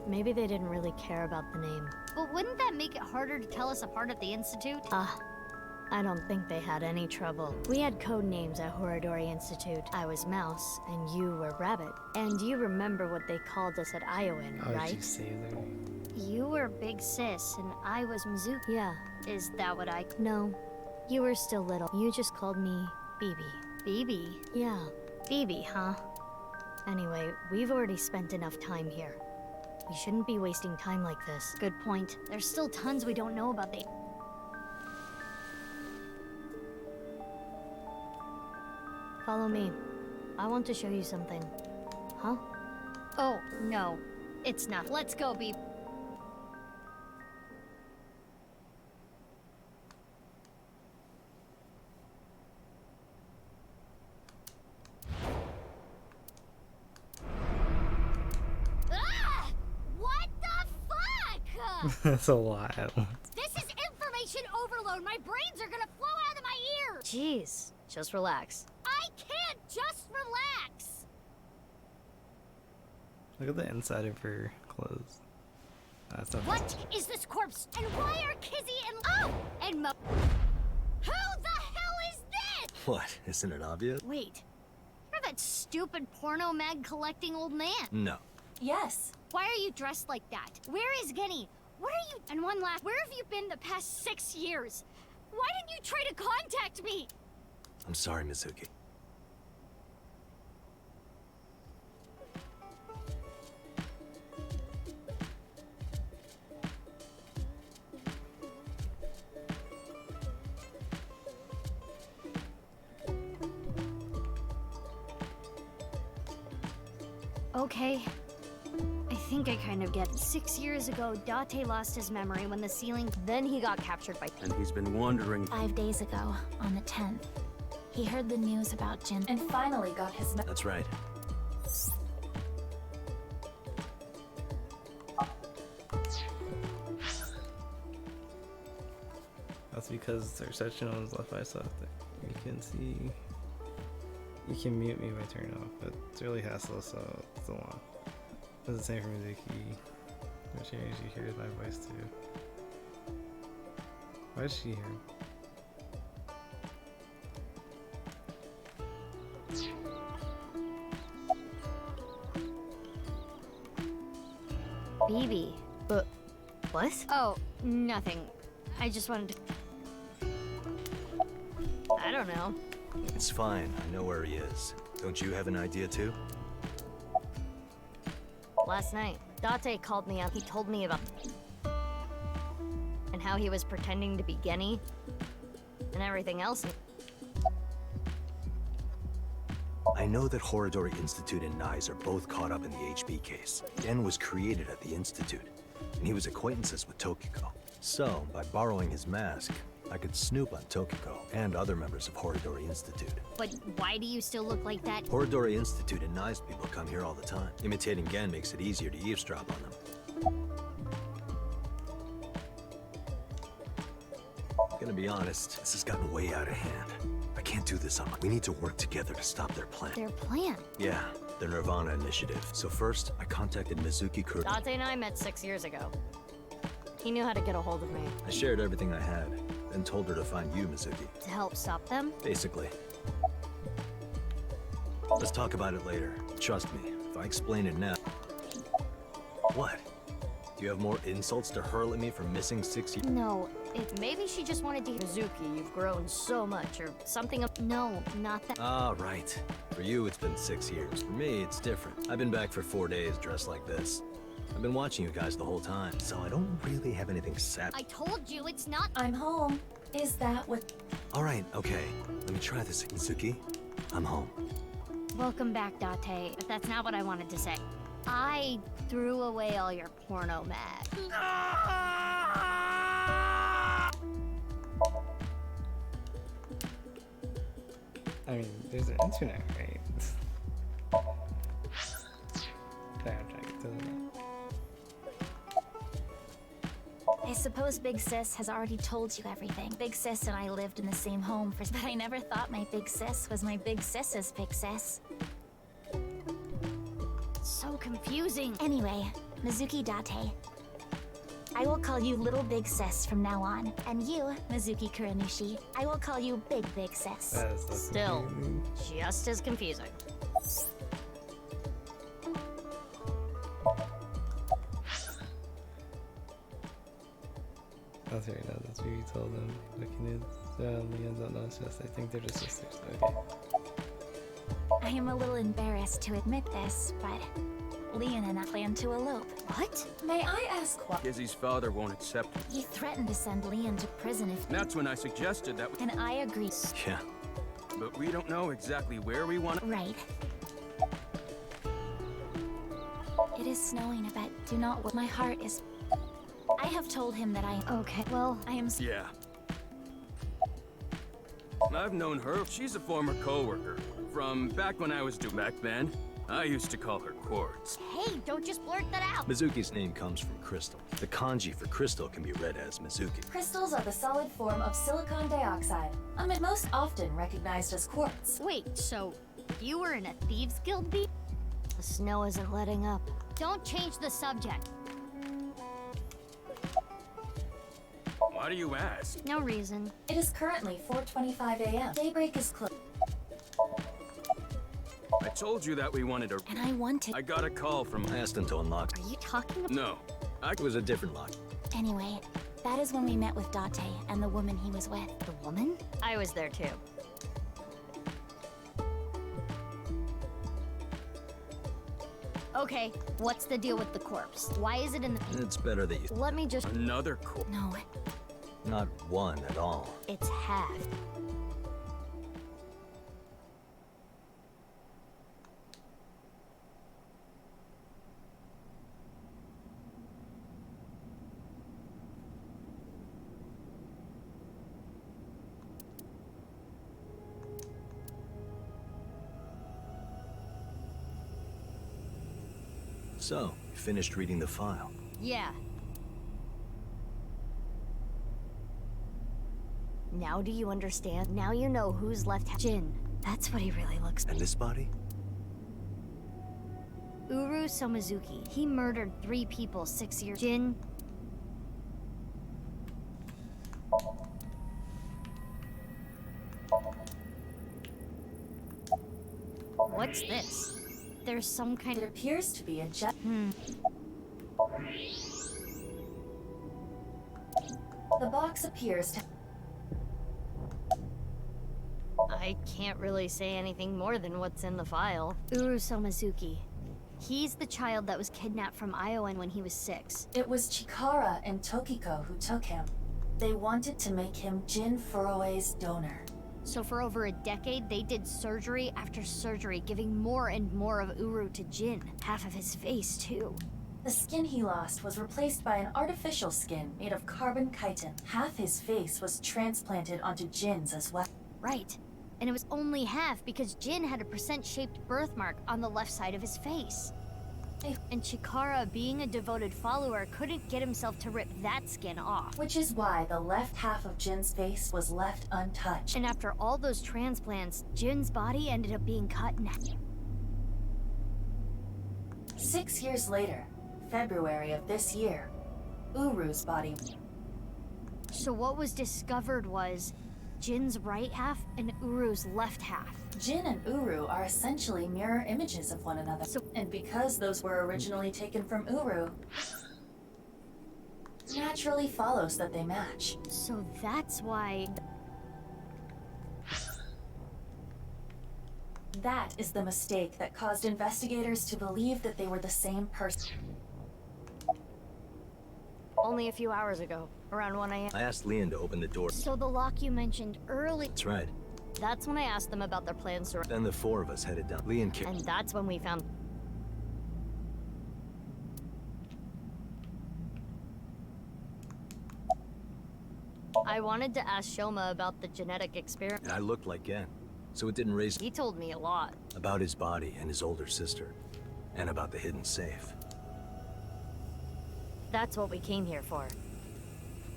Maybe they didn't really care about the name. But wouldn't that make it harder to tell us apart at the Institute? I don't think they had any trouble. We had code names at Horadori Institute. I was Mouse, and you were Rabbit. And you remember what they called us at Iowan, Oh, right? did you say that? You were Big Sis, and I was Mizuki. Yeah. Is that what I... No. You were still little. You just called me Bibi. Bibi? Yeah. Bibi, huh? Anyway, we've already spent enough time here. We shouldn't be wasting time like this. Good point. There's still tons we don't know about the... Follow me. I want to show you something. Huh? Oh, no. It's not. Let's go, Bibi. Ah! What the fuck? That's a lot. This is information overload. My brains are gonna flow out of my ears. Jeez. Just relax. I can't just relax. Look at the inside of her clothes. That's not What is this corpse? And why are Kizzy and Mo? Who the hell is this? What? Isn't it obvious? Wait, you're that stupid porno mag collecting old man. No. Yes. Why are you dressed like that? Where is Genny? What are you? And one last, where have you been the past 6 years? Why didn't you try to contact me? I'm sorry, Mizuki. Okay. I think I kind of get it. 6 years ago, Date lost his memory when the ceiling... Then he got captured by... And he's been wandering... 5 days ago, on the 10th, he heard the news about Jin and finally got his... That's right. That's because the reception on his left eye socket. You can see. You can mute me by turning off, but it's really hassle, so it's still on. It's the same for Mizuki. Which she hears my voice too. Why does she hear him? Bibi. But what? Oh, nothing. I just wanted to... I don't know. It's fine. I know where he is. Don't you have an idea too? Last night, Date called me up. He told me about... and how he was pretending to be Genny. And everything else. I know that Horadori Institute and Nyes are both caught up in the HB case. Gen was created at the Institute, and he was acquaintances with Tokiko. So, by borrowing his mask, I could snoop on Tokiko and other members of Horadori Institute. But why do you still look like that? Horadori Institute and Nyes people come here all the time. Imitating Gen makes it easier to eavesdrop on them. Gonna be honest, this has gotten way out of hand. I can't do this on my... We need to work together to stop their plan. Their plan? Yeah, their Nirvana initiative. So first, I contacted Mizuki Kuro. Date and I met 6 years ago. He knew how to get a hold of me. I shared everything I had, then told her to find you, Mizuki. To help stop them? Basically. Let's talk about it later. Trust me, if I explain it now... What? Do you have more insults to hurl at me for missing 6 years? No, maybe she just wanted to... Mizuki, you've grown so much, or something of... No, not that... Ah, right. For you, it's been 6 years. For me, it's different. I've been back for 4 days dressed like this. I've been watching you guys the whole time, so I don't really have anything set. I told you it's not... I'm home. Is that what... Alright, okay. Let me try this. Mizuki, I'm home. Welcome back, Date, but that's not what I wanted to say. I threw away all your porno mag. I mean, there's an internet, right? Okay, I'm trying to get to the... Hey, suppose Big Sis has already told you everything. Big Sis and I lived in the same home for, but I never thought my Big Sis was my Big Sis's Big Sis. So confusing. Anyway, Mizuki Date. I will call you Little Big Sis from now on. And you, Mizuki Kuranushi, I will call you Big Big Sis. That is so Still, confusing. just as confusing. That's very nice. That's what you told them. Looking at Leon's not just. I think they're just sisters. Okay. I am a little embarrassed to admit this, but Leon and I plan to elope. What? May I ask why? Kizzy's father won't accept it. He threatened to send Leon to prison if... That's when I suggested that. And I agreed. Yeah. But we don't know exactly where we want. Right. It is snowing a bit. Do not... My heart is... I have told him that I... Okay, well, I am... Yeah. I've known her. She's a former co-worker. From back when I was back then. I used to call her Quartz. hey, don't just blurt that out. Mizuki's name comes from crystal. The kanji for crystal can be read as Mizuki. Crystals are the solid form of silicon dioxide, most often recognized as quartz. Wait, so you were in a Thieves Guild beat? The snow isn't letting up. Don't change the subject. Why do you ask? No reason. It is currently 4:25 a.m. Daybreak is closed. I told you that we wanted a... And I wanted... I got a call from... I asked him to unlock. Are you talking about... No. It was a different lock. Anyway, that is when we met with Date and the woman he was with. The woman? I was there too. Okay, what's the deal with the corpse? Why is it in the... It's better that you... Let me just... Another corpse? No. Not one at all. It's half. So, you finished reading the file. Yeah. Now do you understand? Now you know who's left Jin. That's what he really looks like. And this body? Uru Somizuki. He murdered 3 people 6 years. Jin. What's this? There's some kind It of... appears to be a jet. The box appears to... I can't really say anything more than what's in the file. Uru Somizuki. He's the child that was kidnapped from Iowan when he was 6. It was Chikara and Tokiko who took him. They wanted to make him Jin Furue's donor. So for over a decade, they did surgery after surgery, giving more and more of Uru to Jin. Half of his face, too. The skin he lost was replaced by an artificial skin made of carbon chitin. Half his face was transplanted onto Jin's as well. Right. And it was only half because Jin had a %-shaped birthmark on the left side of his face. And Chikara, being a devoted follower, couldn't get himself to rip that skin off. Which is why the left half of Jin's face was left untouched. And after all those transplants, Jin's body ended up being cut in half. 6 years later, February of this year, Uru's body... So what was discovered was Jin's right half and Uru's left half. Jin and Uru are essentially mirror images of one another. And because those were originally taken from Uru, naturally follows that they match. So that's why... That is the mistake that caused investigators to believe that they were the same person. Only a few hours ago, around 1 a.m. I asked Leon to open the door. So the lock you mentioned earlier... That's right. That's when I asked them about their plans to... Then the 4 of us headed down. Leon came. And that's when we found... I wanted to ask Shoma about the genetic experiment. And I looked like Gen, so it didn't raise... He told me a lot. About his body and his older sister. And about the hidden safe. That's what we came here for.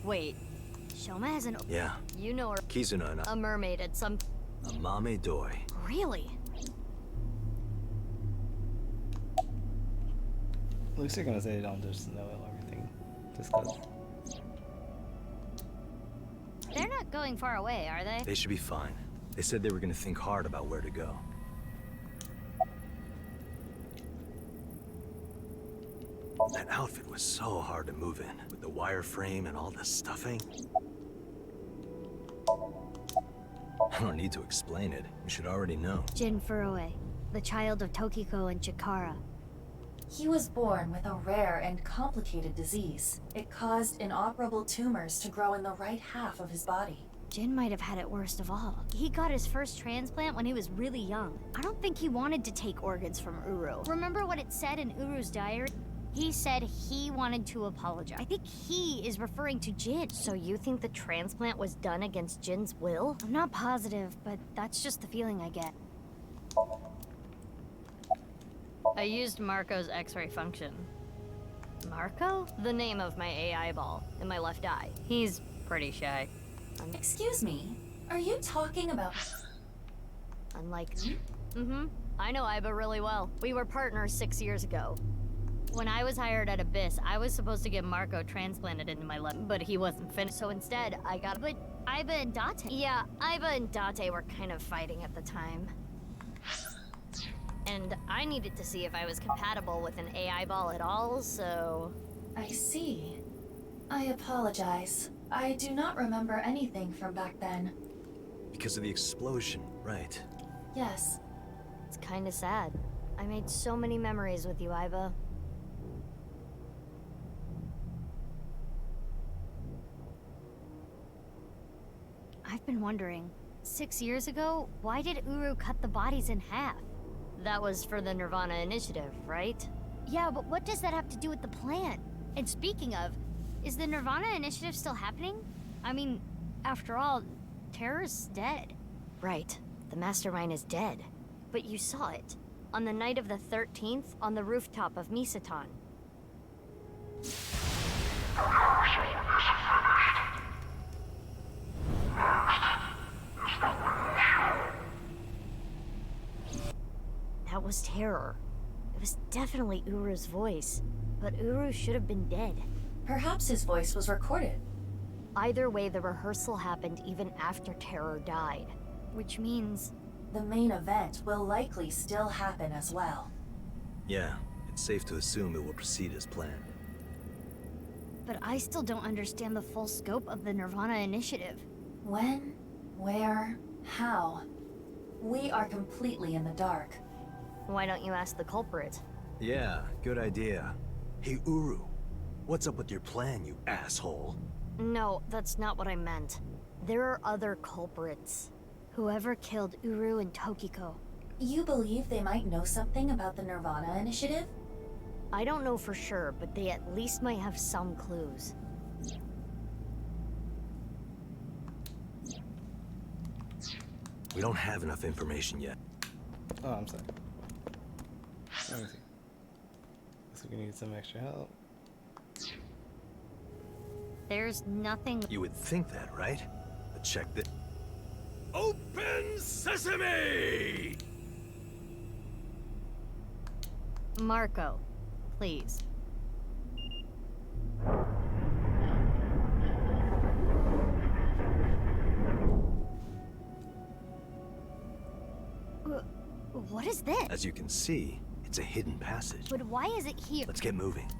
Wait, Shoma has an... Yeah. You know her. Kizuna and A mermaid at some... a Mame Doi. Really? At least you're gonna say they don't just know everything. Just cause. They're not going far away, are they? They should be fine. They said they were gonna think hard about where to go. That outfit was so hard to move in, with the wireframe and all the stuffing. I don't need to explain it. You should already know. Jin Furue, the child of Tokiko and Chikara. He was born with a rare and complicated disease. It caused inoperable tumors to grow in the right half of his body. Jin might have had it worst of all. He got his first transplant when he was really young. I don't think he wanted to take organs from Uru. Remember what it said in Uru's diary? He said he wanted to apologize. I think he is referring to Jin. So you think the transplant was done against Jin's will? I'm not positive, but that's just the feeling I get. I used Marco's X-ray function. Marco? The name of my AI ball in my left eye. He's pretty shy. Excuse me, are you talking about... Unlike... I know Iba really well. We were partners 6 years ago. When I was hired at Abyss, I was supposed to get Marco transplanted into my left, but he wasn't finished. So instead, I got... But Iba and Date... Yeah, Iba and Date were kind of fighting at the time. And I needed to see if I was compatible with an AI ball at all, so... I see. I apologize. I do not remember anything from back then. Because of the explosion, right? Yes. It's kinda sad. I made so many memories with you, Iba. I've been wondering, 6 years ago, why did Uru cut the bodies in half? That was for the Nirvana initiative, right? Yeah, but what does that have to do with the plan? And speaking of, is the Nirvana initiative still happening? I mean, after all, Terror's dead. Right. The mastermind is dead. But you saw it. On the night of the 13th, on the rooftop of Misatan. That was Terror. It was definitely Uru's voice. But Uru should have been dead. Perhaps his voice was recorded. Either way, the rehearsal happened even after Terror died. Which means... the main event will likely still happen as well. Yeah, it's safe to assume it will proceed as planned. But I still don't understand the full scope of the Nirvana initiative. When? Where? How? We are completely in the dark. Why don't you ask the culprit? Yeah, good idea. Hey, Uru, what's up with your plan, you asshole? No, that's not what I meant. There are other culprits. Whoever killed Uru and Tokiko. You believe they might know something about the Nirvana initiative? I don't know for sure, but they at least might have some clues. We don't have enough information yet. Oh, I'm sorry. Let me see. Guess we need some extra help. There's nothing... You would think that, right? But check this. Open sesame! Marco, please. What is this? As you can see, it's a hidden passage. But why is it here? Let's get moving.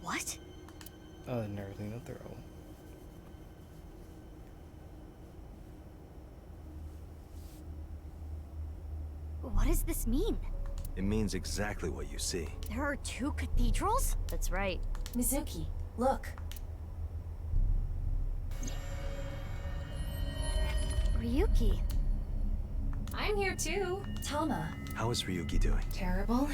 What? Oh, and everything to throw. What does this mean? It means exactly what you see. There are 2 cathedrals? That's right. Mizuki, look. Ryuki. I'm here too. Tama. How is Ryuki doing? Terrible.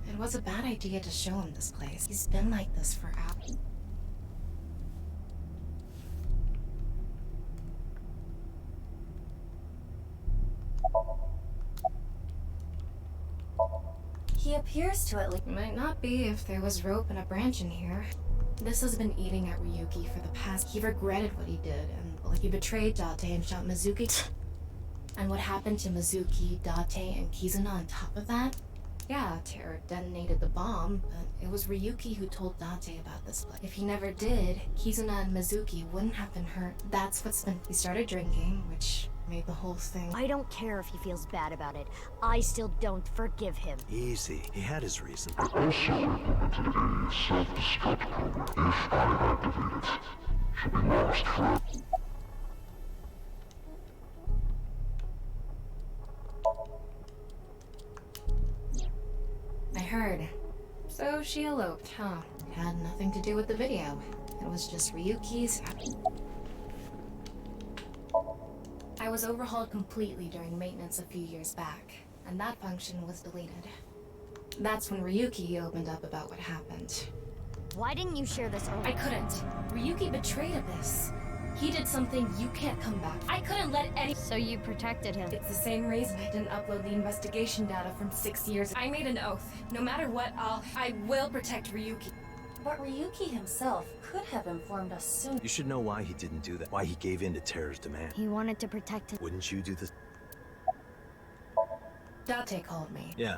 It was a bad idea to show him this place. He's been like this for hours. He appears to at least. Might not be if there was rope and a branch in here. This has been eating at Ryuki for the past. He regretted what he did, and he betrayed Date and shot Mizuki. And what happened to Mizuki, Date, and Kizuna on top of that? Yeah, Terror detonated the bomb, but it was Ryuki who told Date about this place. If he never did, Kizuna and Mizuki wouldn't have been hurt. That's what's been. He started drinking, which made the whole thing. I don't care if he feels bad about it. I still don't forgive him. Easy. He had his reason. I also implemented a self-destruct program. If I activate it, she'll be lost forever. I heard. So she eloped, huh? Had nothing to do with the video. It was just Ryuki's. I was overhauled completely during maintenance a few years back, and that function was deleted. That's when Ryuki opened up about what happened. Why didn't you share this earlier? I couldn't. Ryuki betrayed Abyss. He did something you can't come back. I couldn't let any— So you protected him. It's the same reason I didn't upload the investigation data from 6 years. I made an oath. No matter what, I will protect Ryuki. But Ryuki himself could have informed us soon. You should know why he didn't do that. Why he gave in to Terror's demand. He wanted to protect him. Wouldn't you do this? Date called me. Yeah.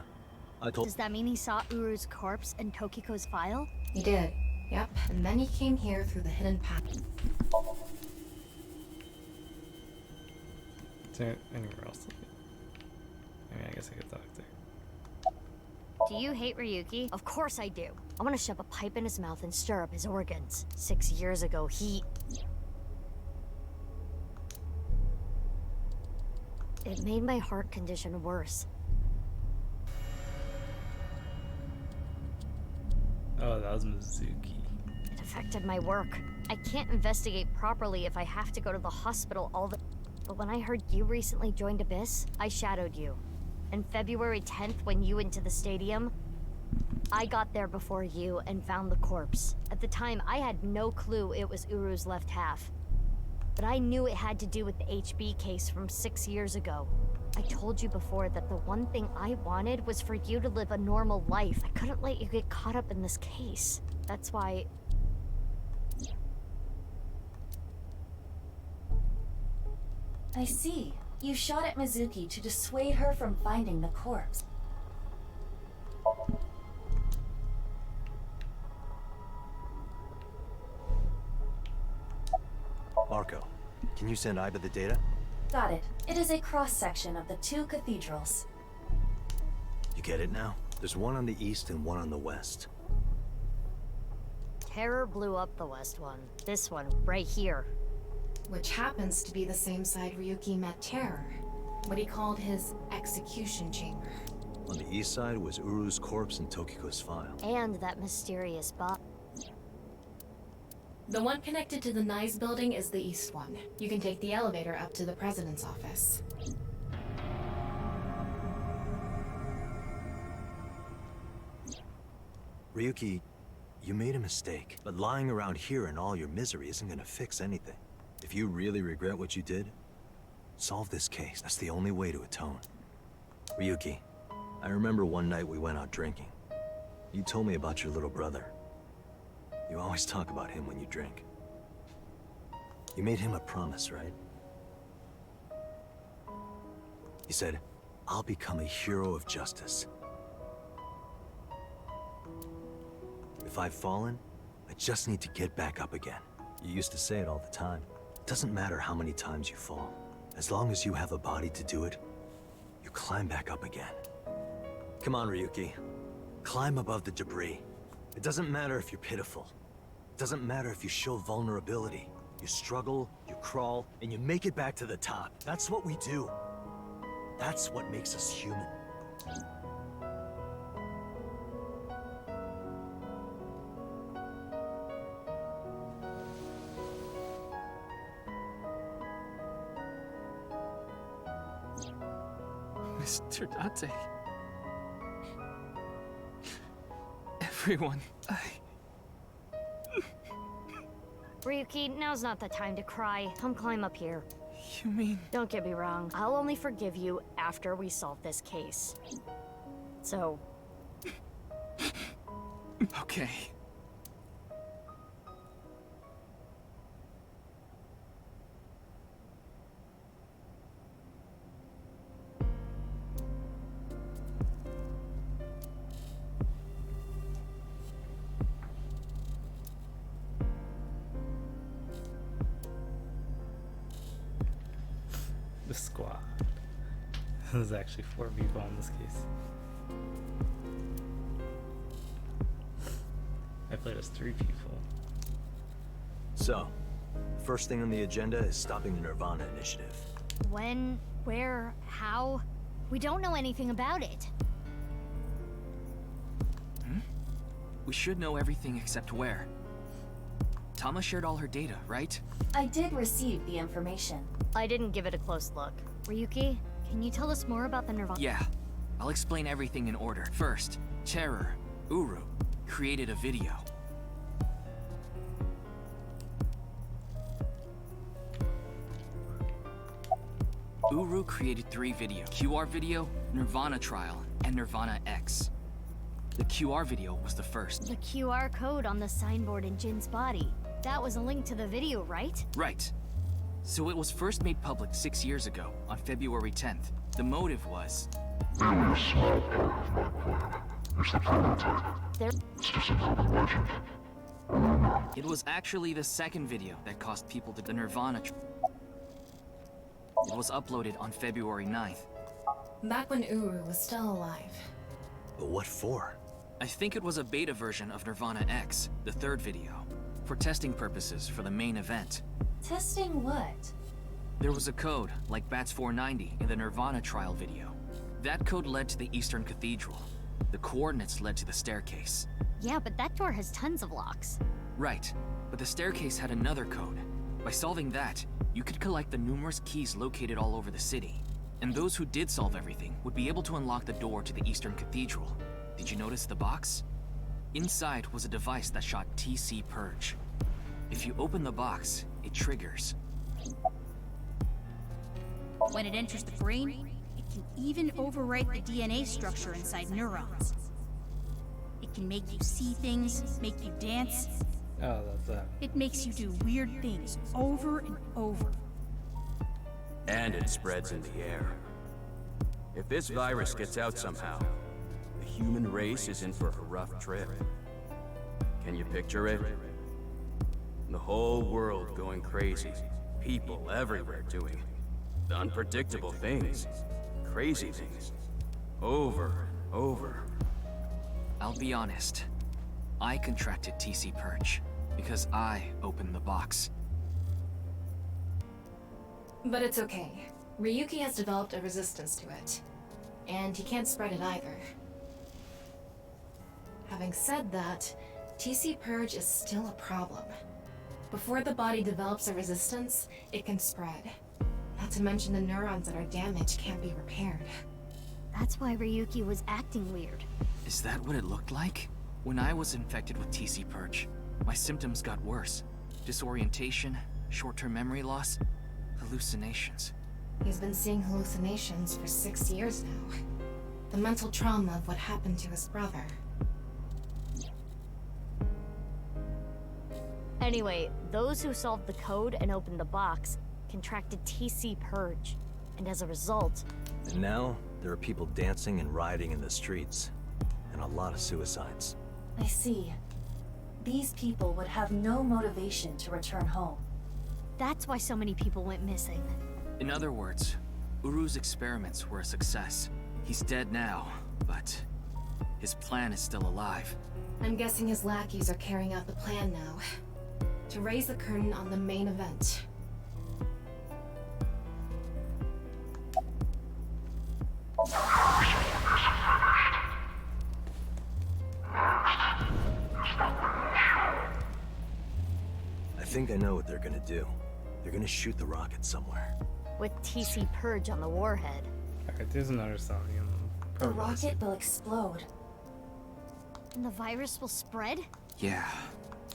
I told— Does that mean he saw Uru's corpse in Tokiko's file? He did. Yep. And then he came here through the hidden path. Is there anywhere else? I mean, I guess I could talk to her. Do you hate Ryuki? Of course I do. I want to shove a pipe in his mouth and stir up his organs. 6 years ago, he... It made my heart condition worse. Oh, that was Mizuki. It affected my work. I can't investigate properly if I have to go to the hospital all the... But when I heard you recently joined Abyss, I shadowed you. And February 10th, when you went to the stadium, I got there before you and found the corpse. At the time, I had no clue it was Uru's left half. But I knew it had to do with the HB case from 6 years ago. I told you before that the one thing I wanted was for you to live a normal life. I couldn't let you get caught up in this case. That's why... I see. You shot at Mizuki to dissuade her from finding the corpse. Marco, can you send Iba the data? Got it. It is a cross-section of the 2 cathedrals. You get it now? There's one on the east and one on the west. Terror blew up the west one. This one, right here. Which happens to be the same side Ryuki met Terror. What he called his execution chamber. On the east side was Uru's corpse and Tokiko's file. And that mysterious bot. The one connected to the Nyes building is the east one. You can take the elevator up to the president's office. Ryuki, you made a mistake, but lying around here in all your misery isn't gonna fix anything. If you really regret what you did, solve this case. That's the only way to atone. Ryuki, I remember one night we went out drinking. You told me about your little brother. You always talk about him when you drink. You made him a promise, right? You said, I'll become a hero of justice. If I've fallen, I just need to get back up again. You used to say it all the time. It doesn't matter how many times you fall. As long as you have a body to do it, you climb back up again. Come on, Ryuki. Climb above the debris. It doesn't matter if you're pitiful. It doesn't matter if you show vulnerability. You struggle, you crawl, and you make it back to the top. That's what we do. That's what makes us human. Mr. Date. Everyone, Ryuki, now's not the time to cry. Come climb up here. You mean... Don't get me wrong. I'll only forgive you after we solve this case. So, Okay. The squad. There's actually 4 people in this case. I played as 3 people. So, first thing on the agenda is stopping the Nirvana initiative. When? Where? How? We don't know anything about it. We should know everything except where. Tama shared all her data, right? I did receive the information. I didn't give it a close look. Ryuki, can you tell us more about the Nirvana? Yeah. I'll explain everything in order. First, Terror, Uru, created a video. Uru created 3 videos. QR video, Nirvana trial, and Nirvana X. The QR video was the first. The QR code on the signboard in Jin's body. That was a link to the video, right? Right. So it was first made public 6 years ago, on February 10th. The motive was... Merely a small part of my plan. It's the prototype. It's just an urban legend. It was actually the second video that caused people to the Nirvana. It was uploaded on February 9th. Back when Uru was still alive. But what for? I think it was a beta version of Nirvana X, the third video, for testing purposes for the main event. Testing what? There was a code, like BATS 490 in the Nirvana trial video. That code led to the Eastern Cathedral. The coordinates led to the staircase. Yeah, but that door has tons of locks. Right, but the staircase had another code. By solving that, you could collect the numerous keys located all over the city. And those who did solve everything would be able to unlock the door to the Eastern Cathedral. Did you notice the box? Inside was a device that shot TC Purge. If you open the box, it triggers. When it enters the brain, it can even overwrite the DNA structure inside neurons. It can make you see things, make you dance. Oh, that's that. It makes you do weird things over and over. And it spreads in the air. If this virus gets out somehow, the human race is in for a rough trip. Can you picture it? The whole world going crazy. People everywhere doing unpredictable things. Crazy things. Over and over. I'll be honest. I contracted TC Purge because I opened the box. But it's okay. Ryuki has developed a resistance to it. And he can't spread it either. Having said that, TC Purge is still a problem. Before the body develops a resistance, it can spread. Not to mention the neurons that are damaged can't be repaired. That's why Ryuki was acting weird. Is that what it looked like? When I was infected with TC Purge, my symptoms got worse. Disorientation, short-term memory loss, hallucinations. He's been seeing hallucinations for 6 years now. The mental trauma of what happened to his brother. Anyway, those who solved the code and opened the box contracted TC Purge. And as a result... And now, there are people dancing and rioting in the streets. And a lot of suicides. I see. These people would have no motivation to return home. That's why so many people went missing. In other words, Uru's experiments were a success. He's dead now, but his plan is still alive. I'm guessing his lackeys are carrying out the plan now. To raise the curtain on the main event. I think I know what they're gonna do. They're gonna shoot the rocket somewhere. With TC Purge on the warhead. Alright, there's another Somnium. The rocket will explode. And the virus will spread? Yeah.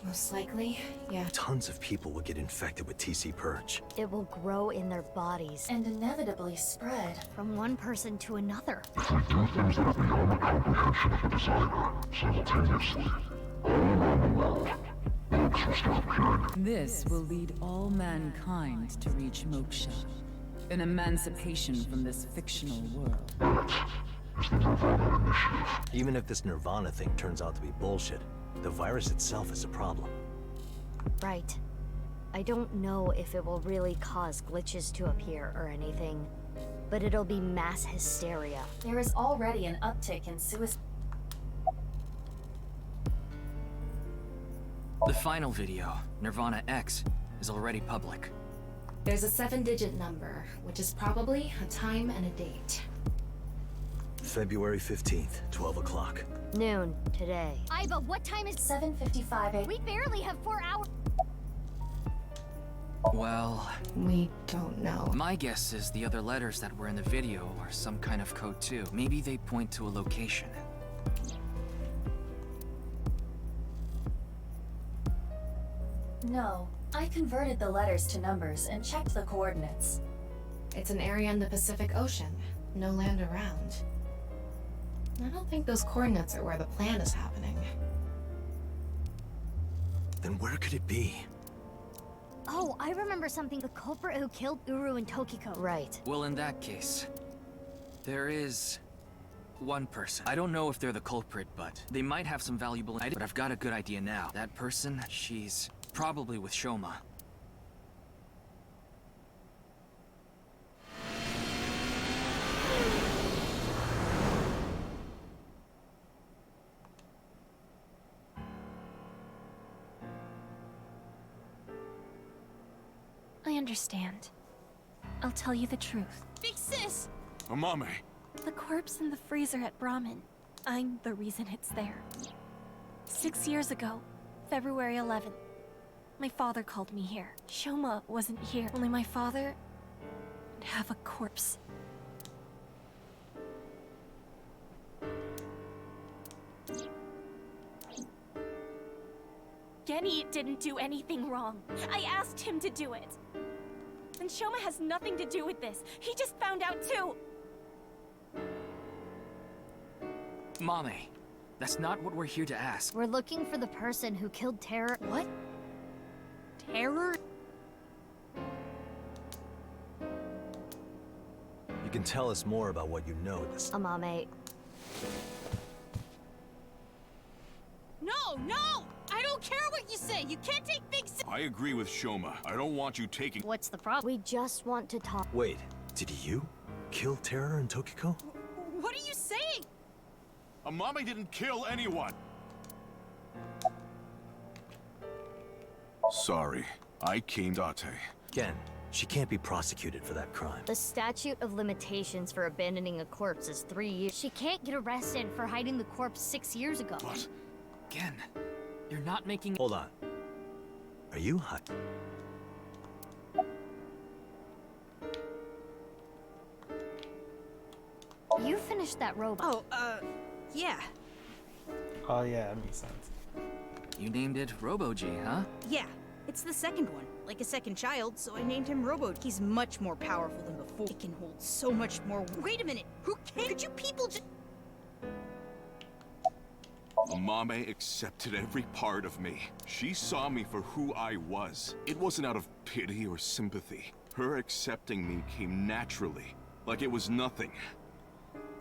Most likely, yeah. Tons of people will get infected with TC Purge. It will grow in their bodies. And inevitably spread. From one person to another. If we do things that are beyond the comprehension of a designer, simultaneously, This will lead all mankind to reach moksha, an emancipation from this fictional world. Even if this Nirvana thing turns out to be bullshit, the virus itself is a problem. Right. I don't know if it will really cause glitches to appear or anything, but it'll be mass hysteria. There is already an uptick in suicide. The final video, Nirvana X, is already public. There's a 7-digit number, which is probably a time and a date. February 15th, 12 o'clock. Noon, today. Iba, what time is 7:55 a.m. We barely have 4 hours. Well... we don't know. My guess is the other letters that were in the video are some kind of code too. Maybe they point to a location. No, I converted the letters to numbers and checked the coordinates. It's an area in the Pacific Ocean. No land around. I don't think those coordinates are where the plan is happening. Then where could it be? Oh, I remember something. The culprit who killed Uru and Tokiko. Right. Well, in that case, there is one person. I don't know if they're the culprit, but they might have some valuable ideas. But I've got a good idea now. That person, she's probably with Shoma. I understand. I'll tell you the truth. Big sis! Amame. The corpse in the freezer at Brahmin. I'm the reason it's there. 6 years ago, February 11th, my father called me here. Shoma wasn't here, only my father would have a corpse. Genny didn't do anything wrong. I asked him to do it. And Shoma has nothing to do with this. He just found out too. Mame, that's not what we're here to ask. We're looking for the person who killed Terror. What? Terror? You can tell us more about what you know at this. Amame. No, no! I don't care what you say! You can't take things. I agree with Shoma. I don't want you taking... What's the problem? We just want to talk. Wait, did you kill Terror and Tokiko? What are you saying? Amame didn't kill anyone! Sorry. I came Date. Again, she can't be prosecuted for that crime. The statute of limitations for abandoning a corpse is 3 years. She can't get arrested for hiding the corpse 6 years ago. What? Again, you're not making... Hold on. Are you high? You finished that robot. Oh, yeah. Oh yeah, that makes sense. You named it Robo-G, huh? Yeah. It's the second one, like a second child, so I named him Robo. He's much more powerful than before. It can hold so much more. Wait a minute, who cares? Could you people just... Amame accepted every part of me. She saw me for who I was. It wasn't out of pity or sympathy. Her accepting me came naturally, like it was nothing.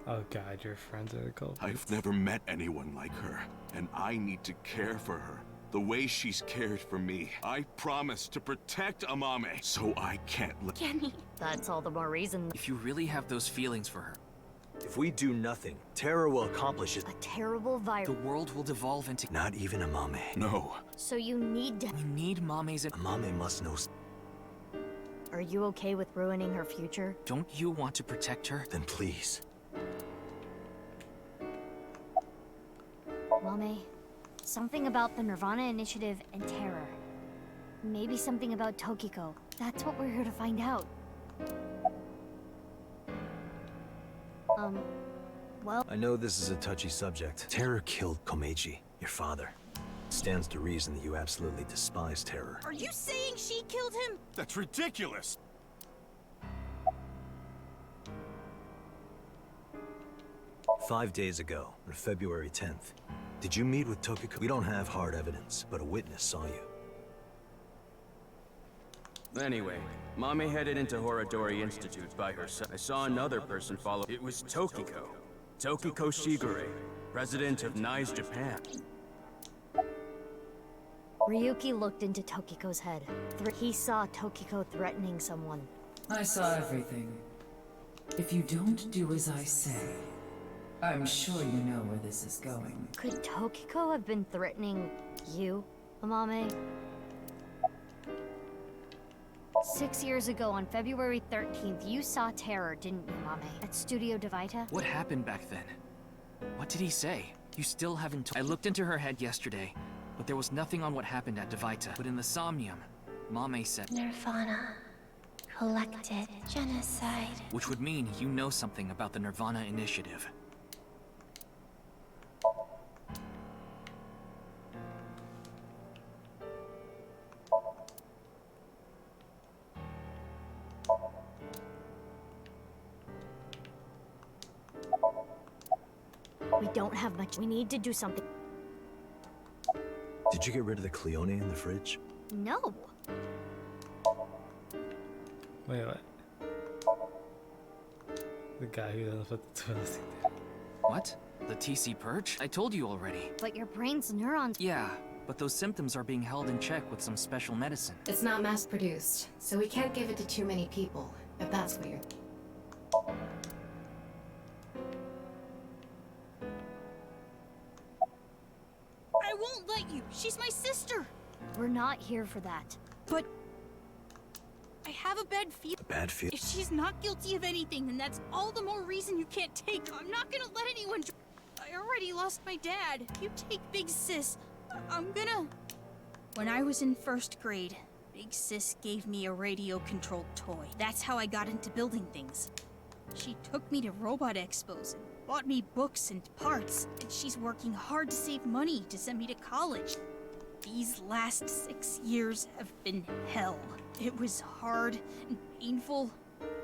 Oh god, your friends are the culprits. I've never met anyone like her, and I need to care for her. The way she's cared for me. I promise to protect Amame, so I can't let... Genny. That's all the more reason. If you really have those feelings for her, If we do nothing, Terror will accomplish it. A terrible virus. the world will devolve into... Not even Amame. No. So you need to... We need Mame's... Amame must know. Are you okay with ruining her future? Don't you want to protect her? Then please. Mame, something about the Nirvana Initiative and Terror. Maybe something about Tokiko. That's what we're here to find out. Well... I know this is a touchy subject. Terror killed Komeiji, your father. Stands to reason that you absolutely despise Terror. Are you saying she killed him? That's ridiculous! "5 days ago, on February 10th, Did you meet with Tokiko? We don't have hard evidence, but a witness saw you. Anyway, Mame headed into Horodori Institute by herself. I saw another person follow. It was Tokiko. Tokiko Shigure, president of NICE Japan. Ryuki looked into Tokiko's head. He saw Tokiko threatening someone. I saw everything. If you don't do as I say, I'm sure you know where this is going. Could Tokiko have been threatening you, Amame? 6 years ago, on February 13th, you saw Terror, didn't you, Mame? At Studio Devita? What happened back then? What did he say? You still haven't I looked into her head yesterday, but there was nothing on what happened at Devita. But in the Somnium, Mame said... Nirvana. Collected. Genocide. Which would mean you know something about the Nirvana initiative. We don't have much. We need to do something. Did you get rid of the Cleone in the fridge? No. Wait, what? The guy who doesn't put the toilet seat there. What? The TC Purge? I told you already. But your brain's neurons... Yeah, but those symptoms are being held in check with some special medicine. It's not mass-produced, so we can't give it to too many people, if that's what you're... I won't let you. She's my sister. We're not here for that. But I have a bad feel. Bad feel? If she's not guilty of anything, then that's all the more reason you can't take her. I'm not gonna let anyone. I already lost my dad. You take Big Sis. I'm gonna. When I was in first grade, Big Sis gave me a radio-controlled toy. That's how I got into building things. She took me to robot expos and bought me books and parts, and she's working hard to save money to send me to college. These last 6 years have been hell. It was hard and painful.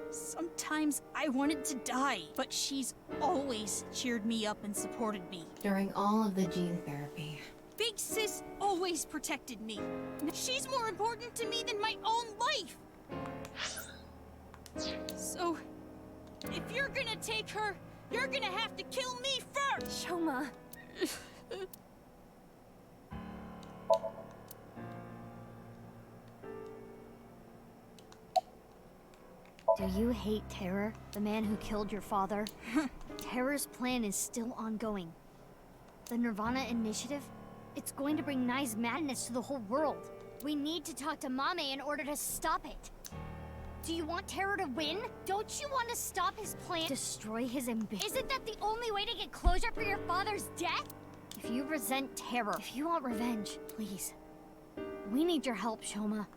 Sometimes I wanted to die, but she's always cheered me up and supported me. During all of the gene therapy. Big Sis always protected me. She's more important to me than my own life. So, if you're gonna take her, you're gonna have to kill me first! Shoma. Do you hate Terror, the man who killed your father? Terror's plan is still ongoing. The Nirvana initiative? It's going to bring Nye's madness to the whole world. We need to talk to Mame in order to stop it. Do you want Terror to win? Don't you want to stop his plan? Destroy his ambition? Isn't that the only way to get closure for your father's death? If you resent Terror, if you want revenge, please. We need your help, Shoma.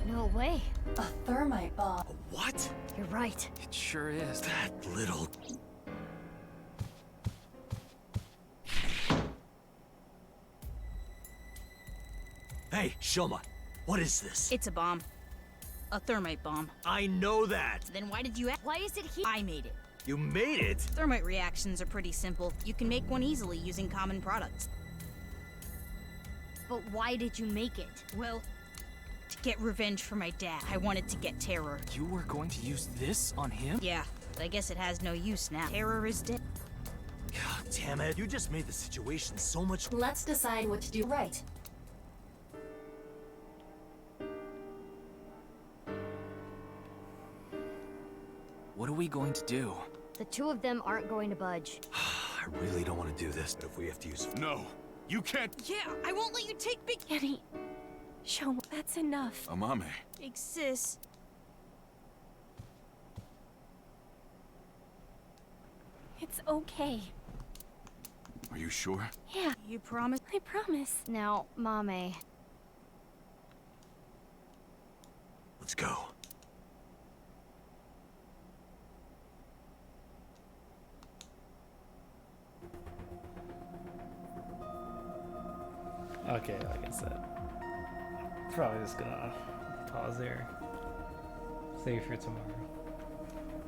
No way. A thermite bomb. What? You're right. It sure is. That little... Hey, Shoma, what is this? It's a bomb. A thermite bomb. I know that! Then why did you ask? Why is it here? I made it. You made it? Thermite reactions are pretty simple. You can make one easily using common products. But why did you make it? Well, to get revenge for my dad. I wanted to get Terror. You were going to use this on him? Yeah, I guess it has no use now. Terror is dead. God damn it, you just made the situation so much... Let's decide what to do right. What are we going to do? The two of them aren't going to budge. I really don't want to do this, but if we have to use... No, you can't... Yeah, I won't let you take Big... Kenny. Shoma, that's enough. Amame. Big Sis. It's okay. Are you sure? Yeah. You promise? I promise. Now, Mame. Let's go. Okay, like I said, probably just gonna pause there. Save for tomorrow.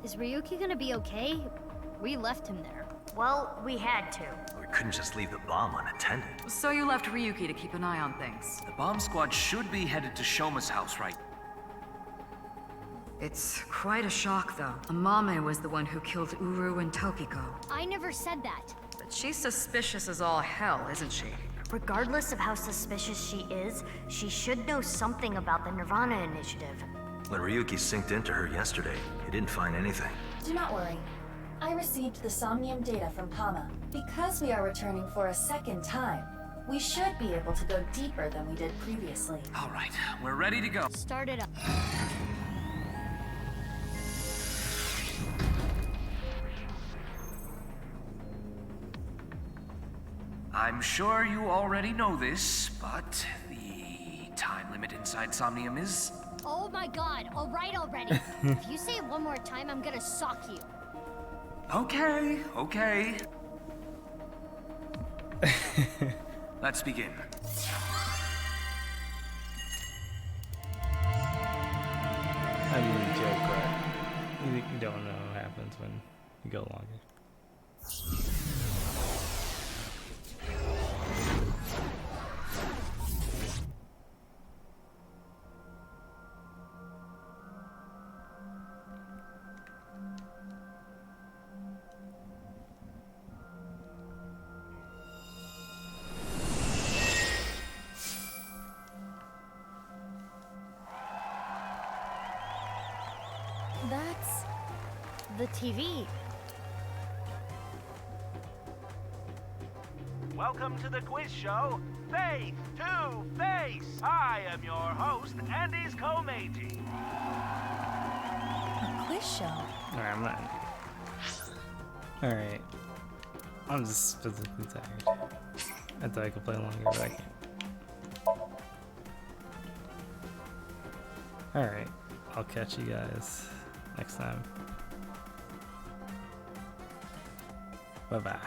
Is Ryuki gonna be okay? We left him there. Well, we had to. We couldn't just leave the bomb unattended. So you left Ryuki to keep an eye on things. The bomb squad should be headed to Shoma's house right. It's quite a shock, though. Amame was the one who killed Uru and Tokiko. I never said that. But she's suspicious as all hell, isn't she? Regardless of how suspicious she is, she should know something about the Nirvana initiative. When Ryuki synced into her yesterday, he didn't find anything. Do not worry. I received the Somnium data from Pama. Because we are returning for a second time, we should be able to go deeper than we did previously. All right, we're ready to go. Start it up. I'm sure you already know this, but the time limit inside Somnium is... Oh my god, alright already. If you say it one more time, I'm gonna sock you. Okay, okay. Let's begin. I mean, joke, right? You don't know what happens when you go longer. That's the TV. Welcome to the quiz show, Face to Face. I am your host, Andy's co-Meiji. A quiz show? Alright, I'm not. Alright. I'm just physically tired. I thought I could play longer, but I can't. Alright. I'll catch you guys next time. Bye bye.